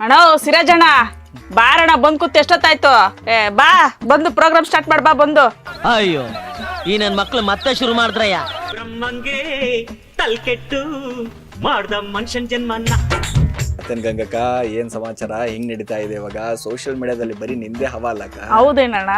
ಅಣ್ಣ ಸಿರಾಜ್ ಅಣ್ಣ ಬಾರಣ್ಣ ಬಂದ್ ಕೂತ್ ಎಷ್ಟೊತ್ತಾಯ್ತು? ಬಾ ಬಂದು ಪ್ರೋಗ್ರಾಮ್ ಸ್ಟಾರ್ಟ್ ಮಾಡ್ ಬಾ ಬಂದು. ಅಯ್ಯೋ ಈ ನನ್ ಮಕ್ಳು ಮತ್ತೆ ಶುರು ಮಾಡಿದ್ರಯ್ಯ. ಬ್ರಹ್ಮಂಗೆ ತಲ್ಕೆಟ್ಟು ಮಾಡ್ದ ಮನುಷ್ಯನ್ ಜನ್ಮನ್ನ. ಮತ್ತೇನ್ ಗಂಗಕ್ಕ, ಏನ್ ಸಮಾಚಾರ? ಹೆಂಗ್ ನಡೀತಾ ಇದೆ ಇವಾಗ ಸೋಷಿಯಲ್ ಮೀಡಿಯಾದಲ್ಲಿ? ಬರೀ ನಿಂದೆ ಹವಾಲಕ್ಕ. ಹೌದೇನಣ್ಣ?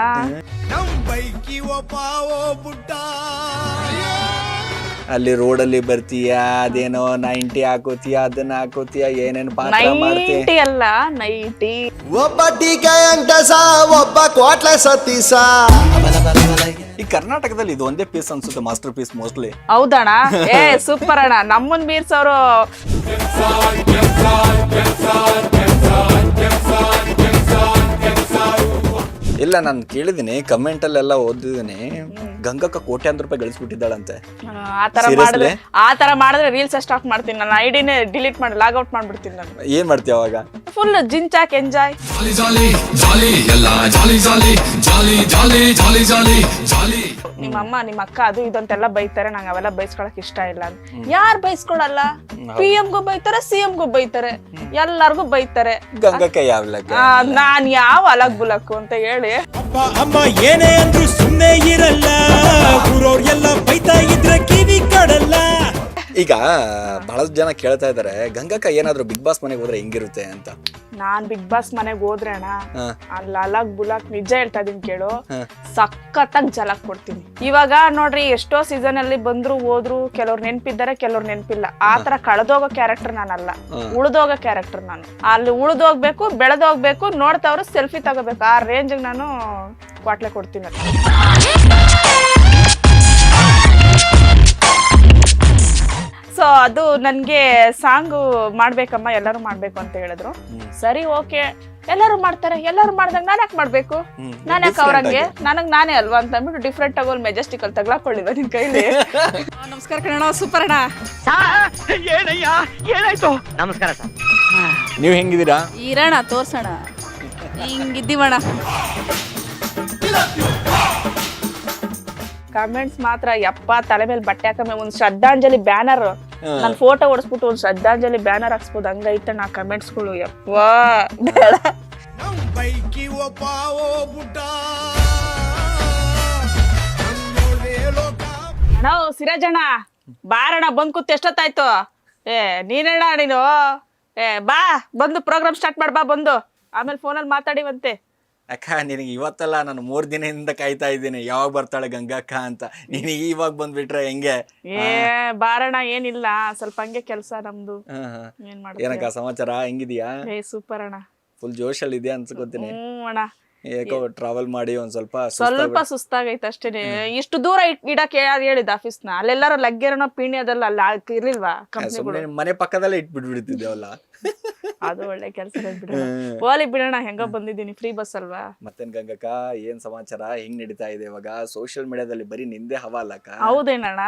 ಅಲ್ಲಿ ರೋಡಲ್ಲಿ ಬರ್ತೀಯ, ಅದೇನೋ 90 ಹಾಕೋತೀಯ, ಅದನ್ನ ಹಾಕೋತೀಯ, ಏನೇನ್ ಪಾತ್ರ ಮಾಡ್ತೀಯ. 90 ಅಲ್ಲ 90. ಒಬ್ಬ ಟಿಕೆ ವೆಂಕಟೇಶ, ಒಬ್ಬ ಕೋಟ್ಲೆ ಸತೀಶ. ಈ ಕರ್ನಾಟಕದಲ್ಲಿ ಇದು ಒಂದೇ ಪೀಸ್ ಅನ್ಸುತ್ತೆ, ಮಾಸ್ಟರ್ ಪೀಸ್ ಮೋಸ್ಟ್ಲಿ. ಹೌದಣ್ಣ? ಸೂಪರ್ ಅಣ್ಣ, ನಮ್ಮನ್ ಮೀರ್ಸವ್ರು. ಇಲ್ಲ, ನಾನು ಕೇಳಿದೀನಿ, ಕಮೆಂಟ್ ಅಲ್ಲೆಲ್ಲ ಓದಿದೀನಿ, ಗಂಗಕ್ಕ ಕೋಟ್ಯಾಂತರ ರೂಪಾಯಿ ಗಳಿಸ್ಬಿಟ್ಟಿದ್ದಾಳಂತೆ. ಆತರ ಮಾಡಿದ್ರೆ ರೀಲ್ಸ್ ಸ್ಟಾಪ್ ಮಾಡ್ತೀನಿ, ನನ್ನ ಐಡಿನೇ ಡಿಲೀಟ್ ಮಾಡಿ ಲಾಗ್ಔಟ್ ಮಾಡ್ಬಿಡ್ತೀನಿ ನಾನು. ಏನ್ ಮಾಡ್ತೀಯ ಅವಾಗ? ಫುಲ್ ಜಿಂಚಾಕ್ ಎಂಜಾಯ್. ನಿಮ್ಮಮ್ಮ ನಿಮ್ಮ ಅಕ್ಕ ಅದು ಇದಂತೆಲ್ಲ ಬೈತಾರೆ, ನಂಗೆ ಅವೆಲ್ಲ ಬೈಸ್ಕೊಳಕ್ ಇಷ್ಟ ಇಲ್ಲ ಅಂತ. ಯಾರು ಬೈಸ್ಕೊಳಲ್ಲ? PM-ಗೂ ಬೈತಾರೆ, CM-ಗೂ ಬೈತಾರೆ, ಎಲ್ಲಾರ್ಗು ಬೈತಾರೆ. ಗಂಗಕ್ಕ ಯಾವ ಲೆಕ್ಕ? ನಾನ್ ಯಾವ ಅಲಗ್ ಬುಲಕ್ಕು ಅಂತ ಹೇಳಿ. ಅಮ್ಮ ಏನೇ ಅಂದ್ರು ಸುಮ್ಮನೆ ಇರಲ್ಲ, ಊರವ್ರು ಎಲ್ಲ ಬೈತಾ ಇದ್ರೆ ಕಿವಿ ಕಡಲ್ಲ. ಈಗ ಬಹಳಷ್ಟು ಜನ ಕೇಳ್ತಾ ಇದಾರೆ, ಗಂಗಕ್ಕ ಏನಾದ್ರು ಬಿಗ್ ಬಾಸ್ ಮನೆಗೆ ಹೋದ್ರೆ ಹೆಂಗಿರುತ್ತೆ ಅಂತ. ನಾನ್ ಬಿಗ್ ಬಾಸ್ ಮನೆಗ್ ಹೋದ್ರೆ ಅಣ್ಣ, ಅಲ್ಲಿ ಅಲಗ್ ಬುಲಕ್ ನಿಜ ಹೇಳ್ತಾ ಇದೀನಿ ಕೇಳು, ಸಖತ್ತಾಗಿ ಜಲಕ್ ಕೊಡ್ತೀನಿ. ಇವಾಗ ನೋಡ್ರಿ, ಎಷ್ಟೋ ಸೀಸನ್ ಅಲ್ಲಿ ಬಂದ್ರು ಹೋದ್ರು, ಕೆಲವ್ರು ನೆನ್ಪಿದ್ದಾರೆ, ಕೆಲವ್ರು ನೆನ್ಪಿಲ್ಲ. ಆತರ ಕಳೆದೋಗೋ ಕ್ಯಾರೆಕ್ಟರ್ ನಾನಲ್ಲ, ಉಳ್ದೋಗೋ ಕ್ಯಾರೆಕ್ಟರ್ ನಾನು. ಅಲ್ಲಿ ಉಳ್ದೋಗ್ಬೇಕು, ಬೆಳೆದೋಗ್ಬೇಕು, ನೋಡ್ತಾವ್ರು ಸೆಲ್ಫಿ ತಗೋಬೇಕು, ಆ ರೇಂಜ್ ನಾನು ಕ್ವಾಟ್ಲೆ ಕೊಡ್ತೀನಿ. ಸೊ ಅದು ನನ್ಗೆ ಸಾಂಗು ಮಾಡ್ಬೇಕಮ್ಮ, ಎಲ್ಲರೂ ಮಾಡ್ಬೇಕು ಅಂತ ಹೇಳಿದ್ರು. ಸರಿ ಓಕೆ, ಎಲ್ಲರೂ ಮಾಡ್ತಾರೆ, ಎಲ್ಲರೂ ಮಾಡ್ದಾಗ ನಾನ್ ಯಾಕೆ ಮಾಡ್ಬೇಕು, ನಾನ್ ಯಾಕೆ ಅವ್ರಂಗೆ, ನನಗ್ ನಾನೇ ಅಲ್ವಾ ಅಂತ ಅಂದ್ಬಿಟ್ಟು ಡಿಫ್ರೆಂಟ್ ಆಗಿ ಮೆಜೆಸ್ಟಿಕ್ ಅಲ್ಲಿ ತಗ್ಲಾಕೊಳ್ಳಿದ ನಿನ್ ಕೈಲಿ. ನಮಸ್ಕಾರ ಕಣ, ಸೂಪರ್ ಅಣ್ಣ. ಏನಯ್ಯ ಏನಾಯ್ತು? ನಮಸ್ಕಾರ ಸರ್. ನೀವ್ ಹೆಂಗಿದ್ದೀರಾ? ಇರೋಣ ತೋರ್ಸೋಣ, ಹಿಂಗಿದ್ದೀವಣ್ಣ. ಕಮೆಂಟ್ಸ್ ಮಾತ್ರ ಯಪ್ಪ, ತಲೆ ಮೇಲೆ ಬಟ್ಟೆ ಹಾಕಮ್ಮೆ ಒಂದ್ ಶ್ರದ್ಧಾಂಜಲಿ ಬ್ಯಾನರ್, ನನ್ ಫೋಟೋ ಓಡಿಸ್ಬಿಟ್ಟು ಒಂದ್ ಶ್ರದ್ಧಾಂಜಲಿ ಬ್ಯಾನರ್ ಹಾಕ್ಸ್ಬೋದು, ಹಂಗೈತೆ ನಾ ಕಮೆಂಟ್ಸ್ಗಳು. ಯಪ್ಪ ಬೇಡ. ಅಣ್ಣ ಸಿರಾಜ್ ಅಣ್ಣ ಬಾರಣ್ಣ ಬಂದ್ ಕೂತ್ ಎಷ್ಟೊತ್ತಾಯ್ತು? ನೀನಣ್ಣ ನೀನು? ಬಾ ಬಂದು ಪ್ರೋಗ್ರಾಮ್ ಸ್ಟಾರ್ಟ್ ಮಾಡ್ ಬಾ ಬಂದು, ಆಮೇಲೆ ಫೋನಲ್ಲಿ ಮಾತಾಡಿವಂತೆ. ಅಕ್ಕ, ನಿನಗೆ ಇವತ್ತಲ್ಲ, ನಾನು 3 ದಿನದಿಂದ ಕಾಯ್ತಾ ಇದ್ದೀನಿ, ಯಾವಾಗ ಬರ್ತಾಳೆ ಗಂಗಕ್ಕ ಅಂತ. ನೀನು ಇವಾಗ ಬಂದ್ಬಿಟ್ರೆ ಹೆಂಗೆ? ಬಾರಣ್ಣ, ಏನಿಲ್ಲ, ಸ್ವಲ್ಪ ಹಂಗೆ ಕೆಲ್ಸ ನಮ್ದು. ಏನ್ ಮಾಡ್ತೀಯ? ಏನಕ್ಕ ಸಮಾಚಾರ? ಹೆಂಗಿದ್ಯಾ? ಸೂಪರ್ ಅಣ್ಣ. ಫುಲ್ ಜೋಶಲ್ಲಿ ಇದೆಯಾ ಅನ್ಸ್ಕೊತೀನಿ. ಅಣ್ಣ ಯಾಕೋ ಟ್ರಾವೆಲ್ ಮಾಡಿ ಒಂದ್ ಸ್ವಲ್ಪ ಸುಸ್ತಾಗೈತೆ ಅಷ್ಟೇನೆ. ಇಷ್ಟು ದೂರ ಇಡಕ್ಕೆ ಯಾರು ಹೇಳಿದ ಆಫೀಸ್ನ? ಅಲ್ಲೆಲ್ಲಾರು ಲಗ್ಗೆರನೋ ಪೀಣ್ಯದಲ್ಲ ಅಲ್ಲ ಇರ್ಲಿಲ್ವಾ ಕಂಪ್ನಿಗಳು? ಮನೆ ಪಕ್ಕದಲ್ಲೇ ಇಟ್ಬಿಡ್ಬಿಡ್ತಿದ್ದೇವಲ್ಲ. ಅದು ಒಳ್ಳೆ ಕೆಲಸ ಹೋಲಿ ಬಿಡೋಣ, ಹೆಂಗೋ ಬಂದಿದ್ದೀನಿ, ಫ್ರೀ ಬಸ್ ಅಲ್ವಾ. ಮತ್ತೇನ್ ಗಂಗಕ್ಕ, ಏನ್ ಸಮಾಚಾರ? ಹೆಂಗ್ ನಡೀತಾ ಇದೆ ಇವಾಗ ಸೋಷಿಯಲ್ ಮೀಡಿಯಾದಲ್ಲಿ? ಬರೀ ನಿಂದೆ ಹವಾಲಕ್ಕ. ಹೌದೇನಣ್ಣ?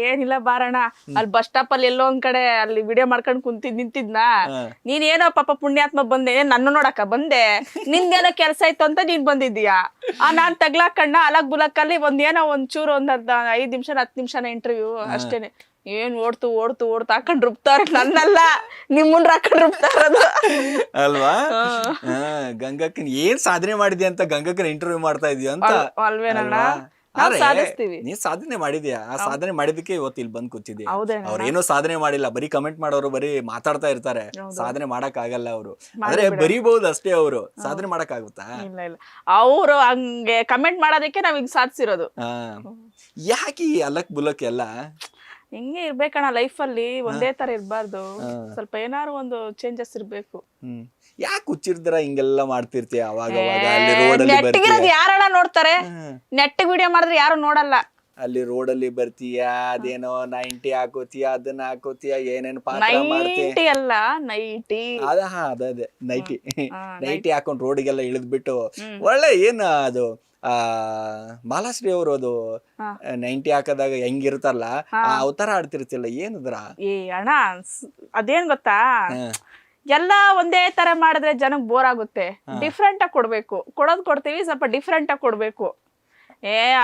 ಏನಿಲ್ಲ ಬಾರಣ್ಣ, ಅಲ್ಲಿ ಬಸ್ ಸ್ಟಾಪ್ ಅಲ್ಲಿ ಎಲ್ಲೋ ಒಂದ್ ಕಡೆ ಅಲ್ಲಿ ವಿಡಿಯೋ ಮಾಡ್ಕೊಂಡ್ ನಿಂತಿದ್ನಾ, ನೀನ್ ಏನೋ ಪಾಪ ಪುಣ್ಯಾತ್ಮ ಬಂದೆ, ನನ್ನ ನೋಡಕ ಬಂದೆ, ನಿಂದೇನೋ ಕೆಲ್ಸ ಇತ್ತು ಅಂತ ನೀನ್ ಬಂದಿದ್ದೀಯಾ. ನಾನ್ ತಗ್ಲಾಕಣ್ಣ ಅಲಗ್ ಬುಲಕ್ಕಲ್ಲಿ ಒಂದೇನೋ ಒಂಚೂರು ಒಂದ್ 5 ನಿಮಿಷ 10 ನಿಮಿಷನ ಇಂಟರ್ವ್ಯೂ ಅಷ್ಟೇನೆ. ಏನ್ ಓಡ್ತು ಹಾಕೊಂಡ್ ರುಬ್ತಾರ, ನನ್ನಲ್ಲ ನಿಮ್ಮನ್ ಹಾಕೊಂಡ್ ರುಬ್ತಾರದು ಅಲ್ವಾ? ಗಂಗಕ್ಕನ್ ಏನ್ ಸಾಧನೆ ಮಾಡಿದ್ಯಾ ಅಂತ ಗಂಗಕ್ಕನ ಇಂಟರ್ವ್ಯೂ ಮಾಡ್ತಾ ಇದೀಯ ಅಂತ ಅಲ್ವೇನಣ್ಣ? ನೀ ಸಾಧನೆ ಮಾಡಿದ್ಯಾ, ಆ ಸಾಧನೆ ಮಾಡಿದಕ್ಕೆ ಇವತ್ತು ಇಲ್ಲಿ ಬಂದ್ ಕೂತಿದ್ಯಾ. ಅವ್ರೇನೋ ಸಾಧನೆ ಮಾಡಿಲ್ಲ, ಬರೀ ಕಮೆಂಟ್ ಮಾಡೋರು ಬರೀ ಮಾತಾಡ್ತಾ ಇರ್ತಾರೆ, ಸಾಧನೆ ಮಾಡಕ್ ಆಗಲ್ಲ ಅವರು. ಆದ್ರೆ ಬರೀಬಹುದು ಅಷ್ಟೇ, ಅವರು ಸಾಧನೆ ಮಾಡಕ್ ಆಗುತ್ತಾ? ಇಲ್ಲ ಇಲ್ಲ, ಅವರು ಹಂಗೆ ಕಮೆಂಟ್ ಮಾಡೋದಕ್ಕೆ ನಾವ್ ಈಗ ಸಾಧಿಸಿರೋದು. ಯಾಕೆ ಈ ಅಲಕ್ ಬುಲಕ್ ಎಲ್ಲ? ಹಿಂಗೆ ಇರ್ಬೇಕಣ್ಣ ಲೈಫ್ ಅಲ್ಲಿ, ಒಂದೇ ತರ ಇರ್ಬಾರ್ದು, ಸ್ವಲ್ಪ ಏನಾರು ಒಂದು ಚೇಂಜಸ್ ಇರ್ಬೇಕು. ಯಾಕೆ ಹುಚ್ಚಿರ್ತಾರ ಹಿಂಗೆಲ್ಲ ಮಾಡ್ತಿರ್ತೀಯ? ಅವಾಗ ನೆಟ್ಟಿಗಿರೋದು ಯಾರಣ್ಣ ನೋಡ್ತಾರೆ? ನೆಟ್ಟಿಗೆ ವಿಡಿಯೋ ಮಾಡಿದ್ರೆ ಯಾರು ನೋಡಲ್ಲ. ಅಲ್ಲಿ ರೋಡಲ್ಲಿ ಬರ್ತೀಯ, ಅದೇನೋ 90 ಹಾಕೋತೀಯ, ಅದನ್ನ ಹಾಕೋತೀಯ, ಏನೇನ್ ಪಾತ್ರ ಮಾಡ್ತೀಯ. 90 ಅಲ್ಲ 90. ಅದೇ ನೈಟಿ ಹಾಕೊಂಡ್ ರೋಡಿಗೆಲ್ಲ ಇಳಿದ್ಬಿಟ್ಟು ಒಳ್ಳೆ ಏನ್ ಅದು ಮಾಲಾಶ್ರೀ ಅವರು ಅದು 90 ಹಾಕದಾಗ ಹೆಂಗಿರ್ತಾರಲ್ಲ, ಆ ಅವತಾರ ಆಡ್ತಿರ್ತಿಲ್ಲ, ಏನದ್ರ? ಅಣ್ಣ ಅದೇನ್ ಗೊತ್ತಾ, ಎಲ್ಲ ಒಂದೇ ತರ ಮಾಡಿದ್ರೆ ಜನಕ್ ಬೋರ್ ಆಗುತ್ತೆ. ಡಿಫ್ರೆಂಟ್ ಆಗಿ ಕೊಡ್ಬೇಕು, ಕೊಡ್ತೀವಿ, ಸ್ವಲ್ಪ ಡಿಫ್ರೆಂಟ್ ಆಗಿ ಕೊಡ್ಬೇಕು.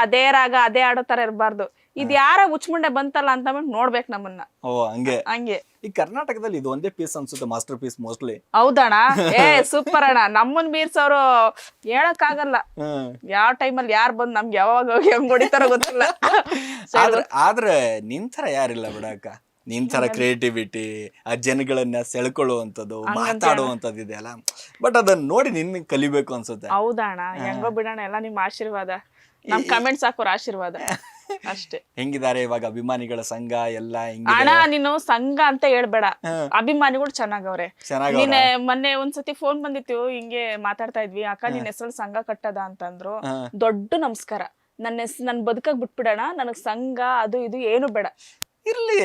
ಅದೇ ರಾಗ ಅದೇ ಆಡೋ ತರ ಇರಬಾರ್ದು. ಇದ್ ಯಾರ ಉಚ್ಮುಂಡೆ ಬಂತಲ್ಲ ಅಂತ ನೋಡ್ಬೇಕು ನಮ್ಮನ್ನ. ಓ ಹಂಗೆ. ಹಂಗೆ ಈ ಕರ್ನಾಟಕದಲ್ಲಿ ಇದು ಒಂದೇ ಪೀಸ್ ಅನ್ಸುತ್ತೆ, ಮಾಸ್ಟರ್ ಪೀಸ್ ಮೋಸ್ಟ್ಲಿ. ಹೌದಣ್ಣ. ಸೂಪರ್ ಅಣ್ಣ. ನಮ್ಮನ್ ಮೀರ್ಸವ್ರು ಹೇಳಕ್ ಆಗಲ್ಲ ಯಾವ ಟೈಮಲ್ಲಿ ಯಾರು ಬಂದ್ ನಮ್ಗೆ ಯಾವಾಗ ಹೆಂಗ್ ಹೊಡಿತಾರೋ ಗೊತ್ತಿಲ್ಲ. ಆದ್ರೆ ನಿಂತರ ಯಾರಿಲ್ಲ ಬಿಡಕ್ಕ. ನಿನ್ ತರ ಕ್ರಿಯೇಟಿವಿಟಿ, ಆ ಜನಗಳನ್ನ ಸೆಳ್ಕೊಳ್ಳುವಂಥದ್ದು, ಮಾತಾಡುವಂಥದ್ದು ಇದೆಯಲ್ಲ, ಬಟ್ ಅದನ್ನ ನೋಡಿ ನಿನ್ ಕಲಿಬೇಕು ಅನ್ಸುತ್ತೆ. ಹೌದಣ್ಣ. ಹೆಂಗೋ ಬಿಡೋಣ, ಎಲ್ಲ ನಿಮ್ ಆಶೀರ್ವಾದ, ನಮ್ ಕಮೆಂಟ್ಸ್ ಹಾಕೋರ್ ಆಶೀರ್ವಾದ ಅಷ್ಟೇ. ಹೆಂಗಿದ್ದಾರೆ ಇವಾಗ ಅಭಿಮಾನಿಗಳ ಸಂಘ ಎಲ್ಲ? ಅಣ್ಣ ನೀನು ಸಂಘ ಅಂತ ಹೇಳ್ಬೇಡ, ಅಭಿಮಾನಿಗಳು ಚೆನ್ನಾಗವ್ರೆ. ನೀನೆ ಮೊನ್ನೆ ಒಂದ್ಸತಿ ಫೋನ್ ಬಂದಿತ್ತು, ಹಿಂಗೆ ಮಾತಾಡ್ತಾ ಇದ್ವಿ, ಅಕ್ಕ ನಿನ್ ಹೆಸರು ಸಂಘ ಕಟ್ಟದ ಅಂತಂದ್ರು. ದೊಡ್ಡ ನಮಸ್ಕಾರ. ನನ್ ಬದುಕಕ್ ಬಿಟ್ಬಿಡೋಣ, ನನಗ್ ಸಂಘ ಅದು ಇದು ಏನು ಬೇಡ. ಇರ್ಲಿ,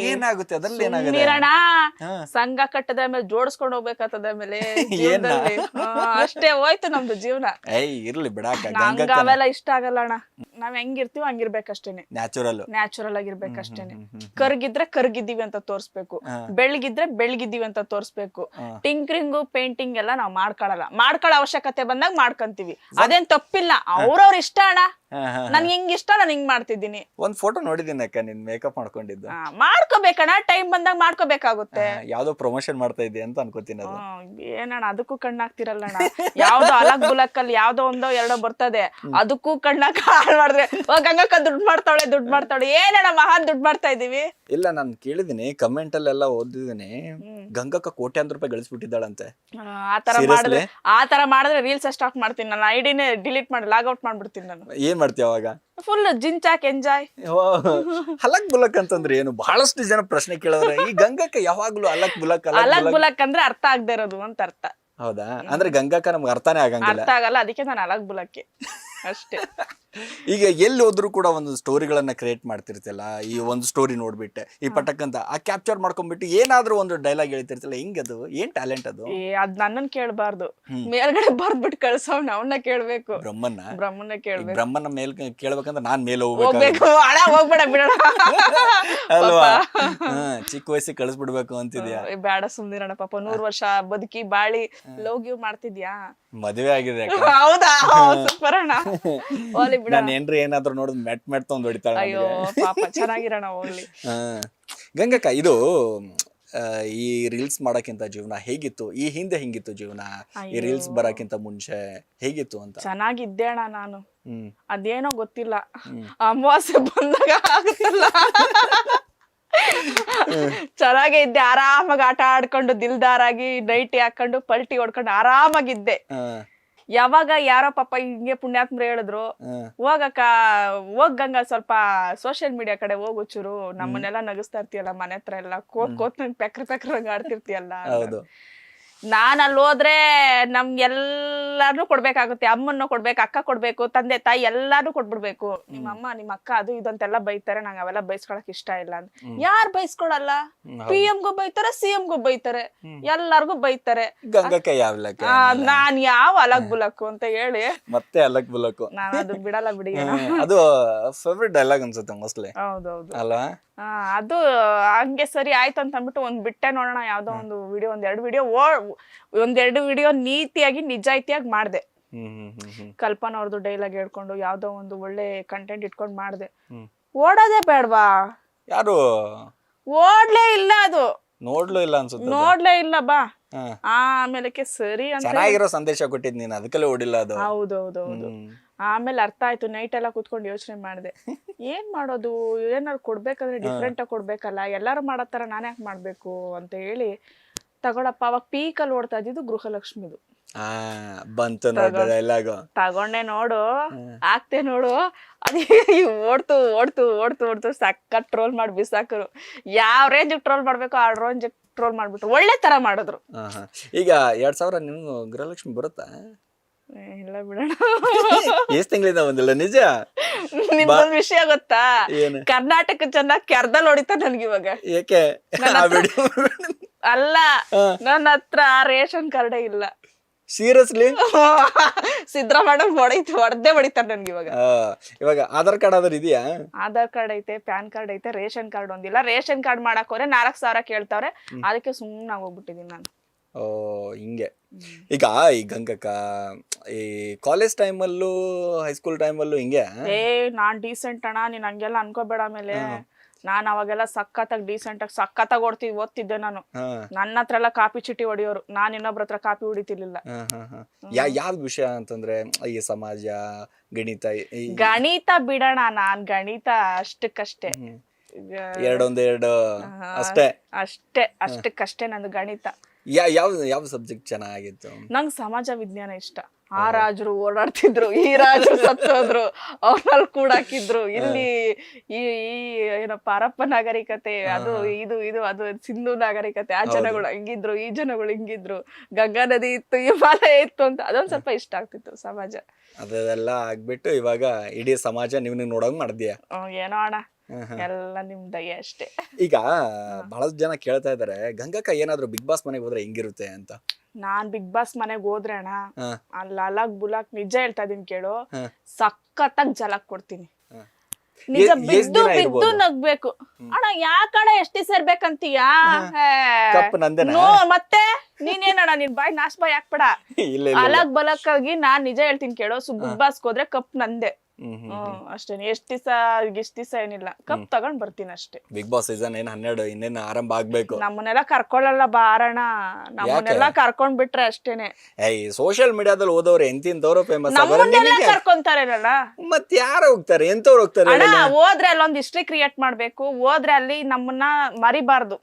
ಏನಾಗುತ್ತೆ ಅದ್ರಲ್ಲಿ? ನೀರಣ್ಣ ಸಂಘ ಕಟ್ಟದ ಮೇಲೆ ಜೋಡಿಸ್ಕೊಂಡು ಹೋಗ್ಬೇಕಾಗ್ತದ ಮೇಲೆ ಅಷ್ಟೇ ಹೋಯ್ತು ನಮ್ದು ಜೀವನ. ಇರ್ಲಿ ಬಿಡಾಕ, ನಂಗ ಅವೆಲ್ಲ ಇಷ್ಟ ಆಗಲ್ಲ ಅಣ್ಣ. ನಾವ್ ಹೆಂಗಿರ್ತೀವಿ ಹಂಗಿರ್ಬೇಕಷ್ಟೇನೆ, ನ್ಯಾಚುರಲ್ ಆಗಿರ್ಬೇಕಷ್ಟೇನೆ. ಕರ್ಗಿದ್ರೆ ಕರ್ಗಿದ್ದೀವಿ ಅಂತ ತೋರ್ಸ್ಬೇಕು, ಬೆಳ್ಗಿದ್ರೆ ಬೆಳ್ಗಿದ್ದೀವಿ ಅಂತ ತೋರ್ಸ್ಬೇಕು. ಟಿಂಕ್ರಿಂಗು ಪೇಂಟಿಂಗ್ ಎಲ್ಲ ನಾವ್ ಮಾಡ್ಕೊಳ್ಳೋ ಅವಶ್ಯಕತೆ ಬಂದಾಗ ಮಾಡ್ಕೊಂತೀವಿ, ಅದೇನ್ ತಪ್ಪಿಲ್ಲ. ಅವ್ರವ್ರ ಇಷ್ಟ ಅಣ್ಣ. ನನ್ ಹಿಂಗ್ ಇಷ್ಟ, ನಾನು ಹಿಂಗ್ ಮಾಡ್ತಿದ್ದೀನಿ. ಒಂದ್ ಫೋಟೋ ನೋಡಿದೀನಿ ಅಕ್ಕ, ನಿನ್ ಮೇಕಪ್ ಮಾಡ್ಕೊಂಡಿದ್ದು. ಮಾಡ್ಕೋಬೇಕಣ್ಣ, ಟೈಮ್ ಬಂದಾಗ ಮಾಡ್ಕೋಬೇಕಾಗುತ್ತೆ. ಯಾವ್ದೋ ಪ್ರಮೋಷನ್ ಮಾಡ್ತಾ ಇದ್ದೆ ಅಂತ ಅನ್ಕೋತೀನಿ. ಏನಣ್ಣ ಅದಕ್ಕೂ ಕಣ್ಣಾಗ್ತಿರಲ್ಲ ಅಣ್ಣ. ಯಾವ್ದೋ ಅಲಕ್ ಬುಲಕ್ ಅಲ್ಲಿ ಯಾವ್ದೋ ಒಂದೋ ಎರಡೋ ಬರ್ತದೆ, ಅದಕ್ಕೂ ಕಣ್ಣಾಗ ಹಾಳ್ ಮಾಡಿದ್ರೆ ಗಂಗಕ್ಕ ದುಡ್ಡು ಮಾಡ್ತಾವಳೆ ಏನಣ್ಣ ಮಹಾನ್ ದುಡ್ಡು ಮಾಡ್ತಾ ಇದೀವಿ. ಇಲ್ಲ, ನಾನ್ ಕೇಳಿದೀನಿ, ಕಮೆಂಟ್ ಅಲ್ಲೆಲ್ಲ ಓದಿದೀನಿ, ಗಂಗಕ್ಕ ಕೋಟ್ಯಾಂತರ ರೂಪಾಯಿ ಗಳಿಸ್ಬಿಟ್ಟಿದ್ದಾಳಂತೆ. ಆತರ ಮಾಡಿದ್ರೆ ರೀಲ್ಸ್ ಸ್ಟಾಕ್ ಮಾಡ್ತೀನಿ, ನನ್ನ ಐಡಿನೇ ಡಿಲೀಟ್ ಮಾಡಿ ಲಾಗ್ಔಟ್ ಮಾಡ್ಬಿಡ್ತೀನಿ ನಾನು. ಏನ್ ಮಾಡ್ತೀಯ ಅವಾಗ? ಫುಲ್ ಜಿಂಚಾಕ್ ಎಂಜಾಯ್. ಹಲಕ್ ಬುಲಕ್ ಅಂತಂದ್ರೆ ಏನು? ಬಹಳಷ್ಟು ಜನ ಪ್ರಶ್ನೆ ಕೇಳಿದ್ರೆ, ಈ ಗಂಗಕ್ಕ ಯಾವಾಗ್ಲೂ ಅಲಕ್ ಬುಲಕ್ ಅಂದ್ರೆ ಅರ್ಥ ಆಗದೆ ಇರೋದು ಅಂತ ಅರ್ಥ. ಹೌದಾ? ಅಂದ್ರೆ ಗಂಗಕ್ಕ ನಮ್ಗೆ ಅರ್ಥನೇ ಆಗಂಗಿಲ್ಲ. ಅರ್ಥ ಆಗಲ್ಲ, ಅದಕ್ಕೆ ನಾನು ಅಲಕ್ ಬುಲಕ್ಕೆ ಅಷ್ಟೇ. ಈಗ ಎಲ್ಲಿ ಹೋದ್ರು ಕೂಡ ಒಂದು ಸ್ಟೋರಿಗಳನ್ನ ಕ್ರಿಯೇಟ್ ಮಾಡ್ತಿರ್ತಿಲ್ಲ, ಈ ಒಂದು ಸ್ಟೋರಿ ನೋಡ್ಬಿಟ್ಟೆ ಈ ಪಟಕ್ಕಂತ ಆ ಕ್ಯಾಪ್ಚರ್ ಮಾಡ್ಕೊಂಡ್ಬಿಟ್ಟು ಏನಾದ್ರೂ ಒಂದು ಡೈಲಾಗ್ ಹೇಳ್ತಿರ್ತಿಲ್ಲ, ಹೆಂಗದು? ಏನ್ ಟ್ಯಾಲೆಂಟ್ ಅದು? ಅದ್ ನನ್ನನ್ ಕೇಳ್ಬಾರ್ದು, ಮೇಲ್ಗಡೆ ಬರ್ದ್ಬಿಟ್ಟು ಕಳ್ಸವ್ ಅವನ್ನ ಕೇಳ್ಬೇಕು. ಬ್ರಹ್ಮನ್ನ ಕೇಳ್ಬೇಕು. ಬ್ರಹ್ಮನ ಮೇಲ್ ಕೇಳ್ಬೇಕಂದ್ರೆ ನಾನ್ ಮೇಲೆ ಹೋಗ್ಬೇಕು. ಹೋಗ್ಬೇಡ ಬಿಡೋಣ ಅಲ್ವಾ? ಚಿಕ್ಕ ವಯಸ್ಸಿಗೆ ಕಳಿಸ್ಬಿಡ್ಬೇಕು ಅಂತಿದ್ಯಾ? ಬೇಡ ಸುಮ್ನಿರೋಣ ಪಾಪ. 100 ವರ್ಷ ಬದುಕಿ ಬಾಳಿ ಲವ್ ಗಿವ್ ಮಾಡ್ತಿದ್ಯಾ? ಮದುವೆ ಆಗಿದೆ. ಹೌದಾ? ಸೂಪರ್ ಅಣ್ಣ. ನಾನು ಏನ್ರಿ ಏನಾದ್ರು ನೋಡಿದ್ ಮೆಟ್ ತೊಂದ್ ಹೊಡಿತಾಳೆ. ಅಯ್ಯೋ ಪಾಪ, ಚೆನ್ನಾಗಿರೋಣ ಹೋಗ್ಲಿ. ಗಂಗಕ್ಕ, ಇದು ಈ ರೀಲ್ಸ್ ಮಾಡಕ್ಕಿಂತ ಜೀವನ ಹೇಗಿತ್ತು? ಈ ಹಿಂದೆ ಹೆಂಗಿತ್ತು ಜೀವನ? ಈ ರೀಲ್ಸ್ ಬರಕ್ಕಿಂತ ಮುಂಚೆ ಹೇಗಿತ್ತು ಅಂತ? ಚೆನ್ನಾಗಿದ್ದೆ ಅಣ್ಣ ನಾನು. ಅದೇನೋ ಗೊತ್ತಿಲ್ಲ, ಅಮಾವಾಸ್ಯೆ ಬಂದಾಗ ಆಗುತ್ತಲ್ಲ, ಚೆನ್ನಾಗೇ ಇದ್ದೆ. ಆರಾಮಾಗಿ ಆಟ ಆಡ್ಕೊಂಡು ದಿಲ್ದಾರಾಗಿ ನೈಟಿ ಹಾಕೊಂಡು ಪಲ್ಟಿ ಹೊಡ್ಕೊಂಡು ಆರಾಮಾಗಿದ್ದೆ. ಯಾವಾಗ ಯಾರೋ ಪಾಪ ಹಿಂಗೆ ಪುಣ್ಯಾತ್ಮರು ಹೇಳಿದ್ರು, ಹೋಗ್ ಗಂಗಾ ಸ್ವಲ್ಪ ಸೋಷಿಯಲ್ ಮೀಡಿಯಾ ಕಡೆ ಹೋಗು ಚೂರು, ನಮ್ಮನ್ನೆಲ್ಲ ನಗಿಸ್ತಾ ಇರ್ತೀಯಲ್ಲ ಮನೆ ಹತ್ರ ಎಲ್ಲ, ಕೋತ್ ನಂಗೆ ಪೆಕ್ರಂಗ್ ಆಡ್ತಿರ್ತೀಯಲ್ಲ. ನಾನ್ ಅಲ್ಲಿ ಹೋದ್ರೆ ನಮ್ಗೆಲ್ಲಾರು ಕೊಡ್ಬೇಕಾಗುತ್ತೆ. ಅಮ್ಮನ್ನು ಕೊಡ್ಬೇಕು, ಅಕ್ಕ ಕೊಡ್ಬೇಕು, ತಂದೆ ತಾಯಿ ಎಲ್ಲಾರು ಕೊಟ್ಬಿಡ್ಬೇಕು. ನಿಮ್ಮ ಅಮ್ಮ ನಿಮ್ಮ ಅಕ್ಕ ಅದು ಇದು ಅಂತೆಲ್ಲ ಬೈತಾರೆ, ನಂಗೆ ಅವೆಲ್ಲ ಬೈಸ್ಕೊಳಕ್ ಇಷ್ಟ ಇಲ್ಲ ಅಂತ. ಯಾರು ಬೈಸ್ಕೊಳಲ್ಲ? PM-ಗೂ ಬೈತಾರೆ, CM-ಗೂ ಬೈತಾರೆ, ಎಲ್ಲಾರ್ಗು ಬೈತಾರೆ. ನಾನ್ ಯಾವ ಅಲಕ್ ಬುಲಕ್ಕು ಅಂತ ಹೇಳಿ ಮತ್ತೆ ಅಲಕ್ ಬುಲಕ್ಕು ನಾನು ಅದು ಬಿಡಲ್ಲ ಬಿಡಿ. ಅದು ಫೇವ್ರೆಟ್ ಡೈಲಾಗ್ ಅನ್ಸುತ್ತೆ ಮೋಸ್ಟ್ಲಿ. ಹೌದೌದು ಅಲ್ವಾ? ಅದು ಹಂಗೆ ಸರಿ ಆಯ್ತು ಅಂತ ಅಂದ್ಬಿಟ್ಟು ಒಂದ್ ಬಿಟ್ಟೆ ನೋಡೋಣ, ಯಾವ್ದೋ ಒಂದು ವಿಡಿಯೋ, ಒಂದೆರಡು ವಿಡಿಯೋ ನೀತಿಯಾಗಿ ನಿಜಾಯಿತಿಯಾಗಿ ಮಾಡ್ದೆ. ಕಲ್ಪನಾ ಅವ್ರದ್ದು ಡೈಲಾಗ್ ಹೇಳ್ಕೊಂಡು ಯಾವ್ದೋ ಒಂದು ಒಳ್ಳೆ ಕಂಟೆಂಟ್ ಇಟ್ಕೊಂಡು ಮಾಡ್ದೆ. ಓಡೋದೇ ಬೇಡವಾ? ಯಾರು ಓಡ್ಲೇ ಇಲ್ಲ, ಅದು ನೋಡ್ಲೂ ಇಲ್ಲ ಅನ್ಸುತ್ತೆ. ನೋಡ್ಲೇ ಇಲ್ಲ ಬಾ. ಆಮೇಲೆ ಸರಿ ಅಂತ ಚೆನ್ನಾಗಿರೋ ಸಂದೇಶ ಕೊಟ್ಟಿದ್ ನೀನ್, ಅದಕ್ಕೆಲ್ಲ ಓಡಿಲ್ಲ ಅದು. ಹೌದೌದೌದು. ಆಮೇಲೆ ಅರ್ಥ ಆಯ್ತು. ನೈಟ್ ಎಲ್ಲ ಕುತ್ಕೊಂಡು ಯೋಚನೆ ಮಾಡಿದೆ, ಏನ್ ಮಾಡೋದು, ಏನಾದ್ರು ಕೊಡ್ಬೇಕಂದ್ರೆ ಡಿಫ್ರೆಂಟ್ ಆಗಿ ಕೊಡ್ಬೇಕಲ್ಲ, ಎಲ್ಲಾರು ಮಾಡೋ ತರ ನಾನು ಯಾಕೆ ಮಾಡ್ಬೇಕು ಅಂತ ಹೇಳಿ ತಗೊಳಪ್ಪ. ಅವಾಗ ಪೀಕಲ್ಲಿ ಓಡ್ತಾ ಇದ್ದಿದ್ದು ಗೃಹಲಕ್ಷ್ಮಿದು. ಬಂತು ತಗೊಂಡೆ ನೋಡು, ಆಗ್ತೆ ನೋಡು. ಅದೇ ಓಡ್ತು ಓಡ್ತು ಓಡ್ತು ಓಡ್ತು ಸಕ್ಕತ್ ಟ್ರೋಲ್ ಮಾಡಿ ಬಿಸಾಕರು. ಯಾವ ರೇಂಜ್ ಟ್ರೋಲ್ ಮಾಡ್ಬೇಕು ಆ ರೇಂಜ್ ಟ್ರೋಲ್ ಮಾಡ್ಬಿಟ್ಟು ಒಳ್ಳೆ ತರ ಮಾಡಿದ್ರು. ಈಗ 2000 ನಿಮ್ಗೆ ಗೃಹಲಕ್ಷ್ಮಿ ಬರುತ್ತಾ? ಇಲ್ಲ ಬಿಡೋಣ, ಎಷ್ಟ್ ತಿಂಗಳಿಂದ ಬಂದಿಲ್ಲ? ನಿಜ? ನಿಮ್ಗೊಂದ್ ವಿಷಯ ಗೊತ್ತಾ? ಕರ್ನಾಟಕ ಜನ ಕೆರ್ದಲ್ಲಿ ಹೊಡಿತಾರೆ ನನ್ಗೆ ಇವಾಗ. ಏಕೆ? ಅಲ್ಲ, ನನ್ನ ಹತ್ರ ರೇಷನ್ ಕಾರ್ಡೇ ಇಲ್ಲ. ಸೀರಿಯಸ್ಲಿ? ಸಿದ್ದರಾಮಯ್ಯ ಹೊಡೆದೇ ಹೊಡಿತಾರೆ ನನ್ಗೆ ಇವಾಗ. ಇವಾಗ ಆಧಾರ್ ಕಾರ್ಡ್ ಆದ್ರೂ ಇದೆಯಾ? ಆಧಾರ್ ಕಾರ್ಡ್ ಐತೆ, ಪ್ಯಾನ್ ಕಾರ್ಡ್ ಐತೆ, ರೇಷನ್ ಕಾರ್ಡ್ ಒಂದಿಲ್ಲ. ರೇಷನ್ ಕಾರ್ಡ್ ಮಾಡಕ್ ಹೋದ್ರೆ 4000 ಕೇಳ್ತಾವ್ರೆ, ಅದಕ್ಕೆ ಸುಮ್ಮನೆ ಹೋಗ್ಬಿಟ್ಟಿದೀನಿ ನಾನು. ಓ ಹಿಂಗೆ. ಈಗ ಈ ಗಂಗಕ್ಕ ಈ ಕಾಲೇಜ್ ಟೈಮಲ್ಲೂ ಹೈಸ್ಕೂಲ್ ಟೈಮಲ್ಲೂ ಹಿಂಗೆ ನಾನ್ ಡೀಸೆಂಟ್ ಅಣ್ಣ, ನೀನ್ ಹಂಗೆಲ್ಲ ಅನ್ಕೋಬೇಡ. ಆಮೇಲೆ ನಾನ್ ಅವಾಗೆಲ್ಲ ಸಖತ್ತಾಗಿ ಡೀಸೆಂಟ್ ಆಗಿ ಸಖತ್ತಾಗಿ ಓದ್ತಿದ್ದೆ ನಾನು. ನನ್ನ ಹತ್ರ ಎಲ್ಲ ಕಾಪಿ ಚೀಟಿ ಹೊಡಿಯೋರು, ನಾನ್ ಇನ್ನೊಬ್ರ ಹತ್ರ ಕಾಪಿ ಹೊಡಿತಿರ್ಲಿಲ್ಲ. ಯಾವ್ದು ವಿಷಯ ಅಂತಂದ್ರೆ ಈ ಸಮಾಜ, ಗಣಿತ ಬಿಡೋಣ, ನಾನ್ ಗಣಿತ ಅಷ್ಟಕ್ಕಷ್ಟೇ, ಎರಡೊಂದೆರಡು ಅಷ್ಟಕ್ಕಷ್ಟೇ ನಂದು ಗಣಿತ. ಯಾವ ಸಬ್ಜೆಕ್ಟ್ ಚೆನ್ನಾಗಿತ್ತು? ನಂಗೆ ಸಮಾಜ ವಿಜ್ಞಾನ ಇಷ್ಟ. ಆ ರಾಜರು ಓಡಾಡ್ತಿದ್ರು, ಈ ರಾಜರು ಸತ್ತೋದ್ರು, ಅವ್ರಲ್ಲಿ ಕೂಡಾಕಿದ್ರು, ಇಲ್ಲಿ ಈ ಏನಪ್ಪ ಹರಪ್ಪ ನಾಗರಿಕತೆ, ಅದು ಇದು ಇದು ಅದು ಸಿಂಧು ನಾಗರಿಕತೆ, ಆ ಜನಗಳು ಹಿಂಗಿದ್ರು, ಈ ಜನಗಳು ಹಿಂಗಿದ್ರು, ಗಂಗಾ ನದಿ ಇತ್ತು, ಹಿಮಾಲಯ ಇತ್ತು ಅಂತ ಅದೊಂದ್ ಸ್ವಲ್ಪ ಇಷ್ಟ ಆಗ್ತಿತ್ತು ಸಮಾಜ. ಅದೆಲ್ಲ ಆಗ್ಬಿಟ್ಟು ಇವಾಗ ಇಡೀ ಸಮಾಜ ನೀವು ನೋಡೋಂಗ್ ಮಾಡಿದ್ಯಾ? ಏನೋ ಅಣ್ಣ, ಎಲ್ಲ ನಿಮ್ ದಯೆ ಅಷ್ಟೇ. ಈಗ ಬಹಳಷ್ಟು ಜನ ಕೇಳ್ತಾ ಇದಾರೆ, ಗಂಗಕ್ಕ ಏನಾದ್ರು ಬಿಗ್ ಬಾಸ್ ಮನೆಗೆ ಹೋದ್ರೆ ಹೆಂಗಿರುತ್ತೆ ಅಂತ. ನಾನ್ ಬಿಗ್ ಬಾಸ್ ಮನೆಗ್ ಹೋದ್ರೆ ಅಣ್ಣ, ಅಲ್ಲಿ ಅಲಗ್ ಬುಲಾಕ್ ನಿಜ ಹೇಳ್ತಾ ಇದೀನಿ ಕೇಳು, ಸಖತ್ತಾಗಿ ಜಲಕ್ ಕೊಡ್ತೀನಿ. ನಿಜ ಬಿದ್ದು ಬಿದ್ದು ನಗ್ಬೇಕು ಅಣ್ಣ. ಯಾಕಣ್ಣ ಎಷ್ಟ್ ದಿವಸ ಇರ್ಬೇಕಂತೀಯಾ? ಮತ್ತೆ ನೀನೇನಣ್ಣ, ನಿನ್ ಬಾಯ್ ನಾಶ್ ಬಾಯ್ ಹಾಕ್ಬೇಡ. ಅಲಗ್ ಬಲಕ್ ಆಗಿ ನಾನ್ ನಿಜ ಹೇಳ್ತೀನಿ ಕೇಳು, ಬಿಗ್ ಬಾಸ್ಗೆ ಹೋದ್ರೆ ಕಪ್ ನಂದೆ ಅಷ್ಟೇನೆ. ಇಷ್ಟ್ ದಿವಸ ಏನಿಲ್ಲ, ಕಪ್ ತಗೊಂಡ್ ಬರ್ತೀನಿ ಅಷ್ಟೇ. ಬಿಗ್ ಬಾಸ್ ಸೀಸನ್ 12 ಇನ್ನೇನು ಆರಂಭ ಆಗ್ಬೇಕು. ನಮ್ಮನ್ನೆಲ್ಲ ಕರ್ಕೊಳ್ಳಲ್ಲ ಬಾರಣ, ನಮ್ಮನ್ನೆಲ್ಲ ಕರ್ಕೊಂಡ್ ಬಿಟ್ರೆ ಅಷ್ಟೇನೆ. ಸೋಶಿಯಲ್ ಮೀಡಿಯಾದಲ್ಲಿ ಹೋದವ್ರು ಎಂತಿಂತವ್ರು ಫೇಮಸ್ ಕರ್ಕೊಂತಾರೇನಲ್ಲ, ಮತ್ ಯಾರು ಹೋಗ್ತಾರೆ, ಎಂತವ್ರು ಹೋಗ್ತಾರೆ? ಹೋದ್ರೆ ಅಲ್ಲೊಂದ್ ಹಿಸ್ಟ್ರಿ ಕ್ರಿಯೇಟ್ ಮಾಡ್ಬೇಕು, ಹೋದ್ರೆ ಅಲ್ಲಿ ನಮ್ಮನ್ನ ಮರಿಬಾರ್ದು.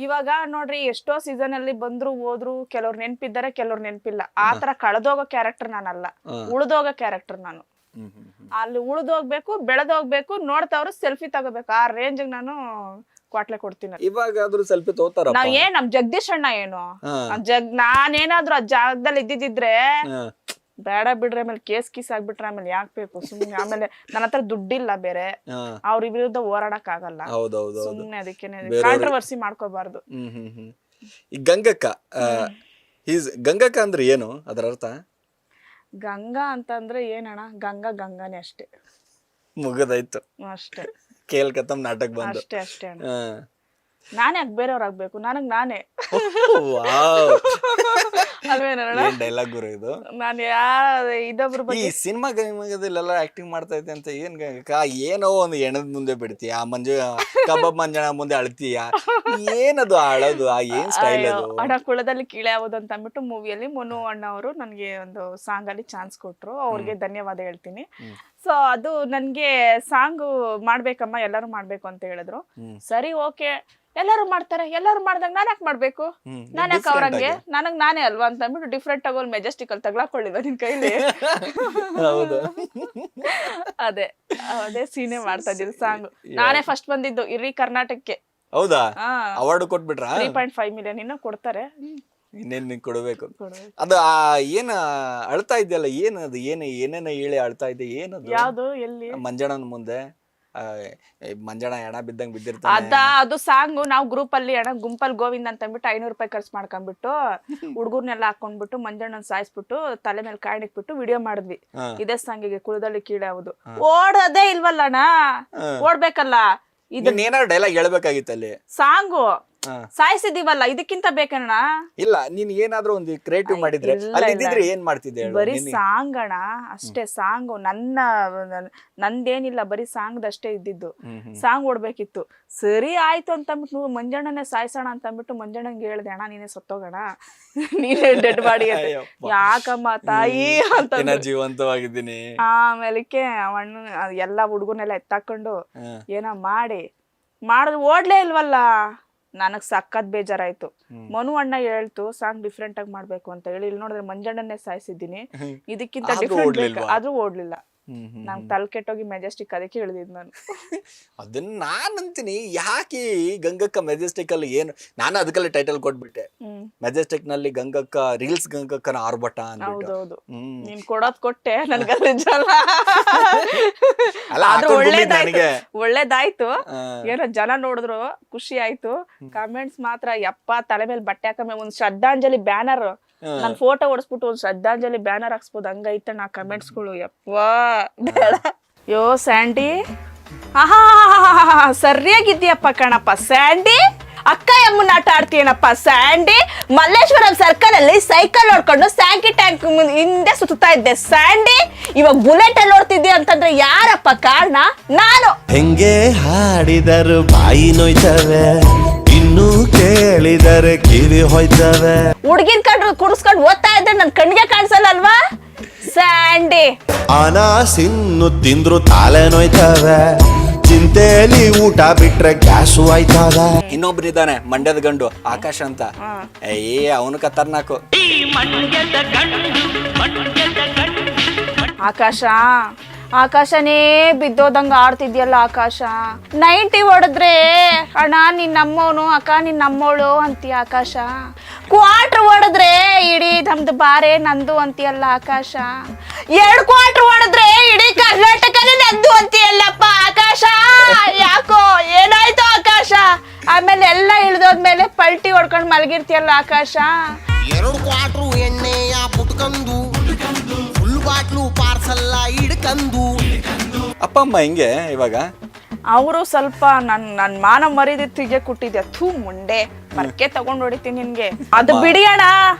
ಇವಾಗ ನೋಡ್ರಿ, ಎಷ್ಟೋ ಸೀಸನ್ ಅಲ್ಲಿ ಬಂದ್ರು ಹೋದ್ರು, ಕೆಲವ್ರು ನೆನ್ಪಿದ್ದಾರೆ, ಕೆಲವ್ರು ನೆನ್ಪಿಲ್ಲ. ಆತರ ಕಳೆದೋಗೋ ಕ್ಯಾರೆಕ್ಟರ್ ನಾನಲ್ಲ, ಉಳ್ದೋಗೋ ಕ್ಯಾರೆಕ್ಟರ್ ನಾನು. ಅಲ್ಲಿ ಉಳ್ದೋಗ್ಬೇಕು, ಬೆಳೆದೋಗ್ಬೇಕು, ನೋಡ್ತಾವ್ರು ಸೆಲ್ಫಿ ತಗೋಬೇಕು, ಆ ರೇಂಜ್ ನಾನು ಕ್ವಾಟ್ಲೆ ಕೊಡ್ತೀನಿ. ಇವಾಗಾದ್ರೂ ಸೆಲ್ಫಿ ತಗೋತಾರ? ನಾವ್ ನಮ್ ಜಗದೀಶ್ ಅಣ್ಣ ಏನು ನಾನೇನಾದ್ರೂ ಆ ಜಾಗದಲ್ಲಿ ಇದ್ದಿದ್ರೆ ಬೇಡ ಬಿಡ್ರಿ, ಆಮೇಲೆ ಕೇಸ್ ಆಗ್ಬಿಟ್ರೆ ಆಮೇಲೆ ಯಾಕೆ ಬೇಕು ಸುಮ್ನೆ. ಆಮೇಲೆ ನನ್ನ ಹತ್ರ ದುಡ್ಡಿಲ್ಲ ಬೇರೆ, ಅವ್ರ ವಿರುದ್ಧ ಹೋರಾಡಕ್ ಆಗಲ್ಲ ಸುಮ್ನೆ, ಅದಕ್ಕೇನೆ ಕಾಂಟ್ರವರ್ಸಿ ಮಾಡ್ಕೋಬಾರ್ದು. ಈ ಗಂಗಕ್ಕ ಗಂಗಕ್ಕ ಅಂದ್ರೆ ಏನು, ಅದರ ಅರ್ಥ? ಗಂಗಾ ಅಂತಂದ್ರೆ ಏನಣ್ಣ, ಗಂಗಾನೇ ಅಷ್ಟೇ, ಮುಗದಾಯ್ತು ಅಷ್ಟೇ. ಕೇಳ್ಕತ್ತಮ್ ನಾಟಕ ಬಂದು ಅಷ್ಟೇ ಅಣ್ಣ. ನಾನೇ ಬೇರೆಯವ್ರಾಗ್ಬೇಕು, ನನಗ್ ನಾನೇ ಅಲ್ವೇನಣ್ಣ ಡೈಲಾಗ್ ಗುರು ಇದು. ನಾನು ಇದೊಬ್ರು ಈ ಸಿನಿಮಾದಲ್ಲೆಲ್ಲ ಆಕ್ಟಿಂಗ್ ಮಾಡ್ತಾ ಇದ್ದೆ ಅಂತ ಏನೋ ಒಂದು ಎಣದ್ ಮುಂದೆ ಬಿಡ್ತೀಯ, ಕಬಾಬ್ ಮಂಜಣ್ಣ ಮುಂದೆ ಅಳ್ತೀಯ, ಏನದು ಅಳೋದು, ಏನ್ ಸ್ಟೈಲ್ ಅದು? ಅಣ್ಣ ಕುಳದಲ್ಲಿ ಕೀಳೆ ಆಗೋದು ಅಂತ ಅಂದ್ಬಿಟ್ಟು ಮೂವಿಯಲ್ಲಿ ಮನು ಅಣ್ಣ ಅವರು ನನ್ಗೆ ಒಂದು ಸಾಂಗ್ ಅಲ್ಲಿ ಚಾನ್ಸ್ ಕೊಟ್ರು, ಅವ್ರಿಗೆ ಧನ್ಯವಾದ ಹೇಳ್ತೀನಿ. ಸೊ ಅದು ನನ್ಗೆ ಸಾಂಗು ಮಾಡ್ಬೇಕಮ್ಮ, ಎಲ್ಲರೂ ಮಾಡ್ಬೇಕು ಅಂತ ಹೇಳಿದ್ರು. ಸರಿ ಓಕೆ, ಎಲ್ಲರೂ ಮಾಡ್ತಾರೆ, ಎಲ್ಲರೂ ಮಾಡ್ದಾಗ ನಾನ್ ಯಾಕೆ ಮಾಡ್ಬೇಕು, ನಾನ್ ಯಾಕೆ ಅವ್ರಂಗೆ, ನನಗ್ ನಾನೇ ಅಲ್ವಾ ಅಂತ ಅಂದ್ಬಿಟ್ಟು ಡಿಫ್ರೆಂಟ್ ಆಗಿ ಒಂದು ಮೆಜೆಸ್ಟಿಕ್ ಅಲ್ಲಿ ತಗ್ಲಾಕೊಳ್ಳಿಲ್ಲ ನಿನ್ ಕೈಲಿ. ಅದೇ ಸೀನೆ ಮಾಡ್ತಾ ಇದ್ದೀನಿ ಸಾಂಗ್. ನಾನೇ ಫಸ್ಟ್ ಬಂದಿದ್ದು ಇಡೀ ಕರ್ನಾಟಕಕ್ಕೆ. ಹೌದಾ? ಅವಾರ್ಡ್ ಕೊಟ್ಬಿಟ್ರ? 3.5 ಮಿಲಿಯನ್ ಇನ್ನ ಕೊಡ್ತಾರೆ. ಇನ್ನೇನ್ ಕೊಡ್ಬೇಕು. ಅದು ಏನ ಅಳ್ತಾ ಇದೆಯಲ್ಲ, ಏನದು, ಏನೇನ ಹೇಳಿ ಅಳ್ತಾ ಇದೆ, ಏನದು? ಯಾವ್ದು, ಎಲ್ಲಿ? ಮಂಜಣ್ಣನ ಮುಂದೆ ಮಂಜಣ್ಣ ಎಣ ಬಿದ್ದಂಗ್ ಬಿದ್ದಿರ್ತಾನೆ. ಅದು ಸಾಂಗು. ನಾವು ಗ್ರೂಪ್ ಅಲ್ಲಿ ಗುಂಪಲ್ಲಿ ಗೋವಿಂದ ಅಂತ ಅಂದ್ಬಿಟ್ಟು 500 ರೂಪಾಯಿ ಖರ್ಚು ಮಾಡ್ಕೊಂಡ್ಬಿಟ್ಟು ಹುಡುಗರ್ನೆಲ್ಲ ಹಾಕೊಂಡ್ಬಿಟ್ಟು ಮಂಜಣ್ಣನ್ ಸಾಯಿಸ್ಬಿಟ್ಟು ತಲೆ ಮೇಲೆ ಕಾಯಿಕ್ಬಿಟ್ಟು ವಿಡಿಯೋ ಮಾಡಿದ್ವಿ. ಇದೇ ಸಾಂಗಿಗೆ ಕುಳದಲ್ಲಿ ಕೀಳೆ ಆಗೋದು. ಓಡೋದೇ ಇಲ್ವಲ್ಲಣ್ಣ, ಓಡ್ಬೇಕಲ್ಲ. ಏನಾದ್ರು ಡೈಲಾಗ್ ಹೇಳ್ಬೇಕಾಗಿತ್ತು ಅಲ್ಲಿ. ಸಾಂಗು ಸಾಯಿಸಿದೀವಲ್ಲ, ಇದಕ್ಕಿಂತ ಬೇಕಣ್ಣ. ಇಲ್ಲ, ನೀನ್ ಏನಾದ್ರೂ ಒಂದು ಕ್ರಿಯೇಟಿವ್ ಮಾಡಿದ್ರೆ ಅಲ್ಲಿ ಏನ್ ಮಾಡ್ತಿದ್ದೆ? ಬರೀ ಸಾಂಗ್ ಅಣ್ಣ ಅಷ್ಟೇ. ಸಾಂಗ್ ನಂದೇನಿಲ್ಲ, ಬರೀ ಸಾಂಗ್ ಅಷ್ಟೇ ಇದ್ದಿದ್ದು. ಸಾಂಗ್ ಓಡ್ಬೇಕಿತ್ತು. ಸರಿ ಆಯ್ತು ಅಂತ ಅಂದ್ಬಿಟ್ಟು ಮಂಜಣ್ಣನೇ ಸಾಯಿಸೋಣ ಅಂತ ಅಂದ್ಬಿಟ್ಟು ಮಂಜಣ್ಣಂಗೆ ಹೇಳ್ದೆ, ಅಣ್ಣ ನೀನೇ ಸತ್ತೋಗೋಣ, ನೀನೇ ಡೆಡ್ ಬಾಡಿ ಅಂತ. ಯಾಕಮ್ಮ ತಾಯಿ ಅಂತ ಜೀವಂತವಾಗಿದ್ದೀನಿ. ಆಮೇಲಕ್ಕೆ ಅವಣ್ಣ ಎಲ್ಲಾ ಹುಡುಗನೆಲ್ಲ ಎತ್ತಾಕೊಂಡು ಏನೋ ಮಾಡಿದ್ರೆ ಓಡ್ಲೇ ಇಲ್ವಲ್ಲ. ನನಗ್ ಸಖತ್ ಬೇಜಾರಾಯ್ತು. ಮನು ಅಣ್ಣ ಹೇಳ್ತು ಸಾಂಗ್ ಡಿಫ್ರೆಂಟ್ ಆಗಿ ಮಾಡ್ಬೇಕು ಅಂತ ಹೇಳಿ, ಇಲ್ಲಿ ನೋಡಿದ್ರೆ ಮಂಜಣ್ಣನ್ನೇ ಸಾಯಿಸಿದ್ದೀನಿ, ಇದಕ್ಕಿಂತ ಡಿಫ್ರೆಂಟ್ ಆದ್ರೂ ಓಡ್ಲಿಲ್ಲ. ನಮ್ ತಲೆ ಕೆಟ್ಟೋಗಿ ಮೆಜೆಸ್ಟಿಕ್ ಅದಕ್ಕೆ ಹೇಳಿದ್ ನಾನು. ಅದನ್ನ ನಾನ್ ಅಂತೀನಿ, ಯಾಕೆ ಗಂಗಕ್ಕ ಮೆಜೆಸ್ಟಿಕ್ ಅಲ್ಲಿ ಏನು, ನಾನು ಅದಕ್ಕೆಲ್ಲ ಟೈಟಲ್ ಕೊಟ್ಬಿಟ್ಟೆ. ಮೆಜೆಸ್ಟಿಕ್ ನಲ್ಲಿ ಗಂಗಕ್ಕ ರೀಲ್ಸ್ ಗಂಗಕ್ಕನ ಆರ್ಭಟ ಅಂತ. ಹೌದೌದು, ನೀನ್ ಕೊಡೋದ್ ಕೊಟ್ಟೆ ನನ್ಗಲ್ಲ. ಒಳ್ಳೇದಾಯ್ತು, ಏನೋ ಜನ ನೋಡಿದ್ರು ಖುಷಿ ಆಯ್ತು. ಕಮೆಂಟ್ಸ್ ಮಾತ್ರ ಯಪ್ಪ ತಲೆ ಮೇಲೆ ಬಟ್ಟೆ ಹಾಕಮ್ಮೆ ಒಂದ್ ಶ್ರದ್ಧಾಂಜಲಿ ಬ್ಯಾನರ್, ನನ್ ಫೋಟೋ ಓಡಿಸ್ಬಿಟ್ಟು ಒಂದ್ ಶ್ರದ್ಧಾಂಜಲಿ ಬ್ಯಾನರ್ ಹಾಕ್ಸ್ಬೋದು, ಹಂಗೈತೆ ನಾ ಕಮೆಂಟ್ಸ್ಗಳು. ಯಪ್ಪ ಯೋ ಸ್ಯಾಂಡಿ, ಸರಿಯಾಗಿದ್ಯಪ್ಪ ಕಣಪ್ಪ ಸ್ಯಾಂಡಿ. ಅಕ್ಕ ಅಮ್ಮನ ಆಟ ಆಡ್ತೀಯನಪ್ಪ ಸ್ಯಾಂಡಿ. ಮಲ್ಲೇಶ್ವರಂ ಸರ್ಕಲ್ ಅಲ್ಲಿ ಸೈಕಲ್ ಹೊಡ್ಕೊಂಡು ಸ್ಯಾಂಕಿ ಟ್ಯಾಂಕ್ ಹಿಂದೆ ಸುತ್ತಾ ಇದ್ದೆ ಸ್ಯಾಂಡಿ. ಇವಾಗ ಬುಲೆಟ್ ಅಲ್ಲಿ ಓಡ್ತಿದ್ದೆ ಅಂತಂದ್ರೆ ಯಾರಪ್ಪ ಕಾರಣ? ನಾನು. ಹೆಂಗೆ ಹಾಡಿದರು ಬಾಯಿ ನೋಯ್ತವೆ, ಇನ್ನು ಕೇಳಿದರೆ ಕಿವಿ ಹೋಯ್ತವೆ. ಹುಡ್ಗಿನ್ ಕಂಡು ಕುಡಿಸ್ಕೊಂಡು ಓದ್ತಾ ಇದ್ರೆ ನನ್ ಕಣ್ಣಿಗೆ ಕಾಣಿಸಲ್ಲ ಅಲ್ವಾ? ಸ್ಯಾಂಡಿ. ಅನಾಸಿನ್ನು ತಿಂದ್ರು ತಾಲೆ ನೋಯ್ತವೆ, ಚಿಂತೆಲಿ ಊಟ ಬಿಟ್ರೆ ಗ್ಯಾಸು ಆಯ್ತದ. ಇನ್ನೊಬ್ರಿದ್ದಾನೆ ಮಂಡ್ಯದ ಗಂಡು ಆಕಾಶ ಅಂತ. ಅವನು ಖತರ್ನಾಕು. ಆಕಾಶ ಆಕಾಶನೇ ಬಿದ್ದೋದಂಗ ಆಡ್ತಿದ್ಯಲ್ಲ ಆಕಾಶ. 90 ಹೊಡೆದ್ರೆ ಅಣ್ಣ ನಿನ್ನಮ್ಮವನು, ಅಕ್ಕ ನಿನ್ನಮ್ಮವಳು ಅಂತೀಯ ಆಕಾಶ. ಕ್ವಾರ್ಟರ್ ಹೊಡೆದ್ರೆ ಇಡೀ ನಮ್ದು ಬಾರೆ ನಂದು ಅಂತೀಯಲ್ಲ ಆಕಾಶ. 2 ಕ್ವಾರ್ಟರ್ ಹೊಡೆದ್ರೆ ಇಡೀ ಕರ್ನಾಟಕನೇ ನಂದು ಅಂತೀಯಲ್ಲಪ್ಪ ಆಕಾಶ. ಯಾಕೋ ಏನಾಯ್ತು ಆಕಾಶ? ಆಮೇಲೆ ಎಲ್ಲ ಇಳ್ದೋದ್ಮೇಲೆ ಪಲ್ಟಿ ಹೊಡ್ಕೊಂಡು ಮಲಗಿರ್ತೀಯಲ್ಲ ಆಕಾಶ. 2 ಕ್ವಾರ್ಟ್ರು ಎಣ್ಣೆಯ ಪುಟ್ಕಂದು, ಫುಲ್ ಬಾಟ್ಲು ಪಾರ್ಸಲ್ಲ ಹಿಡ್ಕಂದು. ಅಪ್ಪ ಅಮ್ಮ ಹಿಂಗೆ ಇವಾಗ ಅವರು ಸ್ವಲ್ಪ ನನ್ ಮಾನ ಮರ್ಯಾದೆ ತಿಗೆ ಕೊಟ್ಟಿದ್ದೆ. ಥೂ ಮುಂಡೆ ಮರ್ಕೆ ತಗೊಂಡ್ ಹೊಡಿತೀನಿ ನಿನ್ಗೆ. ಅದು ಬಿಡಿ ಅಣ್ಣ,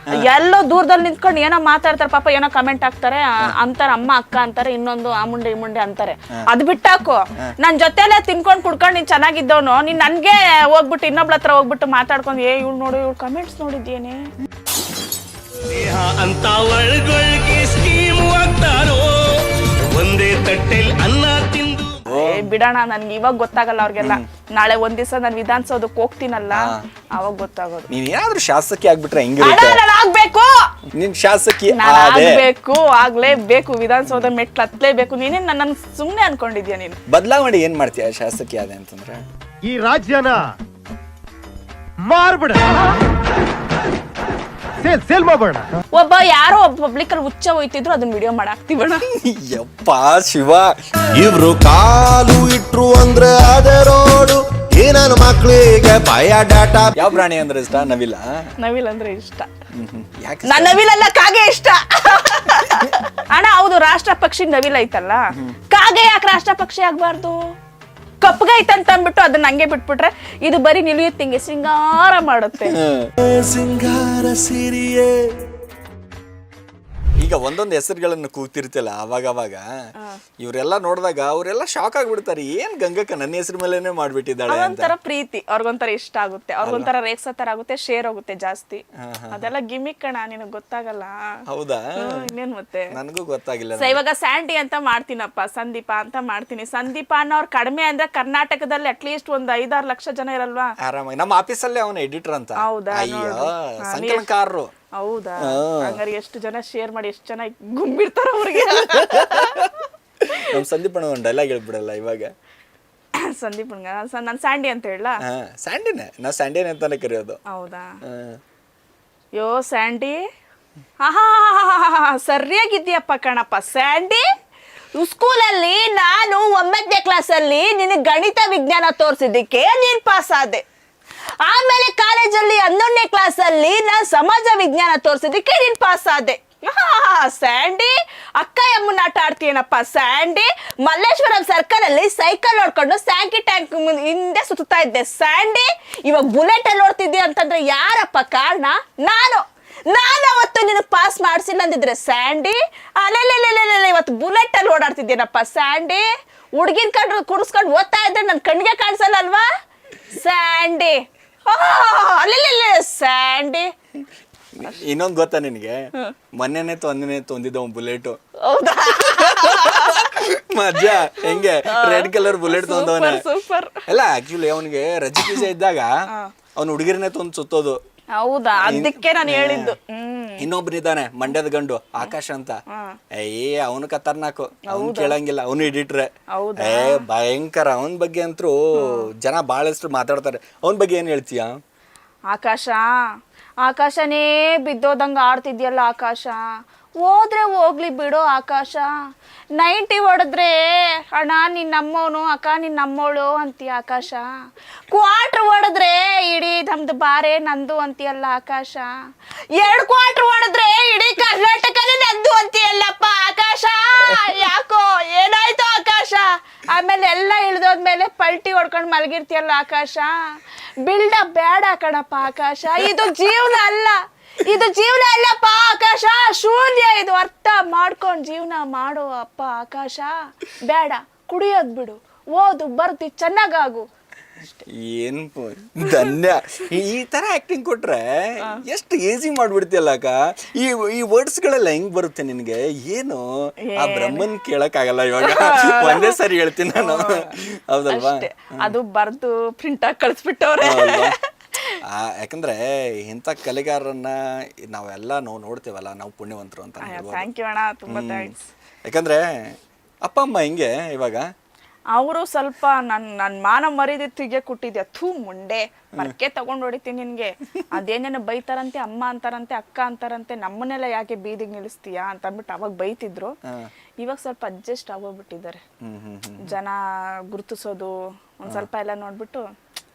ಎಲ್ಲೋ ದೂರದಲ್ಲಿ ನಿಂತ್ಕೊಂಡು ಏನೋ ಮಾತಾಡ್ತಾರೆ ಪಾಪ, ಏನೋ ಕಮೆಂಟ್ ಹಾಕ್ತಾರೆ ಅಂತಾರೆ, ಅಮ್ಮ ಅಕ್ಕ ಅಂತಾರೆ, ಇನ್ನೊಂದು ಆ ಮುಂಡೆ ಈ ಮುಂಡೆ ಅಂತಾರೆ. ಅದ್ ಬಿಟ್ಟಾಕು. ನನ್ ಜೊತೆಲೆ ತಿನ್ಕೊಂಡ್ ಕುಡ್ಕೊಂಡು ನೀನ್ ಚೆನ್ನಾಗಿದ್ದವನು ನೀನ್ ನನ್ಗೆ ಹೋಗ್ಬಿಟ್ಟು ಇನ್ನೊಬ್ಳ ಹತ್ರ ಹೋಗ್ಬಿಟ್ಟು ಮಾತಾಡ್ಕೊಂಡು ಇವ್ಳು ನೋಡು ಇವ್ಳು ಕಮೆಂಟ್ಸ್ ನೋಡಿದ್ಯೇನೆ ಅಂತ ಒಳಗೊಳಗೆ ಸ್ಕೀಮ್ ಆಗ್ತಾರೋ, ಒಂದೇ ತಟ್ಟೆಲ್ ಅನ್ನ ತಿಂದು. ಬಿಡೋಣ, ನನ್ಗೆ ಇವಾಗ ಗೊತ್ತಾಗಲ್ಲ ಅವ್ರಿಗೆಲ್ಲ. ನಾಳೆ ಒಂದ್ ದಿವಸ ನಾನು ವಿಧಾನಸೌಧಕ್ಕೆ ಹೋಗ್ತೀನಲ್ಲ ಅವಾಗ ಗೊತ್ತಾಗೋದು. ನೀನ್ ಏನಾದ್ರೂ ಶಾಸಕಿ ಆಗ್ಬಿಟ್ರೆ ಹೆಂಗಿರುತ್ತೆ? ಆಗ್ಬೇಕು, ನೀನ್ ಶಾಸಕಿ ಆಗ್ಲೇಬೇಕು, ವಿಧಾನಸೌಧ ಮೆಟ್ಲು ಹತ್ಲೇಬೇಕು. ನೀನೇ ನನ್ನ ಸುಮ್ನೆ ಅನ್ಕೊಂಡಿದ್ಯಾ ನೀನು? ಬದಲಾವಣೆ ಏನ್ ಮಾಡ್ತೀಯ ಶಾಸಕಿ ಆದೆ ಅಂತಂದ್ರೆ? ಈ ರಾಜ್ಯನ ಮಾರ್ಬಿಡ, ಸೇಲ್ ಮಾಡೋಣ. ಒಬ್ಬ ಯಾರೋ ಒಬ್ಬ ಪಬ್ಲಿಕ್ ಅಲ್ಲಿ ಹುಚ್ಚ ಹೋಯ್ತಿದ್ರು, ಅದನ್ನ ವಿಡಿಯೋ ಮಾಡಾಕ್ತಿವಣ. ಯಪ್ಪ ಶಿವ, ಇವ್ರು ಕಾಲು ಇಟ್ರು ಅಂದ್ರೆ ಅದೇ ರೋಡು. ಈ ನನ್ನ ಮಕ್ಳಿಗೆ ಭಯ ಡಾಟಾ. ಯಾವ ಪ್ರಾಣಿ ಅಂದ್ರೆ ಇಷ್ಟ? ನವಿಲ. ನವಿಲ್ ಅಂದ್ರೆ ಇಷ್ಟ. ಯಾಕೆ? ನಾನ್ ನವಿಲಲ್ಲ, ಕಾಗೆ ಇಷ್ಟ. ಅಣ್ಣ ಹೌದು, ರಾಷ್ಟ್ರ ಪಕ್ಷಿ ನವಿಲ್ ಐತಲ್ಲ, ಕಾಗೆ ಯಾಕೆ ರಾಷ್ಟ್ರ ಪಕ್ಷಿ ಆಗ್ಬಾರ್ದು? ಕಪ್ಪಗೈತಂತ ಅಂದ್ಬಿಟ್ಟು ಅದನ್ನ ಹಂಗೆ ಬಿಟ್ಬಿಟ್ರೆ ಇದು ಬರೀ ನಿಲಿಯುತ್ತೆ, ಹಿಂಗೆ ಸಿಂಗಾರ ಮಾಡುತ್ತೆ. ಸಿಂಗಾರ ಸಿರಿಯೇ. ಈಗ ಒಂದೊಂದು ಹೆಸರುಗಳನ್ನು ಕೂಗ್ತಿರ್ತಲ್ಲ ಅವಾಗ ಇವರೆಲ್ಲ ನೋಡಿದಾಗ ಅವರೆಲ್ಲ ಶಾಕ್ ಆಗ್ಬಿಡ್ತಾರೆ. ಏನ್ ಗಂಗಕ್ಕ ನನ್ನ ಹೆಸರು ಮೇಲೆನೆ ಮಾಡ್ಬಿಟ್ಟಿದ್ದಾಳೆ ಅಂತ. ಅದೊಂಥರ ಪ್ರೀತಿ, ಅವ್ರಿಗೊಂಥರ ಇಷ್ಟ ಆಗುತ್ತೆ, ಅವ್ರಿಗೊಂಥರ ರೇಕ್ಸ ತರ ಆಗುತ್ತೆ, ಶೇರ್ ಹೋಗುತ್ತೆ ಜಾಸ್ತಿ. ಅದೆಲ್ಲ ಗಿಮಿಕ್ ಕಣ, ನಿನಗ್ ಗೊತ್ತಾಗಲ್ಲ. ಹೌದಾ? ಇನ್ನೇನ್ ಮತ್ತೆ, ನನಗೂ ಗೊತ್ತಾಗಿಲ್ಲ. ಇವಾಗ ಸ್ಯಾಂಡಿ ಅಂತ ಮಾಡ್ತೀನಪ್ಪ, ಸಂದೀಪ ಅಂತ ಮಾಡ್ತೀನಿ. ಸಂದೀಪ ಅನ್ನೋರು ಕಡಿಮೆ ಅಂದ್ರೆ ಕರ್ನಾಟಕದಲ್ಲಿ ಅಟ್ಲೀಸ್ಟ್ ಒಂದ್ 5-6 ಲಕ್ಷ ಜನ ಇರಲ್ವಾ? ಆರಾಮಾಗಿ ನಮ್ಮ ಆಫೀಸಲ್ಲೇ ಅವನ ಎಡಿಟರ್ ಅಂತ. ಹೌದಾ? ಅಯ್ಯೋ ಸಂಕಲನಕಾರರು. ಹೌದಾ? ಹಂಗಾರೆ ಎಷ್ಟು ಜನ ಶೇರ್ ಮಾಡಿ ಎಷ್ಟು ಜನ ಗುಂಬಿರ್ತಾರ ಅವ್ರಿಗೆ. ನಮ್ ಸಂದೀಪ್ ಅಣ್ಣ ಒಂದು ಡೈಲಾಗ್ ಹೇಳ್ಬಿಡಲ್ಲ ಇವಾಗ. ಸಂದೀಪ್ ನಾನು ಸ್ಯಾಂಡಿ ಅಂತ ಹೇಳ? ಸ್ಯಾಂಡಿನೇ, ನಾವು ಸ್ಯಾಂಡಿನೇ ಅಂತಾನೆ ಕರೆಯೋದು. ಹೌದಾ? ಯೋ ಸ್ಯಾಂಡಿ, ಸರಿಯಾಗಿದ್ದೀಯಪ್ಪ ಕಣಪ್ಪ ಸ್ಯಾಂಡಿ. ಸ್ಕೂಲಲ್ಲಿ ನಾನು 9ನೇ ಕ್ಲಾಸಲ್ಲಿ ನಿನಗೆ ಗಣಿತ ವಿಜ್ಞಾನ ತೋರಿಸಿದ್ದಕ್ಕೆ ನೀನ್ ಪಾಸ್ ಆದೆ. ಆಮೇಲೆ ಕಾಲೇಜಲ್ಲಿ 11ನೇ ಕ್ಲಾಸಲ್ಲಿ ನಾನು ಸಮಾಜ ವಿಜ್ಞಾನ ತೋರಿಸಿದ್ದಕ್ಕೆ ನೀನ್ ಪಾಸ್ ಆದೆ. ಸ್ಯಾಂಡಿ, ಅಕ್ಕ ಅಮ್ಮನ ಆಟ ಆಡ್ತೀನಪ್ಪ ಸ್ಯಾಂಡಿ. ಮಲ್ಲೇಶ್ವರಂ ಸರ್ಕಲ್ ಅಲ್ಲಿ ಸೈಕಲ್ ಹೊಡ್ಕೊಂಡು ಸ್ಯಾಂಕಿ ಟ್ಯಾಂಕ್ ಹಿಂದೆ ಸುತ್ತಾ ಇದ್ದೆ ಸ್ಯಾಂಡಿ. ಇವಾಗ ಬುಲೆಟ್ ಅಲ್ಲಿ ಓಡ್ತಿದ್ದೆ ಅಂತಂದ್ರೆ ಯಾರಪ್ಪ ಕಾರಣ? ನಾನು ಅವತ್ತು ನಿನಗೆ ಪಾಸ್ ಮಾಡಿಸಿಲ್ಲ ಅಂದಿದ್ರೆ ಸ್ಯಾಂಡಿ, ಅಲ್ಲೆಲ್ಲೆಲ್ಲೆಲ್ಲ ಇವತ್ತು ಬುಲೆಟ್ ಅಲ್ಲಿ ಓಡಾಡ್ತಿದ್ದೇನಪ್ಪ ಸ್ಯಾಂಡಿ. ಹುಡ್ಗಿನ್ ಕಂಡು ಕುಡಿಸ್ಕೊಂಡು ಓದ್ತಾ ಇದ್ರೆ ನನ್ ಕಣ್ಣಿಗೆ ಕಾಣಿಸಲ್ಲ ಅಲ್ವಾ ಸ್ಯಾಂಡಿ? ಅಲ್ಲೆಲ್ಲ ಸ್ಯಾಂಡಿ. ಇನ್ನೊಂದು ಗೊತ್ತಾ ನಿನಗೆ? ಮೊನ್ನೆನೆ ತೊಂದಿದ್ದ ಒಂದು ಬುಲೆಟ್. ಹೌದಾ? ಮಜಾ ಹೆಂಗೆ ರೆಡ್ ಕಲರ್ ಬುಲೆಟ್ ತೊಂದವನ. ಸೂಪರ್. ಅಲ್ಲ ಆಕ್ಚುಲಿ ಅವನಿಗೆ ರಜೆ ಪೀಜ ಇದ್ದಾಗ ಅವ್ನ ಹುಡುಗಿರನ್ನೇ ತೊಂದ್ ಸುತ್ತೋದು. ಹೌದಾ? ಅದಕ್ಕೆ ನಾನು ಹೇಳಿದ್ದು. ಇನ್ನೊಬ್ರಿದ್ದಾನೆ ಮಂಡ್ಯದ ಗಂಡು ಆಕಾಶ ಅಂತ. ಅವನು ಖತರ್ನಾಕು, ಅವ್ನು ಕೇಳಂಗಿಲ್ಲ, ಅವನು ಎಡಿಟ್ರೆ. ಭಯಂಕರ. ಅವನ ಬಗ್ಗೆ ಅಂತೂ ಜನ ಬಹಳಷ್ಟು ಮಾತಾಡ್ತಾರೆ. ಅವನ ಬಗ್ಗೆ ಏನ್ ಹೇಳ್ತೀಯ? ಆಕಾಶನೇ ಬಿದ್ದೋದಂಗ ಆಡ್ತಿದ್ಯಲ್ಲ ಆಕಾಶ. ಹೋದ್ರೆ ಹೋಗ್ಲಿ ಬಿಡೋ ಆಕಾಶ. 90 ಹೊಡೆದ್ರೆ ಅಣ್ಣ ನಿನ್ನಮ್ಮವನು, ಅಕ್ಕ ನಿನ್ನಮ್ಮವಳು ಅಂತೀಯ ಆಕಾಶ. ಕ್ವಾರ್ಟರ್ ಹೊಡೆದ್ರೆ ಇಡೀ ನಮ್ದು ಬಾರೆ ನಂದು ಅಂತೀಯಲ್ಲ ಆಕಾಶ. 2 ಕ್ವಾರ್ಟರ್ ಹೊಡೆದ್ರೆ ಇಡೀ ಕರ್ನಾಟಕನೇ ನಂದು ಅಂತೀಯಲ್ಲಪ್ಪ ಆಕಾಶ. ಯಾಕೋ ಏನಾಯ್ತು ಆಕಾಶ? ಆಮೇಲೆ ಎಲ್ಲ ಇಳ್ದೋದ್ಮೇಲೆ ಪಲ್ಟಿ ಹೊಡ್ಕೊಂಡು ಮಲಗಿರ್ತೀಯಲ್ಲ ಆಕಾಶ. ಬಿಲ್ಡಪ್ ಬೇಡ ಕಣಪ್ಪ ಆಕಾಶ. ಇದು ಜೀವನ ಅಲ್ಲಪ್ಪ ಮಾಡೋ ಅಪ್ಪ ಆಕಾಶ, ಬೇಡ ಕುಡಿಯೋದ್ ಬಿಡು, ಓದು ಬರ್ತಿ ಚೆನ್ನಾಗಾಗು. ಏನ್ ಧನ್ಯ. ಈ ತರ ಆಕ್ಟಿಂಗ್ ಕೊಟ್ರೆ ಎಷ್ಟು ಈಸಿ ಮಾಡ್ಬಿಡ್ತಿಯಲ್ಲ ಅಕ್ಕ. ಈ ವರ್ಡ್ಸ್ ಗಳೆಲ್ಲ ಹೆಂಗ್ ಬರುತ್ತೆ ನಿನ್ಗೆ? ಏನು ಆ ಬ್ರಹ್ಮನ್ ಕೇಳಕ್ ಆಗಲ್ಲ ಇವಾಗ, ಒಂದೇ ಸರಿ ಹೇಳ್ತೀನಿ ನಾನು, ಹೌದಲ್ವಾ? ಅದು ಬರ್ದು ಪ್ರಿಂಟ್ ಆಗಿ ಕಳ್ಸ್ಬಿಟ್ಟವ್ರೆ. ಯಾಕಂದ್ರೆ ಇಂಥ ಕಲೆಗಾರರನ್ನ ನಾವು ನೋಡ್ತೇವಲ್ಲ, ನಾವು ಪುಣ್ಯವಂತರು ಅಂತ ಹೇಳ್ಬೋದು. ಥ್ಯಾಂಕ್ ಯು ಅಣ್ಣ, ತುಂಬಾ ಥ್ಯಾಂಕ್ಸ್. ಯಾಕಂದ್ರೆ ಅಪ್ಪ ಅಮ್ಮ ಹಿಂಗೆ ಇವಾಗ ಅವರು ಸ್ವಲ್ಪ ನನ್ ಮಾನ ಮರ್ಯಾದೆ ತೆಗೆ ಕೊಟ್ಟಿದ್ಯಾ, ಥೂ ಮುಂಡೆ ಮರ್ಕೆ ತಗೊಂಡ್ ಹೊಡಿತೀನಿ ನಿನ್ಗೆ, ಅದೇನೇನು ಬೈತಾರಂತೆ, ಅಮ್ಮ ಅಂತಾರಂತೆ, ಅಕ್ಕ ಅಂತಾರಂತೆ, ನಮ್ಮನ್ನೆಲ್ಲ ಯಾಕೆ ಬೀದಿಗೆ ನಿಲ್ಲಿಸ್ತೀಯಾ ಅಂತ ಅಂದ್ಬಿಟ್ಟು ಅವಾಗ ಬೈತಿದ್ರು. ಇವಾಗ ಸ್ವಲ್ಪ ಅಡ್ಜಸ್ಟ್ ಆಗೋಗ್ಬಿಟ್ಟಿದ್ದಾರೆ. ಜನ ಗುರುತಿಸೋದು ಒಂದ್ ಸ್ವಲ್ಪ ಎಲ್ಲ ನೋಡ್ಬಿಟ್ಟು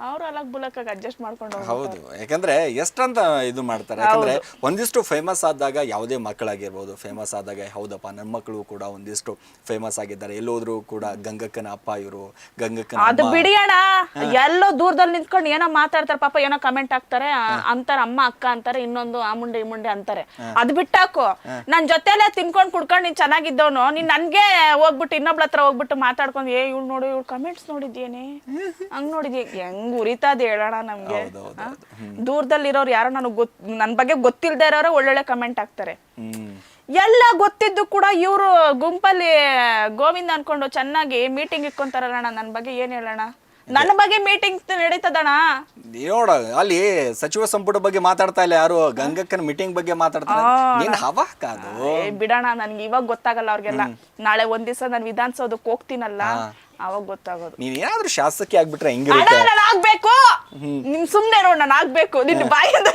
ಅವ್ರು ಅಲಗ್ ಬುಲಕ್ಕಾಗಿ ಅಡ್ಜಸ್ಟ್ ಮಾಡ್ಕೊಂಡು. ಹೌದು, ಯಾಕಂದ್ರೆ ಎಷ್ಟಂತ ಇದು ಮಾಡ್ತಾರೆ. ಯಾಕಂದ್ರೆ ಒಂದಿಷ್ಟು ಫೇಮಸ್ ಆದಾಗ ಯಾವುದೇ ಮಕ್ಕಳಾಗಿರ್ಬೋದು, ಫೇಮಸ್ ಆದಾಗ ಹೌದಪ್ಪ ನನ್ನ ಮಕ್ಕಳು ಕೂಡ ಒಂದಿಷ್ಟು ಫೇಮಸ್ ಆಗಿದ್ದಾರೆ, ಎಲ್ಲೋದ್ರು ಕೂಡ ಗಂಗಕ್ಕನ ಅಪ್ಪ ಇವರು, ಗಂಗಕ್ಕನ ಅದು ಬಿಡಿ ಅಣ್ಣ, ಎಲ್ಲೋ ದೂರದಲ್ಲಿ ನಿಂತ್ಕೊಂಡು ಏನೋ ಮಾತಾಡ್ತಾರೆ, ಪಾಪ ಏನೋ ಕಮೆಂಟ್ ಹಾಕ್ತಾರೆ, ಅಂತಾರೆ ಅಮ್ಮ ಅಕ್ಕ ಅಂತಾರೆ, ಇನ್ನೊಂದು ಆ ಮುಂಡೆ ಈ ಮುಂಡೆ ಅಂತಾರೆ. ಅದ್ ಬಿಟ್ಟಾಕು, ನನ್ ಜೊತೆಲೆ ತಿನ್ಕೊಂಡ್ ಕುಡ್ಕೊಂಡು ನೀನ್ ಚೆನ್ನಾಗಿದ್ದವನು, ನೀನ್ ನನ್ಗೆ ಹೋಗ್ಬಿಟ್ಟು ಇನ್ನೊಬ್ಳ ಹತ್ರ ಹೋಗ್ಬಿಟ್ಟು ಮಾತಾಡ್ಕೊಂಡು ಇವ್ಳು ನೋಡು, ಇವ್ಳು ಕಮೆಂಟ್ಸ್ ನೋಡಿದ್ಯೇನೆ, ಹಂಗ್ ನೋಡಿದ್ಯೆ, ಹೆಂಗ್ ಉರಿತಾದ ಹೇಳೋಣ ನಮ್ಗೆ. ದೂರದಲ್ಲಿರೋರು ಯಾರೋ ನನ್ ಬಗ್ಗೆ ಗೊತ್ತಿಲ್ದೇ ಇರೋರು ಒಳ್ಳೊಳ್ಳೆ ಕಮೆಂಟ್ ಹಾಕ್ತಾರೆ. ಎಲ್ಲ ಗೊತ್ತಿದ್ದು ಕೂಡ ಇವ್ರು ಗುಂಪಲ್ಲಿ ಗೋವಿಂದ ಅನ್ಕೊಂಡು ಚೆನ್ನಾಗಿ ಮೀಟಿಂಗ್ ಇಕ್ಕೊಂತಾರಲ್ಲ, ನನ್ ಬಗ್ಗೆ ಏನ್ ಹೇಳೋಣ? ನನ್ನ ಬಗ್ಗೆ ಮೀಟಿಂಗ್ ನಡೀತದಣ್ಣ. ನೋಡ ಅಲ್ಲಿ ಸಚಿವ ಸಂಪುಟ ಬಗ್ಗೆ ಮಾತಾಡ್ತಾ ಇಲ್ಲ ಯಾರು, ಗಂಗಕ್ಕನ ಮೀಟಿಂಗ್ ಬಗ್ಗೆ ಮಾತಾಡ್ತಾರೆ. ಬಿಡೋಣ, ನನ್ಗೆ ಇವಾಗ ಗೊತ್ತಾಗಲ್ಲ ಅವ್ರಿಗೆಲ್ಲ. ನಾಳೆ ಒಂದ್ ದಿವಸ ನಾನು ವಿಧಾನಸೌಧಕ್ಕೆ ಹೋಗ್ತೀನಲ್ಲ, ಅವಾಗ ಗೊತ್ತಾಗೋದು. ನೀನ್ ಏನಾದ್ರೂ ಶಾಸಕಿ ಆಗ್ಬಿಟ್ರೆ ಹೆಂಗಿರುತ್ತೆ? ಆಗ್ಬೇಕು, ನಿನ್ ಸುಮ್ನೆ ನೋಡ್, ನಾನು ಆಗ್ಬೇಕು, ನಿನ್ ಬಾಯಿಂದ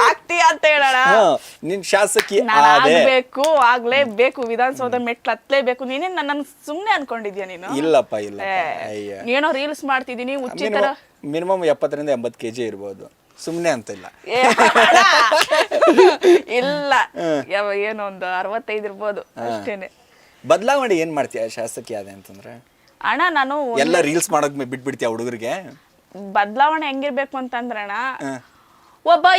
ಆಗ್ತೀಯ ಅಂತ ಹೇಳೋಣ. ನಿನ್ ಶಾಸಕಿ ಆಗ್ಬೇಕು, ಆಗ್ಲೇಬೇಕು, ವಿಧಾನಸೌಧ ಮೆಟ್ಲು ಹತ್ಲೇಬೇಕು. ನೀನೇನ್ ನನ್ನ ಸುಮ್ನೆ ಅನ್ಕೊಂಡಿದ್ಯಾ ನೀನು? ಇಲ್ಲಪ್ಪ ಇಲ್ಲ, ಏನೋ ರೀಲ್ಸ್ ಮಾಡ್ತಿದೀನಿ ಉಚಿತರ. ಮಿನಿಮಮ್ 70 ರಿಂದ 80 kg ಇರ್ಬೋದು, ಸುಮ್ನೆ ಅಂತ ಇಲ್ಲ. ಇಲ್ಲ, ಏನೋ ಒಂದು 65 ಇರ್ಬೋದು ಅಷ್ಟೇನೆ. ಬದಲಾವಣೆ ಏನ್ ಮಾಡ್ತೀಯ ಶಾಸಕಿ ಅದೇ ಅಂತಂದ್ರೆ? ಅಣ್ಣ ನಾನು ಎಲ್ಲ ರೀಲ್ಸ್ ಮಾಡೋದ್ ಬಿಟ್ಬಿಡ್ತೀಯ ಹುಡುಗರಿಗೆ? ಬದಲಾವಣೆ ಹೆಂಗಿರ್ಬೇಕು ಅಂತಂದ್ರೆ ಅಣ್ಣ,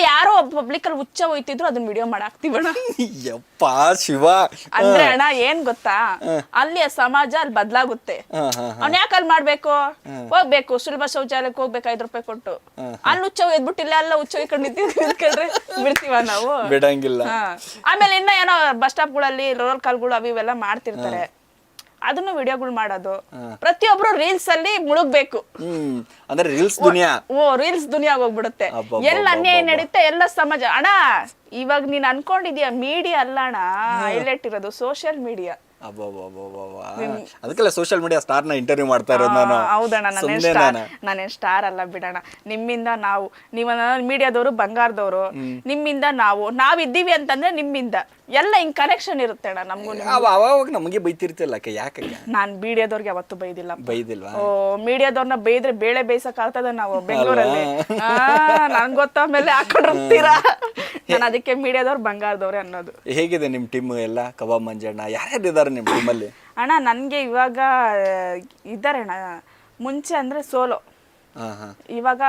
ಯಾರೋ ಒಬ್ಬ ಪಬ್ಲಿಕ್ ಅಲ್ಲಿ ಹುಚ್ಚ ಹೋಯ್ತಿದ್ರು, ಅದನ್ನ ವಿಡಿಯೋ ಮಾಡಾಕ್ತಿವಣ್ಣ. ಯಪ್ಪ ಶಿವ. ಅಂದ್ರೆ ಅಣ್ಣ ಏನ್ ಗೊತ್ತಾ, ಅಲ್ಲಿ ಸಮಾಜ ಅಲ್ಲಿ ಬದ್ಲಾಗುತ್ತೆ. ಅವ್ನ್ ಯಾಕೆ ಅಲ್ಲಿ ಮಾಡ್ಬೇಕು? ಹೋಗ್ಬೇಕು ಸುಲಭ ಶೌಚಾಲಯಕ್ಕೆ ಹೋಗ್ಬೇಕು, 5 ರೂಪಾಯಿ ಕೊಟ್ಟು. ಅಲ್ಲಿ ಹುಚ್ಚ ಎದ್ಬಿಟ್ಟಿಲ್ಲ, ಎಲ್ಲ ಹುಚ್ಚ ಹೋಯ್ಕೊಂಡಿದ್ರೆ ಬಿಡ್ತೀವ ನಾವು? ಬಿಡಂಗಿಲ್ಲ. ಆಮೇಲೆ ಇನ್ನ ಏನೋ ಬಸ್ ಸ್ಟಾಪ್ ಗಳಲ್ಲಿ ರೋಲ್ ಕಾಲ್ಗಳು ಅವು ಇವೆಲ್ಲ ಮಾಡ್ತಿರ್ತಾರೆ, ಅದನ್ನು ವಿಡಿಯೋಗಳು ಮಾಡೋದು. ಪ್ರತಿಯೊಬ್ರು ರೀಲ್ಸ್ ಅಲ್ಲಿ ಮುಳುಗ್ಬೇಕು. ಅಂದ್ರೆ ರೀಲ್ಸ್ ದುನಿಯಾ. ರೀಲ್ಸ್ ದುನಿಯಾಗ ಹೋಗ್ಬಿಡುತ್ತೆ. ಎಲ್ಲ ಅನ್ಯಾಯ ನಡೀತೆ, ಎಲ್ಲ ಸಮಾಜ. ಅಣ್ಣ ಇವಾಗ ನೀನ್ ಅನ್ಕೊಂಡಿದ್ಯಾ ಮೀಡಿಯಾ ಅಲ್ಲ ಅಣ್ಣ, ಹೈಲೈಟ್ ಇರೋದು ಸೋಷಿಯಲ್ ಮೀಡಿಯಾ. ಅದಕ್ಕೆಲ್ಲ ಸೋಷಿಯಲ್ ಮೀಡಿಯಾ ಸ್ಟಾರ್ ನ ಇಂಟರ್ವ್ಯೂ ಮಾಡ್ತಾ ಇರೋದು ನಾನು. ಹೌದಣ್ಣ, ನಾನೇನ್ ಸ್ಟಾರ್ ಅಲ್ಲ ಬಿಡೋಣ. ನಿಮ್ಮಿಂದ ನಾವು, ನೀವು ಮೀಡಿಯಾದವರು ಬಂಗಾರದವರು, ನಿಮ್ಮಿಂದ ನಾವಿದ್ದೀವಿ ಅಂತಂದ್ರೆ ನಿಮ್ಮಿಂದ ಎಲ್ಲ ಹಿಂಗ್ ಕನೆಕ್ಷನ್ ಇರುತ್ತೆ ಅಣ್ಣ. ನಮ್ಗೂ ಅವಾಗ ನಮಗೆ ಬೈತಿರ್ತಿಲ್ಲ, ಯಾಕೆ? ನಾನ್ ಮೀಡಿಯಾದವ್ರಿಗೆ ಯಾವತ್ತು ಬೈದಿಲ್ಲ. ಬೈದಿಲ್ವಾ? ಮೀಡಿಯಾದವ್ರನ್ನ ಬೈದ್ರೆ ಬೇಳೆ ಬೇಯಿಸಕ್ ಆಗ್ತದ ನಾವು ಬೆಂಗಳೂರಲ್ಲಿ? ನನ್ ಗೊತ್ತಾದ್ಮೇಲೆ ಹಾಕೊಂಡಿರ್ತೀರಾ. ನಾನು ಅದಕ್ಕೆ ಮೀಡಿಯಾದವ್ರು ಬಂಗಾರದವ್ರೆ ಅನ್ನೋದು. ಹೇಗಿದೆ ನಿಮ್ ಟೀಮ್ ಎಲ್ಲ? ಕಬಾಬ್ ಮಂಜಣ್ಣ ಯಾರ್ಯಾರು ಇದಾರೆ ನಿಮ್ ಟೀಮ್ ಅಲ್ಲಿ? ಅಣ್ಣ ನನ್ಗೆ ಇವಾಗ ಇದ್ದಾರೆ ಅಣ್ಣ. ಮುಂಚೆ ಅಂದ್ರೆ ಸೋಲೋ, ಇವಾಗ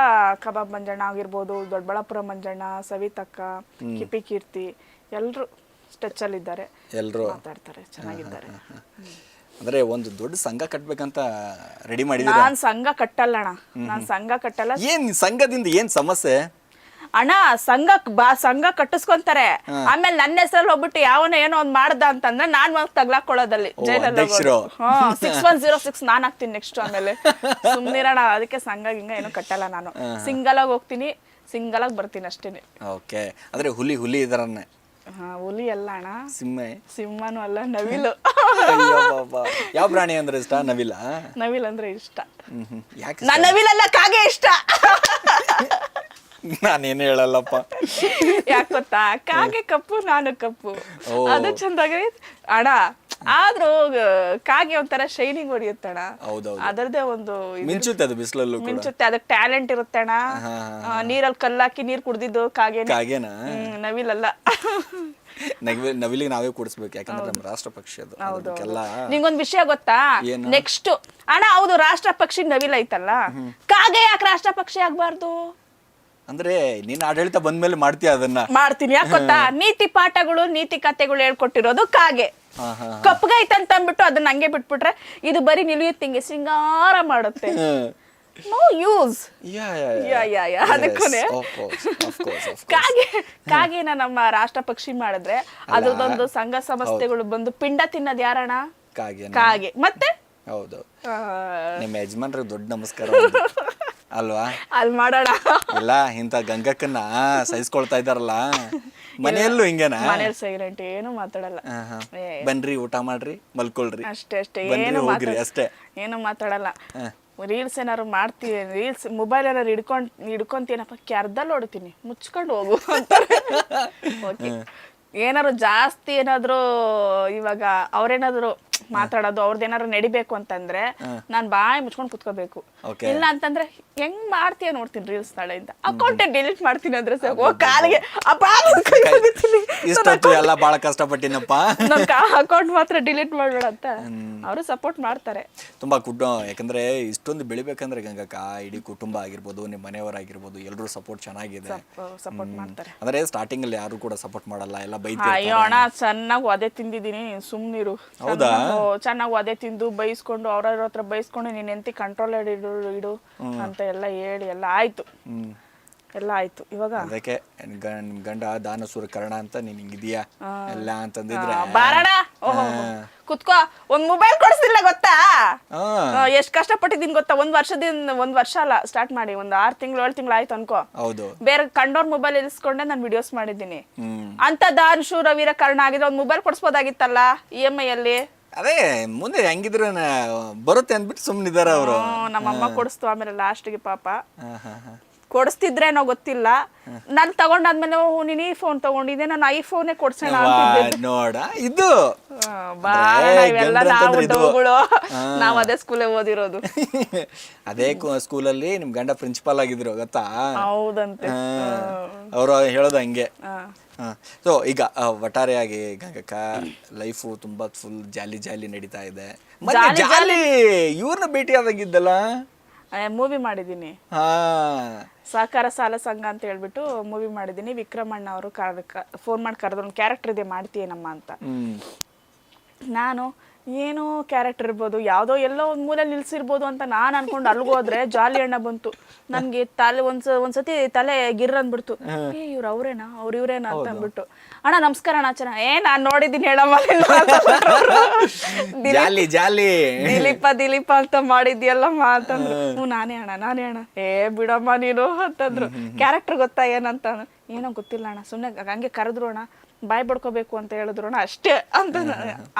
ಕಬಾಬ್ ಮಂಜಣ್ಣ ಆಗಿರ್ಬೋದು, ದೊಡ್ಡಬಳ್ಳಾಪುರ ಮಂಜಣ್ಣ, ಸವಿತಕ್ಕ, ಕಿಪಿ ಕೀರ್ತಿ, ಎಲ್ರು ಟಚ್ ಅಲ್ಲಿ ಇದ್ದಾರೆ, ಎಲ್ರು ಮಾತಾಡ್ತಾರೆ, ಚೆನ್ನಾಗಿದ್ದಾರೆ. ಅಂದ್ರೆ ಒಂದು ದೊಡ್ಡ ಸಂಘ ಕಟ್ಬೇಕಂತ ರೆಡಿ ಮಾಡಿದ್ರೆ? ನಾನ್ ಸಂಘ ಕಟ್ಟಲ್ಲ ಅಣ್ಣ, ನಾನ್ ಸಂಘ ಕಟ್ಟಲ್ಲ. ಏನ್ ಸಂಘದಿಂದ ಏನ್ ಸಮಸ್ಯೆ ಅಣ್ಣ? ಸಂಘ ಕಟ್ಟಿಸ್ಕೊಂತಾರೆ, ಆಮೇಲೆ ನನ್ನ ಹೆಸರಲ್ಲಿ ಹೋಗ್ಬಿಟ್ಟು ಯಾವನ ಏನೋ ಒಂದ್ ಮಾಡ್ದ ಅಂತಂದ್ರೆ ನಾನ್ ತಗ್ಲಾಕೊಳ್ಳೋದಲ್ಲಿ ಜೈಲಲ್ಲಿ 6106 ನಾನ್ ಹಾಕ್ತೀನಿ ನೆಕ್ಸ್ಟ್. ಆಮೇಲೆ ಸುಮ್ನಿರೋಣ, ಅದಕ್ಕೆ ಸಂಘ ಗಿಂಗ ಏನೋ ಕಟ್ಟಲ್ಲ. ನಾನು ಸಿಂಗಲ್ ಆಗಿ ಹೋಗ್ತೀನಿ, ಸಿಂಗಲ್ ಆಗಿ ಬರ್ತೀನಿ ಅಷ್ಟೇನೆ. ಓಕೆ, ಅಂದ್ರೆ ಹುಲಿ ಇದರನ್ನೇ? ಹುಲಿ ಅಲ್ಲ ಅಣ್ಣ, ಸಿಂಹನೂ ಅಲ್ಲ, ನವಿಲು. ಯಾವ ಪ್ರಾಣಿ ಅಂದ್ರೆ ಇಷ್ಟ? ನವಿಲ? ನವಿಲ್ ಅಂದ್ರೆ ಇಷ್ಟ. ಯಾಕೆ? ನಾನ್ ನವಿಲಲ್ಲ, ಕಾಗೆ ಇಷ್ಟ. ನಾನೇನು ಹೇಳಲ್ಲಪ್ಪ. ಯಾಕೆ ಗೊತ್ತಾ, ಕಾಗೆ ಕಪ್ಪು, ನಾನು ಕಪ್ಪು, ಅದು ಚಂದಾಗಿ ಅಣ್ಣ. ಆದ್ರೂ ಕಾಗೆ ಒಂಥರ ಶೈನಿಂಗ್ ಹೊಡಿಯುತ್ತಣ್ಣ, ಅದರದೇ ಒಂದು ಮಿಂಚುತ್ತೆ, ಅದು ಬಿಸಿಲಲ್ಲೂ ಮಿಂಚುತ್ತೆ, ಅದಕ್ಕೆ ಟ್ಯಾಲೆಂಟ್ ಇರುತ್ತೆ ಅಣ್ಣ. ನೀರಲ್ಲಿ ಕಲ್ಲಾಕಿ ನೀರ್ ಕುಡ್ದಿದ್ದು ಕಾಗೆನಾ, ನವಿಲಲ್ಲ. ನವಿಲಿಗೆ ನಾವೇ ಕೂಡಿಸ್ಬೇಕು, ಯಾಕಂದ್ರೆ ನಮ್ಮ ರಾಷ್ಟ್ರ ಪಕ್ಷಿ ಅದು. ನಿಂಗೊಂದ್ ವಿಷಯ ಗೊತ್ತಾ? ನೆಕ್ಸ್ಟ್ ಅಣ್ಣ, ಹೌದು ರಾಷ್ಟ್ರ ಪಕ್ಷಿ ನವಿಲ್ ಐತಲ್ಲ, ಕಾಗೆ ಯಾಕೆ ರಾಷ್ಟ್ರ ಪಕ್ಷಿ ಆಗ್ಬಾರ್ದು? ಅಂದ್ರೆ ನೀನ್ ಆಡಳಿತ ಬಂದ್ಮೇಲೆ ಮಾಡ್ತೀಯ ಅದನ್ನ. ಮಾಡ್ತೀನಿ. ಯಾಕೆ ಗೊತ್ತಾ, ನೀತಿ ಪಾಠಗಳು ನೀತಿ ಕಥೆಗಳು ಹೇಳ್ಕೊಟ್ಟಿರೋದು ಕಾಗೆ. ಕಪ್ಪಗೈತಂತ ಅಂದ್ಬಿಟ್ಟು ಅದನ್ನ ಹಂಗೆ ಬಿಟ್ಬಿಟ್ರೆ ಇದು ಬರೀ ನಿಲಿಯುತ್ತೆ, ಹಿಂಗೆ ಶೃಂಗಾರ ಮಾಡುತ್ತೆ. No use. ಅದಕ್ಕೂನೆ ಕಾಗೆನ ನಮ್ಮ ರಾಷ್ಟ್ರ ಪಕ್ಷಿ ಮಾಡಿದ್ರೆ ಅದ್ರದೊಂದು ಸಂಘ ಸಂಸ್ಥೆಗಳು ಬಂದು ಪಿಂಡ ತಿನ್ನೋದ್ ಯಾರಣ? ಕಾಗೆ. ಮತ್ತೆ ಹೌದು, ನಿಮ್ಮ ಯಜಮಾನ್ರಿಗೆ ದೊಡ್ಡ ನಮಸ್ಕಾರ ಅಲ್ವಾ? ಅಲ್ಲಿ ಮಾಡೋಣ. ಇಲ್ಲ, ಇಂತ ಗಂಗಕ್ಕನ್ನ ಸಹಿಸ್ಕೊಳ್ತಾ ಇದಾರಲ್ಲ, ಮನೆಯಲ್ಲೂ ಹಿಂಗೇನಾ? ಮನೇಲಿ ಸೈಲೆಂಟ್, ಏನು ಮಾತಾಡಲ್ಲ. ಬನ್ರಿ ಊಟ ಮಾಡ್ರಿ ಮಲ್ಕೊಳ್ರಿ ಅಷ್ಟೇ ಏನು ಹೋಗ್ರಿ ಅಷ್ಟೇ, ಏನು ಮಾತಾಡಲ್ಲ. ರೀಲ್ಸ್ ಏನಾರು ಮಾಡ್ತೀನಿ, ರೀಲ್ಸ್ ಮೊಬೈಲ್ ಏನಾರು ಹಿಡ್ಕೊಂತೀನಪ್ಪ ಕ್ಯಾರ್ದಲ್ಲಿ ಹೊಡ್ತೀನಿ, ಮುಚ್ಕೊಂಡು ಹೋಗು ಅಂತಾರೆ. ಓಕೆ, ಏನಾರು ಜಾಸ್ತಿ ಏನಾದ್ರು ಇವಾಗ ಅವ್ರೇನಾದ್ರು ಮಾತಾಡೋದು ಅವ್ರದ್ದೇನಾರು ನಡಿಬೇಕು ಅಂತಂದ್ರೆ ನಾನ್ ಬಾಯಿ ಮುಚ್ಕೊಂಡು ಕುತ್ಕೋಬೇಕು. ಇಲ್ಲ ಅಂತಂದ್ರೆ ಹೆಂಗ್ ಮಾಡ್ತೀಯ ನೋಡ್ತೀನಿ ರೀಲ್ಸ್ ನಾಳೆಯಿಂದ. ಅಕೌಂಟ್ ಡಿಲೀಟ್ ಮಾಡ್ತೀನಿ ಅಂದ್ರೆ ಕಾಲಿಗೆ ಇಷ್ಟೊತ್ತು ಎಲ್ಲ ಬಹಳ ಕಷ್ಟಪಟ್ಟಿನಪ್ಪ, ಅಕೌಂಟ್ ಮಾತ್ರ ಡಿಲೀಟ್ ಮಾಡ್ಬೇಡ ಅಂತ ಅವರು ಸಪೋರ್ಟ್ ಮಾಡ್ತಾರೆ. ತುಂಬಾ ಯಾಕಂದ್ರೆ ಇಷ್ಟೊಂದು ಬೆಳಿಬೇಕಂದ್ರೆ ಗಂಗಕ್ಕ ಇಡೀ ಕುಟುಂಬ ಆಗಿರ್ಬೋದು, ನಿಮ್ಮ ಮನೆಯವರಾಗಿರ್ಬೋದು, ಎಲ್ಲರೂ ಸಪೋರ್ಟ್ ಚೆನ್ನಾಗಿದೆ. ಸಪೋರ್ಟ್ ಮಾಡ್ತಾರೆ. ಅಂದ್ರೆ ಸ್ಟಾರ್ಟಿಂಗ್ ಅಲ್ಲಿ ಯಾರು ಕೂಡ ಸಪೋರ್ಟ್ ಮಾಡಲ್ಲ, ಎಲ್ಲ ಬೈತಾರೆ. ಅಯ್ಯೋ ಅಣ್ಣ, ಚೆನ್ನಾಗಿ ಒದೆ ತಿಂದಿದ್ದೀನಿ, ಸುಮ್ನಿರು. ಹೌದಾ? ಚೆನ್ನಾಗಿ ಒದೆ ತಿಂದು ಬೈಸ್ಕೊಂಡು ಅವ್ರ ಹತ್ರ ಬೈಸ್ಕೊಂಡು ನೀನ್ ಎಂತಿ ಕಂಟ್ರೋಲ್ ಇಡು ಅಂತ ಎಲ್ಲ ಹೇಳಿ ಎಲ್ಲ ಆಯ್ತು. ಎಲ್ಲ ಆಯ್ತು. ಇವಾಗ ಅದಕ್ಕೆ ನಿಮ್ ಗಂಡ ದಾನಸೂರ ಕರ್ಣ ಅಂತ ನೀನ್ ಹಿಂಗಿದೀಯಾ ಎಲ್ಲ ಅಂತಂದಿದ್ರೆ ಬಾರಣ ಕುತ್ಕೋ. ಒಂದ್ ಮೊಬೈಲ್ ಕೊಡ್ಸಿಲ್ಲ ಗೊತ್ತಾ? ಎಷ್ಟ್ ಕಷ್ಟಪಟ್ಟಿದ್ದೀನಿ ಗೊತ್ತಾ? ಒಂದ್ ವರ್ಷ ಅಲ್ಲ, ಸ್ಟಾರ್ಟ್ ಮಾಡಿ ಒಂದ್ 6 ತಿಂಗಳು 7 ತಿಂಗಳು ಆಯ್ತು ಅನ್ಕೋ. ಹೌದು, ಬೇರೆ ಕಂಡೋರ್ ಮೊಬೈಲ್ ಇರಿಸ್ಕೊಂಡೆ ನಾನು ವಿಡಿಯೋಸ್ ಮಾಡಿದ್ದೀನಿ. ಅಂತ ದಾನಶೂರ ವೀರ ಕರ್ಣ ಆಗಿದ್ರೆ ಒಂದ್ ಮೊಬೈಲ್ ಕೊಡ್ಸ್ಬೋದಾಗಿತ್ತಲ್ಲ EMI ಅಲ್ಲಿ. ಅದೇ ಮುಂದೆ ಹೆಂಗಿದ್ರು ಬರುತ್ತೆ ಅಂದ್ಬಿಟ್ಟು ಸುಮ್ನಿದಾರ ಅವರು. ನಮ್ಮಮ್ಮ ಕೊಡಿಸ್ತು ಆಮೇಲೆ ಲಾಸ್ಟ್ಗೆ ಪಾಪ. ಕೊಡಿಸ್ತಿದ್ರೇನೋ ಗೊತ್ತಿಲ್ಲ. ನಾನು ತಗೊಂಡಾದ್ಮೇಲೆ ನೀನ್ ಈ ಫೋನ್ ತಗೊಂಡಿದ್ದೆ, ನಾನು ಐಫೋನೇ ಕೊಡ್ಸೋಣ ನೋಡ. ಇದು ಇವೆಲ್ಲ ನಾವ್ ಅದೇ ಸ್ಕೂಲೇ ಓದಿರೋದು. ಅದೇ ಸ್ಕೂಲಲ್ಲಿ ನಿಮ್ ಗಂಡ ಪ್ರಿನ್ಸಿಪಾಲ್ ಆಗಿದ್ರು ಗೊತ್ತಾ? ಹೌದಂತೆ. ಅವರು ಹೇಳೋದು ಹಂಗೆ. ಸೊ ಈಗ ಒಟ್ಟಾರೆಯಾಗಿ ಗಂಗಕ್ಕ ಲೈಫು ತುಂಬಾ ಫುಲ್ ಜಾಲಿ ಜಾಲಿ ನಡೀತಾ ಇದೆ. ಜಾಲಿ ಇವ್ರನ್ನ ಭೇಟಿ ಆದಾಗಿದ್ದಲ್ಲ, ಮೂವಿ ಮಾಡಿದೀನಿ. ಸಹಕಾರ ಸಾಲ ಸಂಘ ಅಂತ ಹೇಳ್ಬಿಟ್ಟು ಮೂವಿ ಮಾಡಿದೀನಿ. ವಿಕ್ರಮಣ್ಣ ಅವರು ಫೋನ್ ಮಾಡಿ ಕರೆದ್ರು, ಒಂದು ಕ್ಯಾರೆಕ್ಟರ್ ಇದೆ ಮಾಡ್ತೀಯೇನಮ್ಮ ಅಂತ. ನಾನು ಏನೋ ಕ್ಯಾರೆಕ್ಟರ್ ಇರ್ಬೋದು, ಯಾವುದೋ ಎಲ್ಲೋ ಒಂದು ಮೂಲೆ ನಿಲ್ಸಿರ್ಬೋದು ಅಂತ ನಾನು ಅನ್ಕೊಂಡು ಅಲ್ಗೋದ್ರೆ ಜಾಲಿ ಅಣ್ಣ ಬಂತು. ನನ್ಗೆ ತಲೆ ಒಂದ್ಸತಿ ತಲೆ ಗಿರ್ ಅಂದ್ಬಿಡ್ತು. ಇವ್ರು ಅವ್ರೇನಾ ಇವ್ರೇನಾ ಅಂತ ಅಂದ್ಬಿಟ್ಟು, ಅಣ್ಣ ನಮಸ್ಕಾರ ಅಣ್ಣ, ಚೆನ್ನಾಗಿ ನಾನ್ ನೋಡಿದ್ದೀನಿ ಹೇಳಮ್ಮ, ದಿಲೀಪ ಅಂತ ಮಾಡಿದ್ಯಲ್ಲಮ್ಮ ಅಂತಂದ್ರು. ನಾನೇ ಅಣ್ಣ ಬಿಡಮ್ಮ ನೀನು ಅಂತಂದ್ರು. ಕ್ಯಾರೆಕ್ಟರ್ ಗೊತ್ತಾ ಏನಂತ? ಏನೋ ಗೊತ್ತಿಲ್ಲ ಅಣ್ಣ, ಸುಮ್ನೆ ಹಂಗೆ ಕರೆದ್ರು ಅಣ್ಣ, ಬಾಯ್ ಬಡ್ಕೋಬೇಕು ಅಂತ ಹೇಳಿದ್ರು ಅಣ್ಣ ಅಷ್ಟೇ ಅಂತ.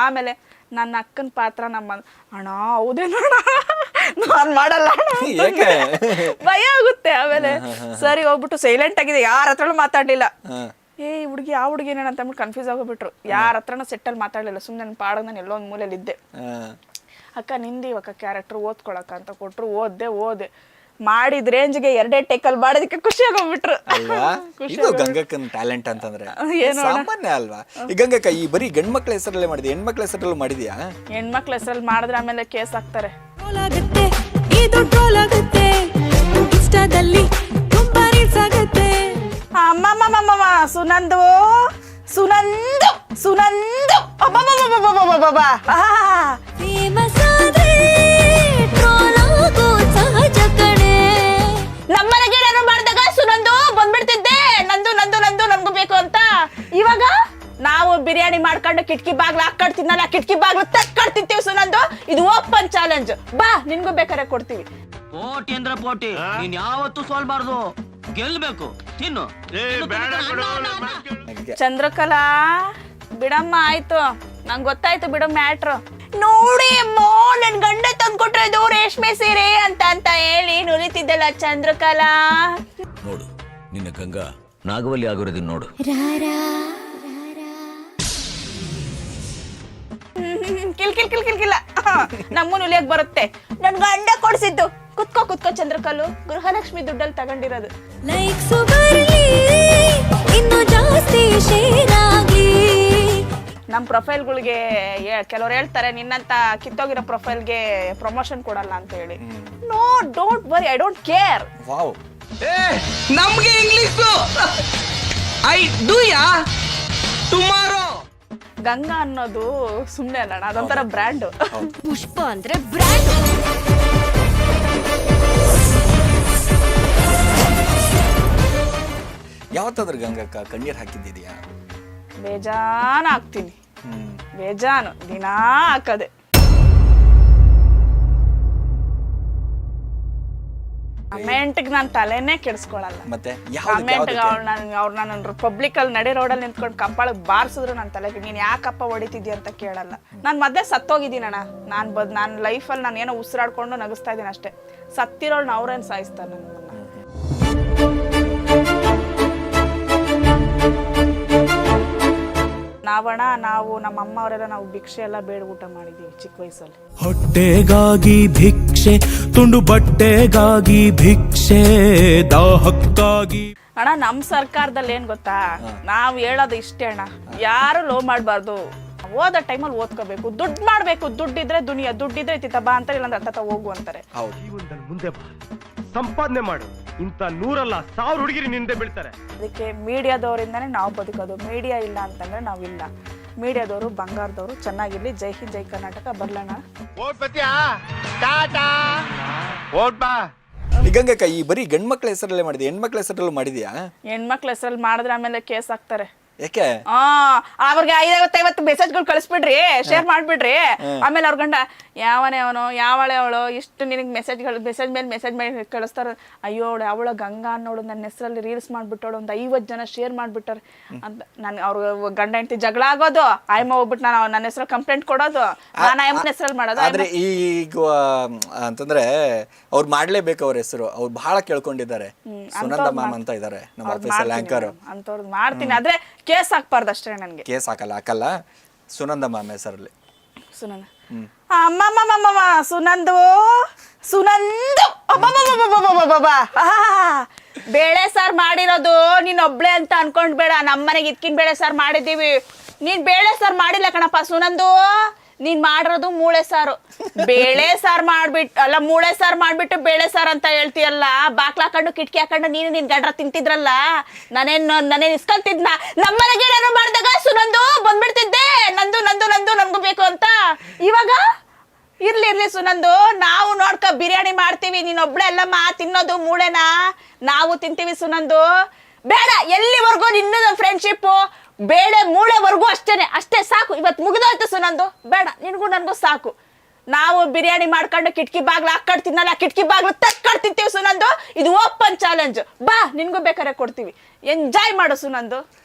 ಆಮೇಲೆ ನನ್ನ ಅಕ್ಕನ ಪಾತ್ರ ನಮ್ಮ ಅಣ್ಣ ಹೌದೇನಣ್ಣ ನಾನ್ ಮಾಡಲ್ಲ ಭಯ ಆಗುತ್ತೆ. ಆಮೇಲೆ ಸರಿ ಹೋಗ್ಬಿಟ್ಟು ಸೈಲೆಂಟ್ ಆಗಿದೆ, ಯಾರ ಹತ್ರನೂ ಮಾತಾಡ್ಲಿಲ್ಲ. ಹುಡುಗಿ ಯಾವ ಹುಡುಗಿ ಏನೇನ ಅಂತ ಅಂದ್ಬಿಟ್ಟು ಕನ್ಫ್ಯೂಸ್ ಆಗೋಗ್ಬಿಟ್ರು. ಯಾರ ಹತ್ರನೂ ಸೆಟ್ಟಲ್ಲಿ ಮಾತಾಡ್ಲಿಲ್ಲ, ಸುಮ್ಮನೆ ನನ್ನ ಪಾಡಾಗ ನಾನು ಎಲ್ಲೋ ಒಂದು ಮೂಲೆಯಲ್ಲಿ ಇದ್ದೆ. ಅಕ್ಕ ನಿಂದಿ ಇವಾಗ ಕ್ಯಾರೆಕ್ಟರ್ ಓದ್ಕೊಳಕ್ಕ ಅಂತ ಕೊಟ್ರು, ಓದೆ ಮಾಡಿದ ರೇಂಜ್ಗೆ 2 ಟೇಕಲ್ಲಿ ಮಾಡೋದಕ್ಕೆ ಖುಷಿ ಆಗೋಗ್ಬಿಟ್ರು. ಇದು ಗಂಗಕ್ಕನ ಟ್ಯಾಲೆಂಟ್ ಅಂತಂದ್ರೆ ಸಾಮಾನ್ಯ ಅಲ್ವಾ? ಈ ಗಂಗಕ್ಕ ಈ ಬರೀ ಗಂಡ್ಮಕ್ಳ ಹೆಸರಲ್ಲೇ ಮಾಡಿದ್ಯಾ, ಹೆಣ್ಮಕ್ಳ ಹೆಸರಲ್ಲೂ ಮಾಡಿದ್ಯಾ? ಹೆಣ್ಮಕ್ಳ ಹೆಸರಲ್ಲಿ ಮಾಡಿದ್ರೆ ಆಮೇಲೆ ಕೇಸ್ ಹಾಕ್ತಾರೆ. ಸುನಂದು ನಮ್ಮನೆಗೆ ಏನಾದ್ರು ಮಾಡಿದಾಗ ಸುನಂದು ಬಂದ್ಬಿಡ್ತಿದ್ದೆ, ನಂದು ನಮ್ಗೂ ಬೇಕು ಅಂತ. ಇವಾಗ ನಾವು ಬಿರಿಯಾನಿ ಮಾಡ್ಕೊಂಡು ಕಿಟಕಿ ಬಾಗ್ಲ ಹಾಕೊಡ್ತೀನಲ್ಲ, ಕಿಟಕಿ ಬಾಗ್ಲು ತಕ್ಕೊಡ್ತಿರ್ತೀವಿ ಸುನಂದು. ಇದು ಓಪನ್ ಚಾಲೆಂಜ್, ಬಾ ನಿನ್ಗೂ ಬೇಕಾರೆ ಕೊಡ್ತೀವಿ. ಪೋಟಿ ಅಂದ್ರೆ ಪೋಟಿ, ನೀನ್ ಯಾವತ್ತೂ ಸೋಲ್ಬಾರ್ದು, ಗೆಲ್ಬೇಕು. ತಿನ್ನು. ಚಂದ್ರಕಲಾ ಬಿಡಮ್ಮ, ಆಯ್ತು ನಂಗೆ ಗೊತ್ತಾಯ್ತು ಬಿಡು ಮ್ಯಾಟ್ರು. ನೋಡಿ ಅಮ್ಮ, ನನ್ ಗಂಡ ತಂದ್ಕೊಟ್ರೆ ಇದು ರೇಷ್ಮೆ ಸೀರೆ ಅಂತ ಹೇಳಿ ನುರಿತಿದ್ದಲ್ಲ ಚಂದ್ರಕಲಾ. ನೋಡು ನಿನ್ನ ಗಂಗಾ ನಾಗವಲ್ಲಿ ಆಗಿರೋದನ್ನ ನೋಡು. ಕಿಲ್ ನಮ್ಮೂ ನುಲಿಯಕ್ ಬರುತ್ತೆ. ನನ್ ಗಂಡ ಕೊಡ್ಸಿದ್ದು. ಕುತ್ಕೋ ಚಂದ್ರಕಲ್ಲು, ಗೃಹಲಕ್ಷ್ಮಿ ದುಡ್ಡಲ್ಲಿ ತಗೊಂಡಿರೋದು. ನಮ್ಮ ಪ್ರೊಫೈಲ್ಗಳಿಗೆ ಕೆಲವ್ರು ಹೇಳ್ತಾರೆ ನಿನ್ನಂತ ಕಿತ್ತೋಗಿರೋ ಪ್ರೊಫೈಲ್ಗೆ ಪ್ರಮೋಷನ್ ಕೊಡಲ್ಲ ಅಂತ ಹೇಳಿ. No, don't worry, I don't care. ನಮ್ಗೆ English I do ya tomorrow. Ganga ಅನ್ನೋದು ಸುಮ್ನೆ ಅಲ್ಲ ಅಣ್ಣ, ಅದೊಂಥರ ಬ್ರ್ಯಾಂಡ್. ಪುಷ್ಪ ಅಂದ್ರೆ ಬ್ರ್ಯಾಂಡ್. ಯಾವತ್ತಾದ್ರೂ ಗಂಗಕ್ಕ ಕಣ್ಣೀರ್ ಹಾಕಿದ್ದಿದ್ಯಾ? ಬೇಜಾನ್ ಹಾಕ್ತೀನಿ, ಬೇಜಾನು ದಿನಾ ಹಾಕದೆ. ಕಮೆಂಟ್ಗೆ ನಾನು ತಲೆನೇ ಕೆಡಿಸ್ಕೊಳಲ್ಲ. ಮತ್ತೆ ಕಮೆಂಟ್ಗೆ ಅವ್ರು ನಾನು ಪಬ್ಲಿಕ್ ಅಲ್ಲಿ ನಡೆ ರೋಡಲ್ಲಿ ನಿಂತ್ಕೊಂಡು ಕಂಪಾಳಕ್ಕೆ ಬಾರಿಸಿದ್ರು ನನ್ನ ತಲೆಗೆ ನೀನ್ ಯಾಕಪ್ಪ ಹೊಡಿತಿದ್ಯ ಅಂತ ಕೇಳಲ್ಲ. ನಾನು ಮೊದಲೇ ಸತ್ತೋಗಿದ್ದೀನಣ್ಣ. ನಾನು ಲೈಫಲ್ಲಿ ನಾನು ಏನೋ ಉಸಿರಾಡ್ಕೊಂಡು ನಗಿಸ್ತಾ ಇದ್ದೀನಿ ಅಷ್ಟೇ. ಸತ್ತಿರೋಳ್ನ ಅವ್ರೇನು ಸಾಯಿಸ್ತಾರೆ ನನ್ನ. ನಾವು ನಮ್ಮ ಅಮ್ಮ ಅವರೆಲ್ಲ ನಾವು ಭಿಕ್ಷೆ ಎಲ್ಲ ಬೇಡ ಊಟ ಮಾಡಿದೀವಿ ಚಿಕ್ಕ ವಯಸ್ಸಲ್ಲಿ. ಹೊಟ್ಟೆಗಾಗಿ ಭಿಕ್ಷೆ, ತುಂಡು ಬಟ್ಟೆಗಾಗಿ ಭಿಕ್ಷೆ, ದಾಹಕ್ಕಾಗಿ. ಅಣ್ಣ ನಮ್ಮ ಸರ್ಕಾರದಲ್ಲಿ ಏನ್ ಗೊತ್ತಾ, ನಾವ್ ಹೇಳೋದು ಇಷ್ಟೇ ಅಣ್ಣ, ಯಾರು ಲೋ ಮಾಡ್ಬಾರ್ದು. ಓದೋ ಟೈಮಲ್ಲಿ ಓದ್ಕೋಬೇಕು, ದುಡ್ಡು ಮಾಡ್ಬೇಕು. ದುಡ್ಡಿದ್ರೆ ದುನಿಯಾ, ದುಡ್ಡಿದ್ರೆ ತಿತ್ತ ಬಾ ಅಂತಾರೆ, ಇಲ್ಲಾಂದ್ರೆ ಅತ್ತ ಹೋಗು ಅಂತಾರೆ. ಜೀವನದಲ್ಲಿ ಮುಂದೆ ಬಾ, ಸಂಪಾದನೆ ಮಾಡು. ಇಂಥ 100 ಅಲ್ಲ 1000 ಹುಡುಗಿರಿ ನಿಂದೆ ಬೀಳ್ತಾರೆ. ಅದಕ್ಕೆ ಮೀಡಿಯಾದವರಿಂದಾನೇ ನಾವು ಬದುಕೋದು. ಮೀಡಿಯಾ ಇಲ್ಲ ಅಂತಂದ್ರೆ ನಾವಿಲ್ಲ. ಮೀಡಿಯಾದವರು ಬಂಗಾರದವರು. ಚೆನ್ನಾಗಿರ್ಲಿ. ಜೈ ಹಿಂದ್, ಜೈ ಕರ್ನಾಟಕ. ಬರ್ಲಣ್ಣ. ಈ ಗಂಗಕ್ಕ ಈ ಬರೀ ಗಂಡ್ಮಕ್ಳ ಹೆಸರಲ್ಲೇ ಮಾಡಿದ್ಯಾ, ಹೆಣ್ಮಕ್ಳ ಹೆಸರಲ್ಲೂ ಮಾಡಿದ್ಯಾ? ಹೆಣ್ಮಕ್ಳ ಹೆಸರಲ್ಲಿ ಮಾಡಿದ್ರೆ ಆಮೇಲೆ ಕೇಸ್ ಹಾಕ್ತಾರೆ. ಯಾಕೆ? ಅವ್ರಿಗೆ 50 ಮೆಸೇಜ್ಗಳು ಕಳಿಸ್ಬಿಡ್ರಿ, ಶೇರ್ ಮಾಡ್ಬಿಡ್ರಿ. ಆಮೇಲೆ ಅವ್ರ ಗಂಡ ಯಾವನೇ ಅವನು ಯಾವಳೆ ಅವಳು ಇಷ್ಟು ನಿನಗೆ ಮೆಸೇಜ್ ಮೇಲೆ ಮೆಸೇಜ್ ಮಾಡಿ ಕಳಿಸ್ತಾರ. ಅಯ್ಯೋ ಅವಳ ಗಂಗಾ ಅನ್ನೋಳು ನನ್ನ ಹೆಸರಲ್ಲಿ ರೀಲ್ಸ್ ಮಾಡ್ಬಿಟ್ಟವಳು, ಒಂದು 50 ಜನ ಶೇರ್ ಮಾಡ್ಬಿಟ್ಟಾರೆ ಅಂತ. ನನ್ ಅವ್ರ ಗಂಡ ಹೆಂಡತಿ ಜಗಳ ಆಗೋದು, ಆಯಮ್ಮ ಹೋಗ್ಬಿಟ್ಟು ನಾನು ನನ್ನ ಹೆಸರಲ್ಲಿ ಕಂಪ್ಲೇಂಟ್ ಕೊಡೋದು, ನಾನು ಆಯಮ್ಮನ ಹೆಸರಲ್ಲಿ ಮಾಡೋದು. ಆದ್ರೆ ಈಗ ಅಂತಂದ್ರೆ ಅವ್ರು ಮಾಡ್ಲೇಬೇಕು ಅವ್ರ ಹೆಸರು. ಅವ್ರು ಬಹಳ ಕೇಳ್ಕೊಂಡಿದ್ದಾರೆ. ಸುನಂದ ಮ್ಯಾಮ್ ಅಂತ ಇದಾರೆ ನಮ್ಮ ಆಫೀಸಲ್ಲಿ ಆಂಕರ್. ಅಂತವ್ರದ್ದು ಮಾಡ್ತೀನಿ, ಆದ್ರೆ ಕೇಸ್ ಹಾಕ್ಬಾರ್ದು ಅಷ್ಟೇ. ನನಗೆ ಕೇಸ್ ಹಾಕಲ್ಲ. ಸುನಂದ ಮ್ಯಾಮ್ ಹೆಸರಲ್ಲಿ ಸುನಂದ. ಅಮ್ಮಮ್ಮಮ್ಮಮ್ಮ ಸುನಂದು ಬೇಳೆ ಸಾರು ಮಾಡಿರೋದು ನೀನ್ ಒಬ್ಳೆ ಅಂತ ಅನ್ಕೊಂಡ್ಬೇಡ. ನಮ್ಮನೆಗೆ ಇದ್ಕಿನ್ ಬೇಳೆ ಸಾರು ಮಾಡಿದೀವಿ. ನೀನ್ ಬೇಳೆ ಸಾರು ಮಾಡಿಲ್ಲ ಕಣಪ್ಪ ಸುನಂದು. ನೀನ್ ಮಾಡಿರೋದು ಮೂಳೆ ಸಾರು. ಬೇಳೆ ಸಾರು ಮಾಡ್ಬಿಟ್ಟು ಅಲ್ಲ, ಮೂಳೆ ಸಾರು ಮಾಡ್ಬಿಟ್ಟು ಬೇಳೆ ಸಾರು ಅಂತ ಹೇಳ್ತೀಯಲ್ಲ. ಬಾಕ್ಲ ಹಾಕೊಂಡು ಕಿಟಕಿ ಹಾಕೊಂಡು ನೀನು ನಿನ್ ಗಂಡ್ರ ತಿಂತಿದ್ರಲ್ಲ, ನಾನೇನ್ ಇಸ್ಕೊಂತಿದ್ನ. ನಮ್ಮನೆಗೆ ಏನಾದ್ರು ಮಾಡಿದಾಗ ಸುನಂದು ಬಂದ್ಬಿಡ್ತಿದ್ದೆ, ನಂದು ನಂದು ನಂದು ನನ್ಗೂ ಬೇಕು ಅಂತ. ಇವಾಗ ಇರ್ಲಿ ಸುನಂದು, ನಾವು ನೋಡ್ಕೊ ಬಿರಿಯಾನಿ ಮಾಡ್ತೀವಿ. ನೀನೊಬ್ಳೆ ಅಲ್ಲಮ್ಮ ತಿನ್ನೋದು ಮೂಳೆನ, ನಾವು ತಿಂತೀವಿ ಸುನಂದು. ಬೇಡ, ಎಲ್ಲಿವರೆಗೂ ನಿನ್ನ ಫ್ರೆಂಡ್ಶಿಪ್ ಬೇಳೆ ಮೂಳೆವರೆಗೂ ಅಷ್ಟೇ ಸಾಕು. ಇವತ್ತು ಮುಗಿದೋಯ್ತು ಸುನಂದು, ಬೇಡ ನಿನ್ಗೂ ನನ್ಗೂ ಸಾಕು. ನಾವು ಬಿರಿಯಾನಿ ಮಾಡ್ಕೊಂಡು ಕಿಟಕಿ ಬಾಗ್ಲು ಹಾಕೊಂಡು ತಿನ್ನಲ್ಲ, ಕಿಟಕಿ ಬಾಗ್ಲು ತಕ್ಕೊಂಡು ತಿಂತೀವಿ ಸುನಂದು. ಇದು ಓಪನ್ ಚಾಲೆಂಜ್. ಬಾ, ನಿನ್ಗೂ ಬೇಕಾರೆ ಕೊಡ್ತೀವಿ, ಎಂಜಾಯ್ ಮಾಡು ಸುನಂದು.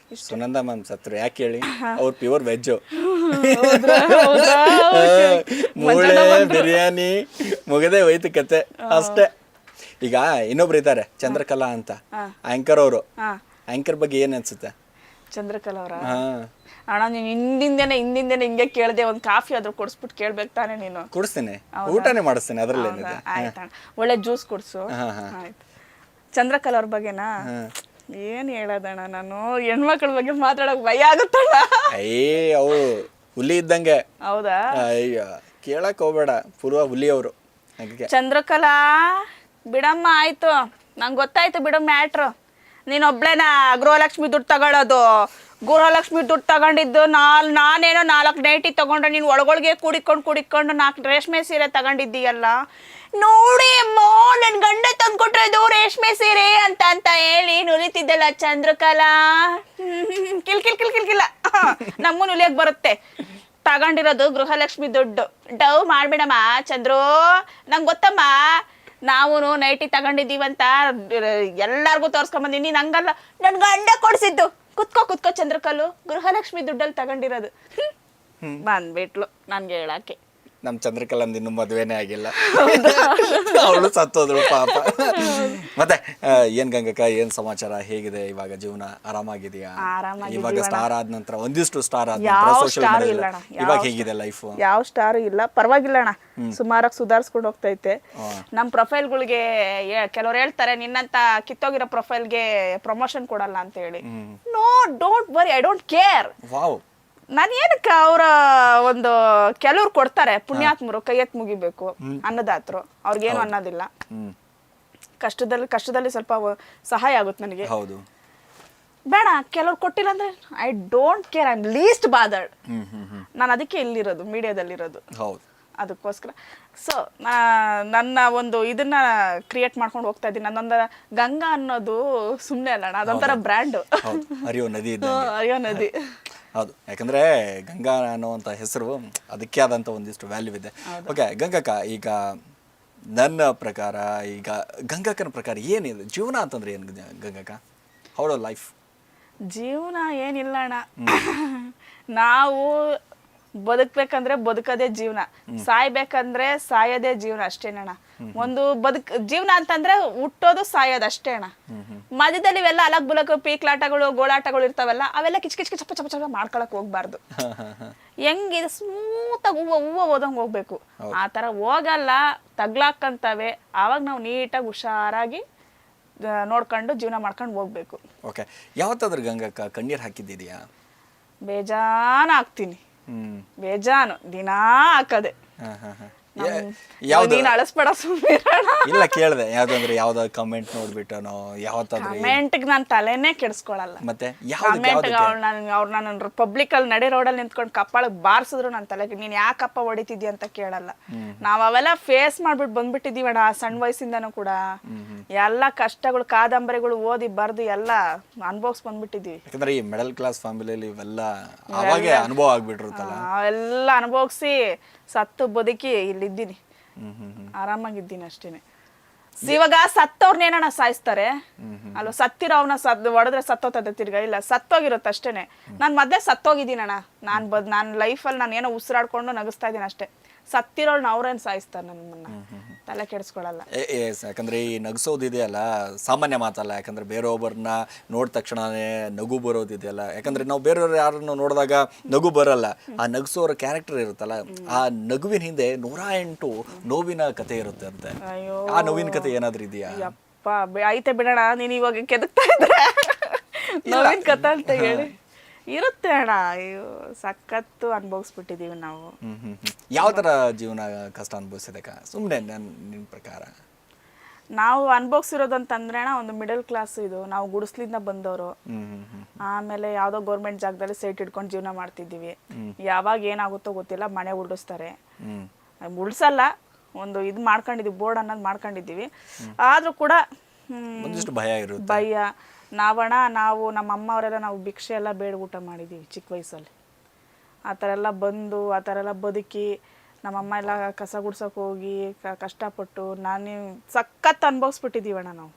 ಸುನಂದ ಮ್ಯಾಮ್ ಸತ್ರು ಯಾಕೆ ಹೇಳಿ, ಅವ್ರು ಪ್ಯೂರ್ ವೆಜ್. ಮೂಳೆ ಬಿರಿಯಾನಿ ಮುಗದೆ ಹೋಯ್ತು ಕತೆ ಅಷ್ಟೇ. ಈಗ ಇನ್ನೊಬ್ರು ಇದ್ದಾರೆ ಚಂದ್ರಕಲಾ ಅಂತ, ಆಂಕರ್ ಅವರು. ಆಂಕರ್ ಬಗ್ಗೆ ಏನ್ ಅನ್ಸುತ್ತೆ? ಚಂದ್ರಕಲಾ ಅವರ ಅಣ್ಣ, ನೀನ್ ಹಿಂದಿಂದೇನೆ ಹಿಂಗೆ ಕೇಳ್ದೆ, ಒಂದ್ ಕಾಫಿ ಆದ್ರೂ ಕೊಡ್ಸ್ಬಿಟ್ಟು ಕೇಳ್ಬೇಕು ತಾನೆ ನೀನು. ಕೊಡಿಸ್ತೀನಿ, ಊಟನೇ ಮಾಡಿಸ್ತೀನಿ, ಅದ್ರಲ್ಲಿ ಏನಿದೆ. ಆಯ್ತಣ್ಣ, ಒಳ್ಳೆ ಜ್ಯೂಸ್ ಕೊಡ್ಸು. ಆಯ್ತು. ಚಂದ್ರಕಲಾ ಅವ್ರ ಬಗ್ಗೆನಾ ಏನ್ ಹೇಳೋದಣ್ಣ, ನಾನು ಹೆಣ್ಮಕ್ಳ ಬಗ್ಗೆ ಮಾತಾಡಕ್ ಭಯ ಆಗುತ್ತಣ್ಣ. ಅವ್ರು ಹುಲಿ ಇದ್ದಂಗೆ. ಹೌದಾ? ಅಯ್ಯ ಕೇಳಕ್ ಹೋಗ್ಬೇಡ, ಪೂರ್ವ ಹುಲಿ ಅವರು. ಚಂದ್ರಕಲಾ ಬಿಡಮ್ಮ, ಆಯ್ತು ನಂಗೆ ಗೊತ್ತಾಯ್ತು ಬಿಡು ಮ್ಯಾಟ್ರು. ನೀನೊಬ್ಳೇನ ಗೃಹಲಕ್ಷ್ಮಿ ದುಡ್ಡು ತಗೊಳ್ಳೋದು? ಗೃಹಲಕ್ಷ್ಮಿ ದುಡ್ಡು ತಗೊಂಡಿದ್ದು ನಾನೇನೋ 4 ನೈಟಿ ತಗೊಂಡ್ರೆ ನೀನು ಒಳಗೊಳಗೆ ಕುಡಿಕೊಂಡು 4 ರೇಷ್ಮೆ ಸೀರೆ ತಗೊಂಡಿದ್ದೀಯಲ್ಲ. ನೋಡಿ ಅಮ್ಮ, ನನ್ ಗಂಡ ತಂದ್ಕೊಟ್ರೆ ಇದು ರೇಷ್ಮೆ ಸೀರೆ ಅಂತ ಹೇಳಿ ನುಲಿತಿದ್ದಲ್ಲ ಚಂದ್ರಕಲಾ. ಕಿಲ್ ನಮ್ಮೂ ನುಲಿಯಕ್ ಬರುತ್ತೆ. ತಗೊಂಡಿರೋದು ಗೃಹಲಕ್ಷ್ಮಿ ದುಡ್ಡು. ಡವ್ ಮಾಡ್ಬಿಡಮ್ಮ ಚಂದ್ರು, ನಂಗೆ ಗೊತ್ತಮ್ಮ. ನಾವು ನೈಟಿ ತಗೊಂಡಿದ್ದೀವಂತ ಎಲ್ಲಾರ್ಗು ತೋರ್ಸ್ಕೊಂಬಂದಿನಿ. ನಂಗಲ್ಲ, ನನ್ ಗಂಡ ಕೊಡ್ಸಿದ್ದು. ಕುತ್ಕೋ ಚಂದ್ರಕಲು, ಗೃಹಲಕ್ಷ್ಮಿ ದುಡ್ಡಲ್ಲಿ ತಗೊಂಡಿರೋದು. ಬಂದ್ಬಿಟ್ಲು ನನ್ಗೆ ಹೇಳಕ್ಕೆ. ನಮ್ ಚಂದ್ರಕಲಂದ ಇನ್ನು ಮದ್ವೆನೇ ಆಗಿಲ್ಲ, ಅವಳು ಸತ್ತೋದ್ರು ಪಾಪ. ಮತ್ತೆ ಏನ್ ಗಂಗಕ್ಕ, ಏನ್ ಸಮಾಚಾರ? ಹೇಗಿದೆ ಇವಾಗ ಜೀವನ? ಆರಾಮಾಗಿದೆಯಾ? ಇವಾಗ ಸ್ಟಾರ್ ಆದ ನಂತರ, ಒಂದಿಷ್ಟು ಸ್ಟಾರ್ ಆದ ನಂತರ ಸೋಷಿಯಲ್ ಮೀಡಿಯಾ ಇವಾಗ ಹೇಗಿದೆ ಲೈಫ್? ಯಾವ ಸ್ಟಾರು ಇಲ್ಲ, ಪರವಾಗಿಲ್ಲ ಅಣ್ಣ, ಸುಮಾರಾಗಿ ಸುಧಾರಿಸ್ಕೊಂಡು ಹೋಗ್ತೈತೆ. ನಮ್ ಪ್ರೊಫೈಲ್ಗಳಿಗೆ ಕೆಲವ್ರು ಹೇಳ್ತಾರೆ ನಿನ್ನಂತ ಕಿತ್ತೋಗಿರೋ ಪ್ರೊಫೈಲ್ಗೆ ಪ್ರಮೋಷನ್ ಕೊಡಲ್ಲ ಅಂತ ಹೇಳಿ. No, don't worry, I don't care. Wow. ನಾನು ಏನಕ್ಕೆ ಅವರ ಒಂದು ಕೆಲವ್ರು ಕೊಡ್ತಾರೆ, ಪುಣ್ಯಾತ್ಮರು ಕೈ ಎತ್ ಮುಗಿಬೇಕು, ಅನ್ನದಾತರು, ಅವ್ರಿಗೇನು ಅನ್ನೋದಿಲ್ಲ. ಕಷ್ಟದಲ್ಲಿ ಸ್ವಲ್ಪ ಸಹಾಯ ಆಗುತ್ತೆ ನನಗೆ. ಹೌದು. ಬೇಡ ಕೆಲವ್ರು ಕೊಟ್ಟಿಲ್ಲ ಅಂದ್ರೆ I don't care, I am list bothered. ನಾನು ಅದಕ್ಕೆ ಇಲ್ಲಿರೋದು, ಮೀಡಿಯಾದಲ್ಲಿರೋದು. ಹೌದು. ಅದಕ್ಕೋಸ್ಕರ ಸೊ ನನ್ನ ಒಂದು ಇದನ್ನ ಕ್ರಿಯೇಟ್ ಮಾಡ್ಕೊಂಡು ಹೋಗ್ತಾ ಇದ್ದೀನಿ. ನನ್ನೊಂದು ಗಂಗಾ ಅನ್ನೋದು ಸುಮ್ಮನೆ ಅಲ್ಲ, ಅದೊಂಥರ ಬ್ರ್ಯಾಂಡು. ಹರಿಯೋ ನದಿ ಅಯ್ಯೋ ನದಿ. ಹೌದು, ಯಾಕಂದ್ರೆ ಗಂಗಾ ಅನ್ನುವಂಥ ಹೆಸರು ಅದಕ್ಕೆ ಆದಂಥ ಒಂದಿಷ್ಟು ವ್ಯಾಲ್ಯೂ ಇದೆ. ಓಕೆ ಗಂಗಕ್ಕ, ಈಗ ನನ್ನ ಪ್ರಕಾರ, ಈಗ ಗಂಗಕ್ಕನ ಪ್ರಕಾರ ಏನಿದೆ ಜೀವನ ಅಂತಂದ್ರೆ ಏನು ಗಂಗಕ್ಕ? How do life? ಜೀವನ ಏನಿಲ್ಲ ಅಣ್ಣ, ನಾವು ಬದುಕ್ಬೇಕಂದ್ರೆ ಬದುಕದೇ ಜೀವನ, ಸಾಯ್ಬೇಕಂದ್ರೆ ಸಾಯೋದೇ ಜೀವನ ಅಷ್ಟೇನಣ್ಣ. ಒಂದು ಜೀವನ ಅಂತಂದ್ರೆ ಹುಟ್ಟೋದು ಸಾಯೋದು ಅಷ್ಟೇ ಅಣ್ಣ. ಮಧ್ಯದಲ್ಲಿ ಇವೆಲ್ಲ ಅಲಗ್ ಬುಲಕ್ ಪೀಕ್ಲಾಟಗಳು ಗೋಳಾಟಗಳು ಇರ್ತಾವಲ್ಲ, ಅವೆಲ್ಲ ಕಿಚ್ ಕಿಚ್ ಚಪ್ಪ ಚಪ್ಪ ಚಪ್ಪ ಮಾಡ್ಕೊಳಕ್ ಹೋಗ್ಬಾರ್ದು. ಹೆಂಗಿದೆ ಸ್ಮೂತ್ ಆಗಿ ಹೂವ ಓದಂಗ್ ಹೋಗ್ಬೇಕು. ಆ ತರ ಹೋಗಲ್ಲ, ತಗ್ಲಾಕಂತವೆ. ಆವಾಗ ನಾವು ನೀಟಾಗಿ ಹುಷಾರಾಗಿ ನೋಡ್ಕೊಂಡು ಜೀವನ ಮಾಡ್ಕೊಂಡು ಹೋಗ್ಬೇಕು. ಓಕೆ, ಯಾವತ್ತಾದ್ರೂ ಗಂಗಕ್ಕ ಕಣ್ಣೀರ್ ಹಾಕಿದ್ದಿದ್ಯಾ? ಬೇಜಾನ್ ಹಾಕ್ತೀನಿ, ಬೇಜಾನು ದಿನಾ ಹಾಕದೆ. ನೀನ್ ಅಳಸ್ಬೇಡ ಸುಮ್ಮನಿರೋಣ. ಇಲ್ಲ ಕೇಳ್ದೆ, ಯಾವ್ದಂದ್ರೆ ಯಾವ್ದಾದ್ರು ಕಮೆಂಟ್ ನೋಡ್ಬಿಟ್ಟನೋ ಯಾವತ್ತಾದ್ರೂ? ಕಮೆಂಟ್ಗೆ ನಾನು ತಲೆನೇ ಕೆಡಿಸ್ಕೊಳಲ್ಲ. ಮತ್ತೆ ಕಮೆಂಟ್ ಅವ್ರು ನಾನು ಪಬ್ಲಿಕ್ ಅಲ್ಲಿ ನಡೆ ರೋಡಲ್ಲಿ ನಿಂತ್ಕೊಂಡು ಕಪ್ಪಾಳಕ್ಕೆ ಬಾರಿಸಿದ್ರು ನನ್ನ ತಲೆಗೆ ನೀನ್ ಯಾಕಪ್ಪ ಹೊಡಿತಿದ್ಯ ಅಂತ ಕೇಳಲ್ಲ. ನಾವ್ ಅವೆಲ್ಲ ಫೇಸ್ ಮಾಡ್ಬಿಟ್ಟು ಬಂದ್ಬಿಟ್ಟಿದೀವಣ್ಣ ಸಣ್ಣ ವಯಸ್ಸಿಂದನೂ ಕೂಡ. ಎಲ್ಲಾ ಕಷ್ಟಗಳು, ಕಾದಂಬರಿಗಳು ಓದಿ ಬರ್ದು ಎಲ್ಲ ಅನುಭವಿಸ್ ಬಂದ್ಬಿಟ್ಟಿದೀವಿ. ಯಾಕಂದ್ರೆ ಈ ಮಿಡಲ್ ಕ್ಲಾಸ್ ಫ್ಯಾಮಿಲಿಯಲ್ಲಿ ಇವೆಲ್ಲ ಅವಾಗೆ ಅನುಭವ ಆಗ್ಬಿಟ್ಟಿರುತ್ತಲ್ಲ. ಎಲ್ಲ ಅನುಭವಿಸಿ ಸತ್ತು ಬದುಕಿ ಇಲ್ಲಿದ್ದೀನಿ, ಆರಾಮಾಗಿದ್ದೀನಿ ಅಷ್ಟೇನೆ. ಇವಾಗ ಸತ್ತವ್ರನ್ನೇನಣ್ಣ ಸಾಯಿಸ್ತಾರೆ ಅಲ್ವ? ಸತ್ತಿರೋವ್ನ ಹೊಡೆದ್ರೆ ಸತ್ತೋತದೆ ತಿರ್ಗಾ? ಇಲ್ಲ, ಸತ್ತೋಗಿರುತ್ತೆ ಅಷ್ಟೇನೆ. ನಾನ್ ಮೊದ್ಲೇ ಸತ್ತೋಗಿದ್ದೀನಣ್ಣ. ನಾನ್ ಲೈಫಲ್ಲಿ ನಾನು ಏನೋ ಉಸಿರಾಡ್ಕೊಂಡು ನಗಿಸ್ತಾ ಇದ್ದೀನಿ ಅಷ್ಟೇ. ಸತ್ತಿರೋಳ್ನ ಅವ್ರೇನ್ ಸಾಯಿಸ್ತಾರೆ ನಮ್ಮನ್ನ, ತಲೆ ಕೆಡಿಸ್ಕೊಳಲ್ಲ. ಯಾಕಂದ್ರೆ ಈ ನಗಿಸೋದಿದೆಯಲ್ಲ ಸಾಮಾನ್ಯ ಮಾತಲ್ಲ. ಯಾಕಂದ್ರೆ ಬೇರೆಯೊಬ್ಬರನ್ನ ನೋಡಿದ ತಕ್ಷಣನೇ ನಗು ಬರೋದಿದೆಯಲ್ಲ. ಯಾಕಂದ್ರೆ ನಾವು ಬೇರೆಯವ್ರು ಯಾರನ್ನು ನೋಡಿದಾಗ ನಗು ಬರಲ್ಲ, ಆ ನಗಿಸೋರ ಕ್ಯಾರೆಕ್ಟರ್ ಇರುತ್ತಲ್ಲ, ಆ ನಗುವಿನ ಹಿಂದೆ 108 ನೋವಿನ ಕತೆ ಇರುತ್ತೆ ಅಂತೆ. ಆ ನೋವಿನ ಕತೆ ಏನಾದ್ರೂ ಇದೆಯಾ? ಯಪ್ಪ ಐತೆ ಬಿಡೋಣ, ನೀನ್ ಇವಾಗ ಕೆದಕ್ತಾ ಇದ್ರೆ ನೋವಿನ ಕತೆ ಅಂತ ಹೇಳಿ ಇರುತ್ತೆ ಅಣ್ಣ. ಅಯ್ಯೋ ಸಖತ್ತು ಅನುಭವಿಸ್ಬಿಟ್ಟಿದೀವಿ ನಾವು. ಯಾವ ತರ ಜೀವನ ಕಷ್ಟ ಅನುಭವಿಸಿದಕ್ಕ ಸುಮ್ಮನೆ ನಿನ್ ಪ್ರಕಾರ? ನಾವು ಅನುಭವಿಸಿರೋದಂತಂದ್ರೆ ಅಣ್ಣ, ಒಂದು ಮಿಡಲ್ ಕ್ಲಾಸ್ ಇದು. ನಾವು ಗುಡಿಸ್ಲಿಂದ ಬಂದವರು. ಆಮೇಲೆ ಯಾವ್ದೋ ಗೌರ್ಮೆಂಟ್ ಜಾಗದಲ್ಲಿ ಸೈಟ್ ಇಟ್ಕೊಂಡು ಜೀವನ ಮಾಡ್ತಿದ್ದೀವಿ. ಯಾವಾಗ ಏನಾಗುತ್ತೋ ಗೊತ್ತಿಲ್ಲ, ಮನೆ ಉಳಿಸ್ತಾರೆ. ಉಳಿಸಲ್ಲ, ಒಂದು ಇದು ಮಾಡ್ಕೊಂಡಿದೀವಿ, ಬೋರ್ಡ್ ಅನ್ನೋದು ಮಾಡ್ಕೊಂಡಿದ್ದೀವಿ. ಆದ್ರೂ ಕೂಡ ಒಂದಿಷ್ಟು ಭಯ ಇರುತ್ತೆ. ಭಯ. ನಾವು ನಮ್ಮ ಅಮ್ಮ ಅವರೆಲ್ಲ ನಾವು ಭಿಕ್ಷೆ ಎಲ್ಲ ಬೇಡ ಊಟ ಮಾಡಿದ್ದೀವಿ ಚಿಕ್ಕ ವಯಸ್ಸಲ್ಲಿ. ಆ ಥರ ಎಲ್ಲ ಬಂದು ಆ ಥರ ಎಲ್ಲ ಬದುಕಿ ನಮ್ಮಮ್ಮ ಎಲ್ಲ ಕಸ ಗುಡ್ಸೋಕೆ ಹೋಗಿ ಕಷ್ಟಪಟ್ಟು ನಾನು ಸಖತ್ ಅನುಭವಿಸ್ಬಿಟ್ಟಿದ್ದೀವಣ್ಣ ನಾವು.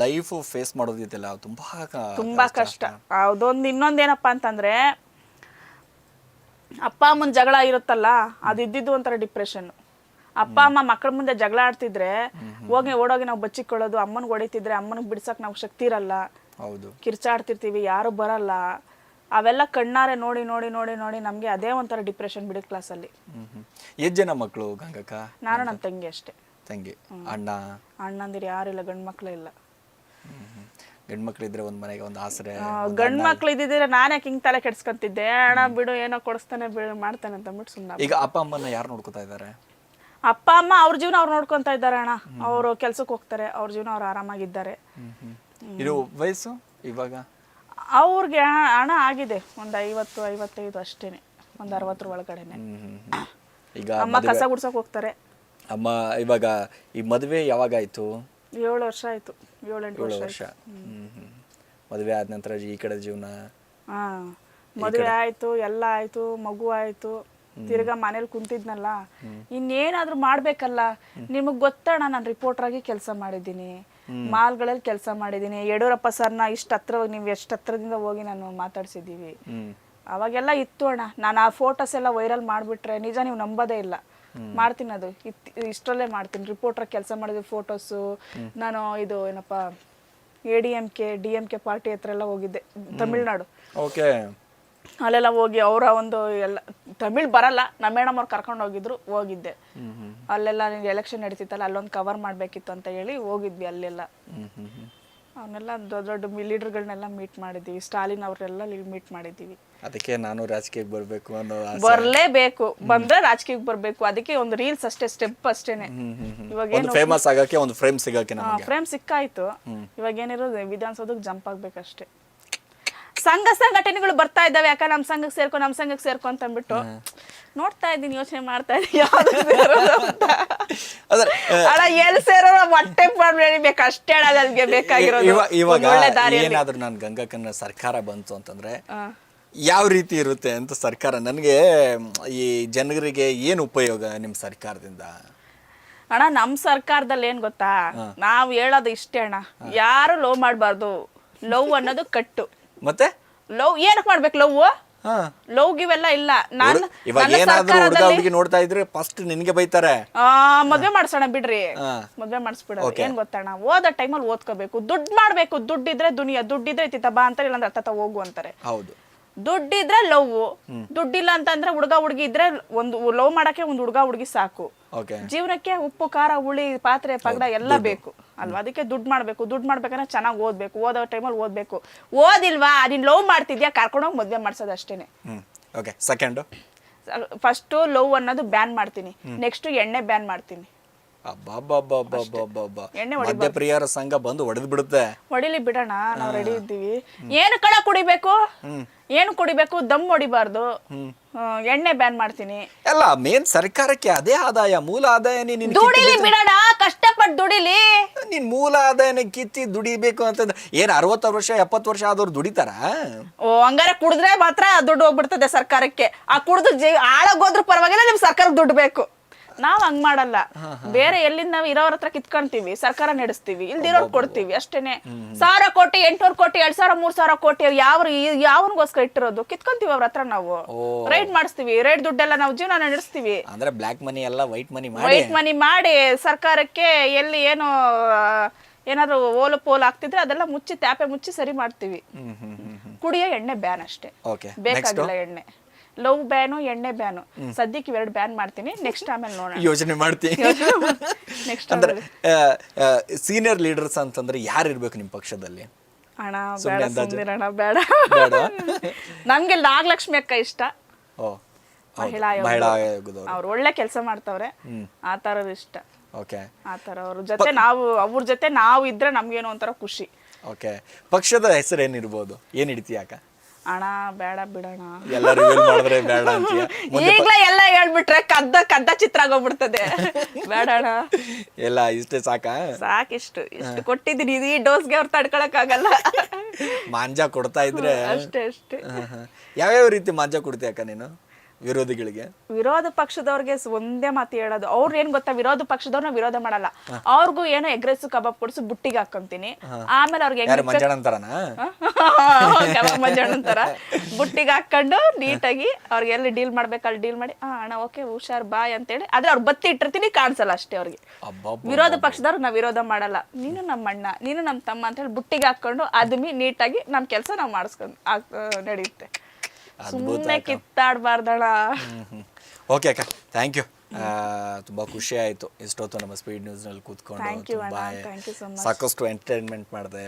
ಲೈಫ್ ಫೇಸ್ ಮಾಡೋದಿದೆಯಲ್ಲ ತುಂಬಾ ಕಷ್ಟ. ಅದೊಂದು ಇನ್ನೊಂದೇನಪ್ಪ ಅಂತಂದ್ರೆ, ಅಪ್ಪ ಅಮ್ಮನ ಜಗಳ ಇರುತ್ತಲ್ಲ, ಅದು ಇದ್ದಿದ್ದು ಒಂಥರ ಡಿಪ್ರೆಷನ್. ಅಪ್ಪ ಅಮ್ಮ ಮಕ್ಕಳ ಮುಂದೆ ಜಗಳ ಆಡ್ತಿದ್ರೆ ಓಡೋಗಿ ನಾವು ಬಚ್ಚಿಕೊಳ್ಳೋದು, ಅಮ್ಮನಿಗೆ ಹೊಡಿತಿದ್ರೆ ಅಮ್ಮನಿಗೆ ಬಿಡ್ಸಕ್ ನಾವು ಶಕ್ತಿ ಇರಲ್ಲ, ಕಿರ್ಚಾಡ್ತಿರ್ತೀವಿ, ಯಾರು ಬರಲ್ಲ. ಅವೆಲ್ಲ ಕಣ್ಣಾರೆ ನೋಡಿ ನೋಡಿ ನೋಡಿ ನೋಡಿ ನಮ್ಗೆ ಅದೇ ಒಂಥರ ಡಿಪ್ರೆಷನ್ ಮಿಡಲ್ ಕ್ಲಾಸ್ ಅಲ್ಲಿ. ಎಷ್ಟು ಜನ ಮಕ್ಕಳು ಗಂಗಕ್ಕ? ನಾನು ನನ್ನ ತಂಗಿ ಅಷ್ಟೇ. ತಂಗಿ? ಅಣ್ಣಂದಿರು ಯಾರಿಲ್ಲ, ಗಂಡ್ ಮಕ್ಳು ಇಲ್ಲ. ಗಂಡ್ ಮಕ್ಳು ಇದ್ರೆ ಒಂದ್ ಮನೆಗೆ ಒಂದು ಆಸರೆ. ಗಂಡ್ ಮಕ್ಳು ಇದ್ದಿದ್ರೆ ನಾನೇ ಹಿಂಗ್ ತಲೆ ಕೆಡ್ಸ್ಕೊಂತಿದ್ದೆ, ಅಣ್ಣ ಬಿಡು ಏನೋ ಕೊಡಿಸ್ತಾನೆ ಮಾಡ್ತಾನೆ ಅಂತ ಅಂದ್ಬಿಟ್ಟು ಸುಮ್ಮನೆ. ಈಗ ಅಪ್ಪ ಅಮ್ಮನ ಯಾರು ನೋಡ್ಕೊತಾ ಇದ್ದಾರೆ? ಅಪ್ಪ ಅಮ್ಮ ಅವ್ರ ಜೀವನ ಅವ್ರು ನೋಡ್ಕೊಂತ ಇದ್ದಾರೆ ಅಣ್ಣ. ಅವರು ಕೆಲ್ಸಕ್ಕೆ ಹೋಗ್ತಾರೆ, ಅವ್ರ ಜೀವನ ಅವ್ರು ಆರಾಮಾಗಿದ್ದಾರೆ. ಇದು ವಯಸ್ಸು ಇವಾಗ ಅವ್ರಿಗೆ ಹಣ ಆಗಿದೆ ಒಂದು 50-55 ಅಷ್ಟೇನೆ, ಒಂದು 60 ಒಳಗಡೆನೆ. ಈಗ ಅಮ್ಮ ಕಸ ಗುಡ್ಸಕ್ ಹೋಗ್ತಾರೆ. ಅಮ್ಮ ಇವಾಗ ಈ ಮದುವೆ ಯಾವಾಗ ಆಯ್ತು? 7 ವರ್ಷ ಆಯ್ತು, 7-8 ವರ್ಷ. ಮದುವೆ ಆದ ನಂತರ ಈ ಕಡೆ ಜೀವನ? ಮದುವೆ ಆಯ್ತು, ಎಲ್ಲ ಆಯ್ತು, ಮಗು ಆಯ್ತು. ತಿರ್ಗಾ ಮನೇಲಿ ಕುಂತಿದ್ನಲ್ಲ, ಇನ್ನೇನಾದ್ರೂ ಮಾಡ್ಬೇಕಲ್ಲ. ನಿಮಗ್ ಗೊತ್ತಣ್ಣ, ನಾನು ರಿಪೋರ್ಟರ್ ಆಗಿ ಕೆಲಸ ಮಾಡಿದ್ದೀನಿ, ಮಾಲ್ಗಳಲ್ಲಿ ಕೆಲಸ ಮಾಡಿದ್ದೀನಿ. ಯಡಿಯೂರಪ್ಪ ಸರ್ನ ಇಷ್ಟ ಹತ್ರ, ನೀವು ಎಷ್ಟು ಹತ್ರದಿಂದ ಹೋಗಿ ನಾನು ಮಾತಾಡ್ಸಿದೀವಿ. ಅವಾಗೆಲ್ಲ ಇತ್ತು ಅಣ್ಣ. ನಾನು ಆ ಫೋಟೋಸ್ ಎಲ್ಲ ವೈರಲ್ ಮಾಡ್ಬಿಟ್ರೆ ನಿಜ ನೀವು ನಂಬೋದೇ ಇಲ್ಲ. ಮಾಡ್ತೀನಿ, ಅದು ಇಷ್ಟರಲ್ಲೇ ಮಾಡ್ತೀನಿ. ರಿಪೋರ್ಟರ್ ಕೆಲಸ ಮಾಡಿದ ಫೋಟೋಸು. ನಾನು ಇದು ಏನಪ್ಪ ADMK DMK ಪಾರ್ಟಿ ಹತ್ರ ಎಲ್ಲ ಹೋಗಿದ್ದೆ, ತಮಿಳ್ನಾಡು. ಅಲ್ಲೆಲ್ಲ ಹೋಗಿ ಅವರ ಒಂದು ಎಲ್ಲ ತಮಿಳ್ ಬರಲ್ಲ, ನಮ್ಮ ಮೇಡಮ್ ಅವ್ರು ಕರ್ಕೊಂಡು ಹೋಗಿದ್ರು, ಹೋಗಿದ್ದೆ. ಅಲ್ಲೆಲ್ಲ ಎಲೆಕ್ಷನ್ ನಡೀತಿತ್ತಲ್ಲ, ಅಲ್ಲೊಂದು ಕವರ್ ಮಾಡ್ಬೇಕಿತ್ತು ಅಂತ ಹೇಳಿ ಹೋಗಿದ್ವಿ ಅಲ್ಲೆಲ್ಲ. ಅವನ್ನೆಲ್ಲ ದೊಡ್ಡ ದೊಡ್ಡ ಲೀಡರ್ಗಳನ್ನೆಲ್ಲ ಮೀಟ್ ಮಾಡಿದ್ದೀವಿ, ಸ್ಟಾಲಿನ್ ಅವ್ರನ್ನೆಲ್ಲ ಮೀಟ್ ಮಾಡಿದ್ದೀವಿ. ಅದಕ್ಕೆ ನಾನು ರಾಜಕೀಯಕ್ಕೆ ಬರ್ಬೇಕು ಅನ್ನೋ ಬರ್ಲೇಬೇಕು, ಬಂದ್ರೆ ರಾಜಕೀಯಕ್ಕೆ ಬರ್ಬೇಕು. ಅದಕ್ಕೆ ಒಂದು ರೀಲ್ಸ್ ಅಷ್ಟೇ, ಸ್ಟೆಪ್ ಅಷ್ಟೇನೆ. ಇವಾಗ ಒಂದು ಫೇಮಸ್ ಆಗಕ್ಕೆ, ಒಂದು ಫ್ರೇಮ್ ಸಿಗಕ್ಕೆ ನಮಗೆ ಫ್ರೇಮ್ ಸಿಕ್ಕಾಯ್ತು. ಇವಾಗ ಏನಿರೋದು ವಿಧಾನಸೌಧಕ್ಕೆ ಜಂಪ್ ಆಗ್ಬೇಕಷ್ಟೇ. ಸಂಘ ಸಂಘಟನೆಗಳು ಬರ್ತಾ ಇದ್ದಾವೆ, ಯಾಕ ನಮ್ ಸಂಘಕ್ಕೆ ಸೇರ್ಕೊ ಅಂತ ಅಂದ್ಬಿಟ್ಟು ನೋಡ್ತಾ ಇದ್ದೀನಿ, ಯೋಚನೆ ಮಾಡ್ತಾ ಇದ್ದೀನಿ ಅಣ್ಣ ಎಲ್ಲಿ ಸೇರೋ ಹೊಟ್ಟೆ ಬೇಕು ಅಷ್ಟೇ ನನಗೆ ಬೇಕಾಗಿರೋದು. ಇವಾಗ ಏನಾದ್ರೂ ನಾನು ಗಂಗಾಕನ ಸರ್ಕಾರ ಬಂತು ಅಂತಂದ್ರೆ ಯಾವ ರೀತಿ ಇರುತ್ತೆ ಅಂತ ಸರ್ಕಾರ, ನನಗೆ ಈ ಜನರಿಗೆ ಏನು ಉಪಯೋಗ ನಿಮ್ ಸರ್ಕಾರದಿಂದ? ಅಣ್ಣ ನಮ್ ಸರ್ಕಾರದಲ್ಲಿ ಏನ್ ಗೊತ್ತಾ, ನಾವ್ ಹೇಳೋದು ಇಷ್ಟೇ ಅಣ್ಣ, ಯಾರು ಲವ್ ಮಾಡ್ಬಾರ್ದು. ಲವ್ ಅನ್ನೋದು ಕಟ್ಟು. ಮತ್ತೆ ಲವ್ ಏನಕ್ ಮಾಡ್ಬೇಕು? ಲವ್ ಗಿವೆಲ್ಲ ಇಲ್ಲ. ಇವಾಗ ಏನಾದ್ರೂ ಹುಡುಗ ಹುಡುಗಿ ನೋಡ್ತಾ ಇದ್ರೆ ಫಸ್ಟ್ ನಿನ್ಗೆ ಬೈತಾರೆ, ಮದ್ವೆ ಮಾಡ್ಸೋಣ ಬಿಡ್ರಿ, ಮದ್ವೆ ಮಾಡಿಸ್ಬಿಡೋದು. ಏನ್ ಗೊತ್ತಣ್ಣ, ಓದೋ ಟೈಮಲ್ಲಿ ಓದ್ಕೋಬೇಕು, ದುಡ್ಡು ಮಾಡ್ಬೇಕು. ದುಡ್ಡಿದ್ರೆ ದುನಿಯಾ, ದುಡ್ಡಿದ್ರೆ ತಿತ್ತ ಬಾ ಅಂತಾರೆ, ಇಲ್ಲಾಂದ್ರೆ ಅತ್ತ ಹೋಗು ಅಂತಾರೆ. ಹೌದು, ದುಡ್ಡಿದ್ರೆ ಲವ್, ದುಡ್ಡಿಲ್ಲ ಅಂತಂದ್ರೆ ಹುಡುಗ ಹುಡುಗಿ ಇದ್ರೆ ಒಂದು ಲವ್ ಮಾಡಕ್ಕೆ ಒಂದು ಹುಡುಗ ಹುಡುಗಿ ಸಾಕು. ಜೀವನಕ್ಕೆ ಉಪ್ಪು ಖಾರ ಹುಳಿ ಪಾತ್ರೆ ಪಗಡ ಎಲ್ಲ ಬೇಕು ಅಲ್ವಾ? ಅದಕ್ಕೆ ದುಡ್ಡು ಮಾಡ್ಬೇಕು. ದುಡ್ಡು ಮಾಡ್ಬೇಕಂದ್ರೆ ಚೆನ್ನಾಗಿ ಓದ್ಬೇಕು, ಓದೋ ಟೈಮಲ್ಲಿ ಓದ್ಬೇಕು. ಓದಿಲ್ವಾ, ನೀನ್ ಲವ್ ಮಾಡ್ತಿದ್ಯಾ, ಕರ್ಕೊಂಡೋಗಿ ಮದ್ವೆ ಮಾಡ್ಸೋದು ಅಷ್ಟೇನೆ. ಸೆಕೆಂಡ್ ಫಸ್ಟ್ ಲವ್ ಅನ್ನೋದು ಬ್ಯಾನ್ ಮಾಡ್ತೀನಿ, ನೆಕ್ಸ್ಟ್ ಎಣ್ಣೆ ಬ್ಯಾನ್ ಮಾಡ್ತೀನಿ. ಮದ್ಯಪ್ರಿಯರ ಸಂಘ ಬಂದು ಹೊಡೆದ್ ಬಿಡುತ್ತೆ. ಹೊಡಿಲಿ ಬಿಡೋಣ, ನಾವ್ ರೆಡಿ ಇದ್ದೀವಿ. ಏನು ಕಳ ಕುಡಿಬೇಕು, ಏನು ಕುಡಿಬೇಕು, ದಮ್ ಹೊಡಿಬಾರ್ದು. ಎಣ್ಣೆ ಬ್ಯಾನ್ ಮಾಡ್ತೀನಿ. ಎಲ್ಲ ಮೇನ್ ಸರ್ಕಾರಕ್ಕೆ ಅದೇ ಆದಾಯ, ಮೂಲ ಆದಾಯ. ದುಡಿಲಿ ಬಿಡೋಣ, ಕಷ್ಟಪಟ್ಟು ದುಡಿಲಿ. ನೀನ್ ಮೂಲ ಆದಾಯನ ಕಿತ್ತಿ ದುಡಿಬೇಕು ಅಂತಂದ್ರೆ ಏನ್ 60 ವರ್ಷ 70 ವರ್ಷ ಆದವ್ರು ದುಡಿತಾರ? ಹಂಗಾರೆ ಕುಡಿದ್ರೆ ಮಾತ್ರ ದುಡ್ಡು ಹೋಗ್ಬಿಡ್ತದೆ ಸರ್ಕಾರಕ್ಕೆ. ಆ ಕುಡ್ದು ಆಳಗೋದ್ರ ಪರವಾಗಿಲ್ಲ, ನಿಮ್ ಸರ್ಕಾರಕ್ಕೆ ದುಡ್ಡು ಬೇಕು. ನಾವ್ ಹಂಗ್ ಮಾಡಲ್ಲ. ಬೇರೆ ಎಲ್ಲಿಂದ ನಾವ್ ಇರೋರ ಹತ್ರ ಕಿತ್ಕೊಂತೀವಿ, ಸರ್ಕಾರ ನಡೆಸ್ತೀವಿ, ಇಲ್ದಿರೋರ್ ಕೊಡ್ತೀವಿ ಅಷ್ಟೇನೆ. 1000 ಕೋಟಿ 800 ಕೋಟಿ 2000 3000 ಕೋಟಿ ಯಾವನ್ಗೋಸ್ಕರ ಇಟ್ಟಿರೋದು ಕಿತ್ಕೊಂತೀವಿ ಅವ್ರ ಹತ್ರ. ನಾವು ರೈಡ್ ಮಾಡಿಸ್ತೀವಿ, ರೈಡ್ ದುಡ್ಡೆಲ್ಲ ನಾವು ಜೀವನ ನಡೆಸ್ತೀವಿ. ಅಂದ್ರೆ ಬ್ಲಾಕ್ ಮನಿ ಎಲ್ಲ ವೈಟ್ ಮನಿ ಮಾಡಿ ಸರ್ಕಾರಕ್ಕೆ ಎಲ್ಲಿ ಏನು ಏನಾದ್ರು ಓಲು ಪೋಲ್ ಆಗ್ತಿದ್ರೆ ಅದೆಲ್ಲ ಮುಚ್ಚಿ ತ್ಯಾಪೆ ಮುಚ್ಚಿ ಸರಿ ಮಾಡ್ತೀವಿ. ಕುಡಿಯೋ ಎಣ್ಣೆ ಬ್ಯಾನ್ ಅಷ್ಟೇ, ಬೇಕಾಗಿಲ್ಲ ಎಣ್ಣೆ. ಲವ್ ಬ್ಯಾನು, ಎಣ್ಣೆ ಬ್ಯಾನು, ಸದ್ಯಕ್ಕೆ 2 ಬ್ಯಾನ್ ಮಾಡ್ತೀನಿ. ನೆಕ್ಸ್ಟ್ ಆಮೇಲೆ ನೋಡೋಣ, ಯೋಚನೆ ಮಾಡ್ತೀನಿ. ನೆಕ್ಸ್ಟ್ ಅಂದ್ರೆ ಸೀನಿಯರ್ ಲೀಡರ್ಸ್ ಅಂತಂದ್ರೆ ಯಾರು ಇರ್ಬೇಕು ನಿಮ್ ಪಕ್ಷದಲ್ಲಿ? ಅಣ್ಣ ಬೇಡ, ಸುಮ್ನಿರಣ್ಣ, ಬೇಡ. ನಮ್ಗೆ ನಾಗಲಕ್ಷ್ಮಿ ಅಕ್ಕ ಇಷ್ಟ, ಮಹಿಳಾ ಆಯೋಗದವ್ರು. ಅವ್ರು ಒಳ್ಳೆ ಕೆಲಸ ಮಾಡ್ತವ್ರೆ, ಆ ತರದ್ ಇಷ್ಟ. ಆ ತರ ಅವ್ರ ಜೊತೆ ಅವ್ರ ಜೊತೆ ನಾವು ಇದ್ರೆ ನಮ್ಗೇನೋ ಒಂಥರ ಖುಷಿ. ಪಕ್ಷದ ಹೆಸರು ಏನಿರ್ಬೋದು, ಏನ್ ಹಿಡಿತೀಯ ಅಕ್ಕ? ಅಣ್ಣ ಬೇಡ ಬಿಡೋಣ, ಎಲ್ಲ ರಿವೀಲ್ ಮಾಡಿದ್ರೆ ಬೇಡ ಅಂತೀಯ? ಈಗ್ಲೇ ಎಲ್ಲ ಹೇಳ್ಬಿಟ್ರೆ ಕದ್ದ ಚಿತ್ರ ಆಗೋಗ್ಬಿಡ್ತದೆ. ಬೇಡಣ, ಎಲ್ಲ ಇಷ್ಟೇ ಸಾಕಾ? ಇಷ್ಟು ಕೊಟ್ಟಿದ್ದೀನಿ, ಈ ಡೋಸ್ಗೆ ಅವ್ರು ತಡ್ಕೊಳಕ್ ಆಗಲ್ಲ. ಮಾಂಜಾ ಕೊಡ್ತಾ ಇದ್ರೆ ಅಷ್ಟೇ. ಯಾವ್ಯಾವ ರೀತಿ ಮಾಂಜಾ ಕೊಡ್ತೀಯ ಅಕ್ಕ ನೀನು ವಿರೋಧಿಗಳಿಗೆ? ವಿರೋಧ ಪಕ್ಷದವ್ರಿಗೆ ಒಂದೇ ಮಾತು ಹೇಳೋದು, ಅವ್ರು ಏನ್ ಗೊತ್ತಾ, ವಿರೋಧ ಪಕ್ಷದವ್ರನ್ನ ವಿರೋಧ ಮಾಡಲ್ಲ. ಅವ್ರಿಗೂ ಏನೋ ಎಗ್ ರೈಸ್ ಕಬಾಬ್ ಕೊಡ್ಸು ಬುಟ್ಟಿಗೆ ಹಾಕೊಂತೀನಿ. ಆಮೇಲೆ ಅವ್ರಿಗೆ ಮಂಜಣ್ಣಂತರ ಬುಟ್ಟಿಗೆ ಹಾಕೊಂಡು ನೀಟಾಗಿ ಅವ್ರಿಗೆ ಎಲ್ಲಿ ಡೀಲ್ ಮಾಡ್ಬೇಕು ಅಲ್ಲಿ ಡೀಲ್ ಮಾಡಿ, ಅಣ್ಣ ಓಕೆ ಹುಷಾರ್ ಬಾಯ್ ಅಂತೇಳಿ. ಆದ್ರೆ ಅವ್ರು ಬತ್ತಿ ಇಟ್ಟಿರ್ತೀನಿ, ಕಾಣಿಸಲ್ಲ ಅಷ್ಟೇ ಅವ್ರಿಗೆ. ವಿರೋಧ ಪಕ್ಷದವ್ರು ನಾವ್ ವಿರೋಧ ಮಾಡಲ್ಲ. ನೀನು ನಮ್ಮ ಅಣ್ಣ, ನೀನು ನಮ್ಮ ತಮ್ಮ ಅಂತ ಹೇಳಿ ಬುಟ್ಟಿಗೆ ಹಾಕೊಂಡು ಅದ್ಮಿ ನೀಟಾಗಿ ನಮ್ ಕೆಲಸ ನಾವ್ ಮಾಡಿಸ್ಕೊಂಡು ನಡೆಯುತ್ತೆ. ಸುಮ್ಮನೆ ಕಿತ್ತಾಡ್ಬಾರ್ದಣ. ಓಕೆ ಅಕ್ಕ, ಥ್ಯಾಂಕ್ ಯು. ತುಂಬಾ ಖುಷಿ ಆಯ್ತು ಇಷ್ಟೊತ್ತು ನಮ್ಮ ಸ್ಪೀಡ್ ನ್ಯೂಸ್ ನಲ್ಲಿ ಕೂತ್ಕೊಂಡು. ಸಾಕಷ್ಟು ಎಂಟರ್ಟೈನ್ಮೆಂಟ್ ಮಾಡಿದೆ,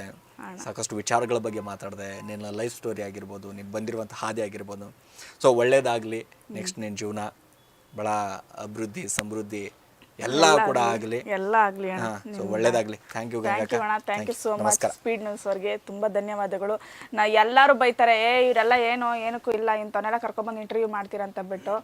ಸಾಕಷ್ಟು ವಿಚಾರಗಳ ಬಗ್ಗೆ ಮಾತಾಡಿದೆ. ನಿನ್ನ ಲೈಫ್ ಸ್ಟೋರಿ ಆಗಿರ್ಬೋದು, ನೀನು ಬಂದಿರುವಂಥ ಹಾದಿ ಆಗಿರ್ಬೋದು. ಸೊ ಒಳ್ಳೇದಾಗ್ಲಿ, ನೆಕ್ಸ್ಟ್ ನಿನ್ನ ಜೀವನ ಬಹಳ ಅಭಿವೃದ್ಧಿ ಸಮೃದ್ಧಿ ಎಲ್ಲ ಕೂಡ ಆಗಲಿ, ಎಲ್ಲ ಆಗ್ಲಿ ಅಣ್ಣ. ಸೊ ಒಳ್ಳೇದಾಗ್ಲಿ. ಥ್ಯಾಂಕ್ ಯು ಅಣ್ಣ, thank you so much. Speed news ಅವ್ರಿಗೆ ತುಂಬಾ ಧನ್ಯವಾದಗಳು. ಎಲ್ಲರೂ ಬೈತಾರೆ, ಇವರೆಲ್ಲ ಏನಕ್ಕೂ ಇಲ್ಲ, ಇಂಥವನ್ನೆಲ್ಲ ಕರ್ಕೊಂಡ್ಬಂದು ಇಂಟರ್ವ್ಯೂ ಮಾಡ್ತೀರಾ ಅಂತ ಬಿಟ್ಟು.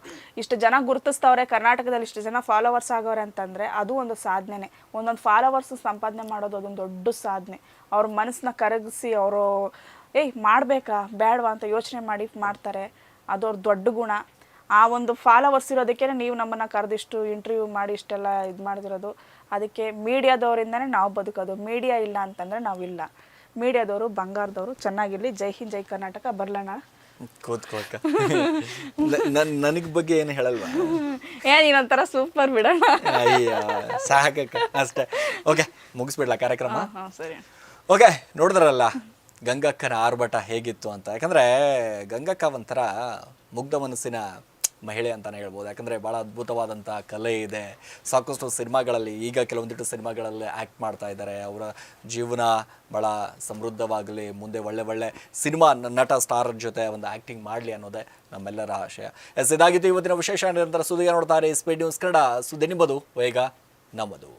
ಇಷ್ಟು ಜನ ಗುರುತಿಸ್ತವ್ರೆ, ಕರ್ನಾಟಕದಲ್ಲಿ ಇಷ್ಟು ಜನ ಫಾಲೋವರ್ಸ್ ಆಗವ್ರೆ ಅಂತಂದ್ರೆ ಅದು ಒಂದು ಸಾಧನೆ. ಒಂದೊಂದು ಫಾಲೋವರ್ಸ್ ಸಂಪಾದನೆ ಮಾಡೋದು ಅದೊಂದು ದೊಡ್ಡ ಸಾಧನೆ. ಅವ್ರ ಮನಸ್ಸನ್ನ ಕರಗಿಸಿ ಅವರು ಮಾಡ್ಬೇಕಾ ಬೇಡವಾ ಅಂತ ಯೋಚನೆ ಮಾಡಿ ಮಾಡ್ತಾರೆ. ಅದು ಅವ್ರ ದೊಡ್ಡ ಗುಣ. ಆ ಒಂದು ಫಾಲೋವರ್ಸ್ ಇರೋದಕ್ಕೆ ನೀವು ನಮ್ಮನ್ನು ಕರೆದಿಷ್ಟು ಇಂಟರ್ವ್ಯೂ ಮಾಡಿ ಇಷ್ಟೆಲ್ಲ ಇದು ಮಾಡಿದಿರೋದು. ಅದಕ್ಕೆ ಮೀಡಿಯಾದವರಿಂದನೇ ನಾವು ಬದುಕೋದು. ಮೀಡಿಯಾ ಇಲ್ಲ ಅಂತಂದರೆ ನಾವಿಲ್ಲ. ಮೀಡಿಯಾದವರು ಬಂಗಾರದವರು. ಚೆನ್ನಾಗಿರಲಿ. ಜೈ ಹಿಂದ್, ಜೈ ಕರ್ನಾಟಕ. ಬರ್ಲಣ್ಣ? ಕೂತ್ಕೋಕ. ನನಗ್ ಬಗ್ಗೆ ಏನು ಹೇಳಲ್ವಾ? ನೀನೊಂಥರ ಸೂಪರ್ ಬಿಡೋಣ. ಸಾಕಕ್ಕ ಅಷ್ಟೇ. ಓಕೆ, ಮುಗಿಸ್ಬಿಡ್ಲಾ ಕಾರ್ಯಕ್ರಮ? ಸರಿ. ಓಕೆ, ನೋಡಿದ್ರಲ್ಲ ಗಂಗಕ್ಕನ ಆರ್ಭಟ ಹೇಗಿತ್ತು ಅಂತ. ಯಾಕಂದ್ರೆ ಗಂಗಕ್ಕ ಒಂಥರ ಮುಗ್ಧ ಮನಸ್ಸಿನ ಮಹಿಳೆ ಅಂತಾನೆ ಹೇಳ್ಬೋದು. ಯಾಕಂದರೆ ಭಾಳ ಅದ್ಭುತವಾದಂಥ ಕಲೆ ಇದೆ. ಸಾಕಷ್ಟು ಸಿನಿಮಾಗಳಲ್ಲಿ ಈಗ ಕೆಲವೊಂದಿಟ್ಟು ಸಿನಿಮಾಗಳಲ್ಲಿ ಆ್ಯಕ್ಟ್ ಮಾಡ್ತಾ ಇದ್ದಾರೆ. ಅವರ ಜೀವನ ಭಾಳ ಸಮೃದ್ಧವಾಗಲಿ, ಮುಂದೆ ಒಳ್ಳೆ ಸಿನಿಮಾ ನಟ ಸ್ಟಾರ್ ಜೊತೆ ಒಂದು ಆ್ಯಕ್ಟಿಂಗ್ ಮಾಡಲಿ ಅನ್ನೋದೇ ನಮ್ಮೆಲ್ಲರ ಆಶಯ. ಇದಾಗಿತ್ತು ಇವತ್ತಿನ ವಿಶೇಷ. ನಿರಂತರ ಸುದ್ದಿಗೆ ನೋಡ್ತಾರೆ ಸ್ಪೀಡ್ ನ್ಯೂಸ್ ಕನ್ನಡ. ಸುದ್ದಿ ನಿಮ್ಮದು, ವೇಗ ನಮ್ಮದು.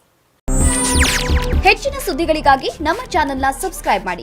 ಹೆಚ್ಚಿನ ಸುದ್ದಿಗಳಿಗಾಗಿ ನಮ್ಮ ಚಾನೆಲ್ನ ಸಬ್ಸ್ಕ್ರೈಬ್ ಮಾಡಿ.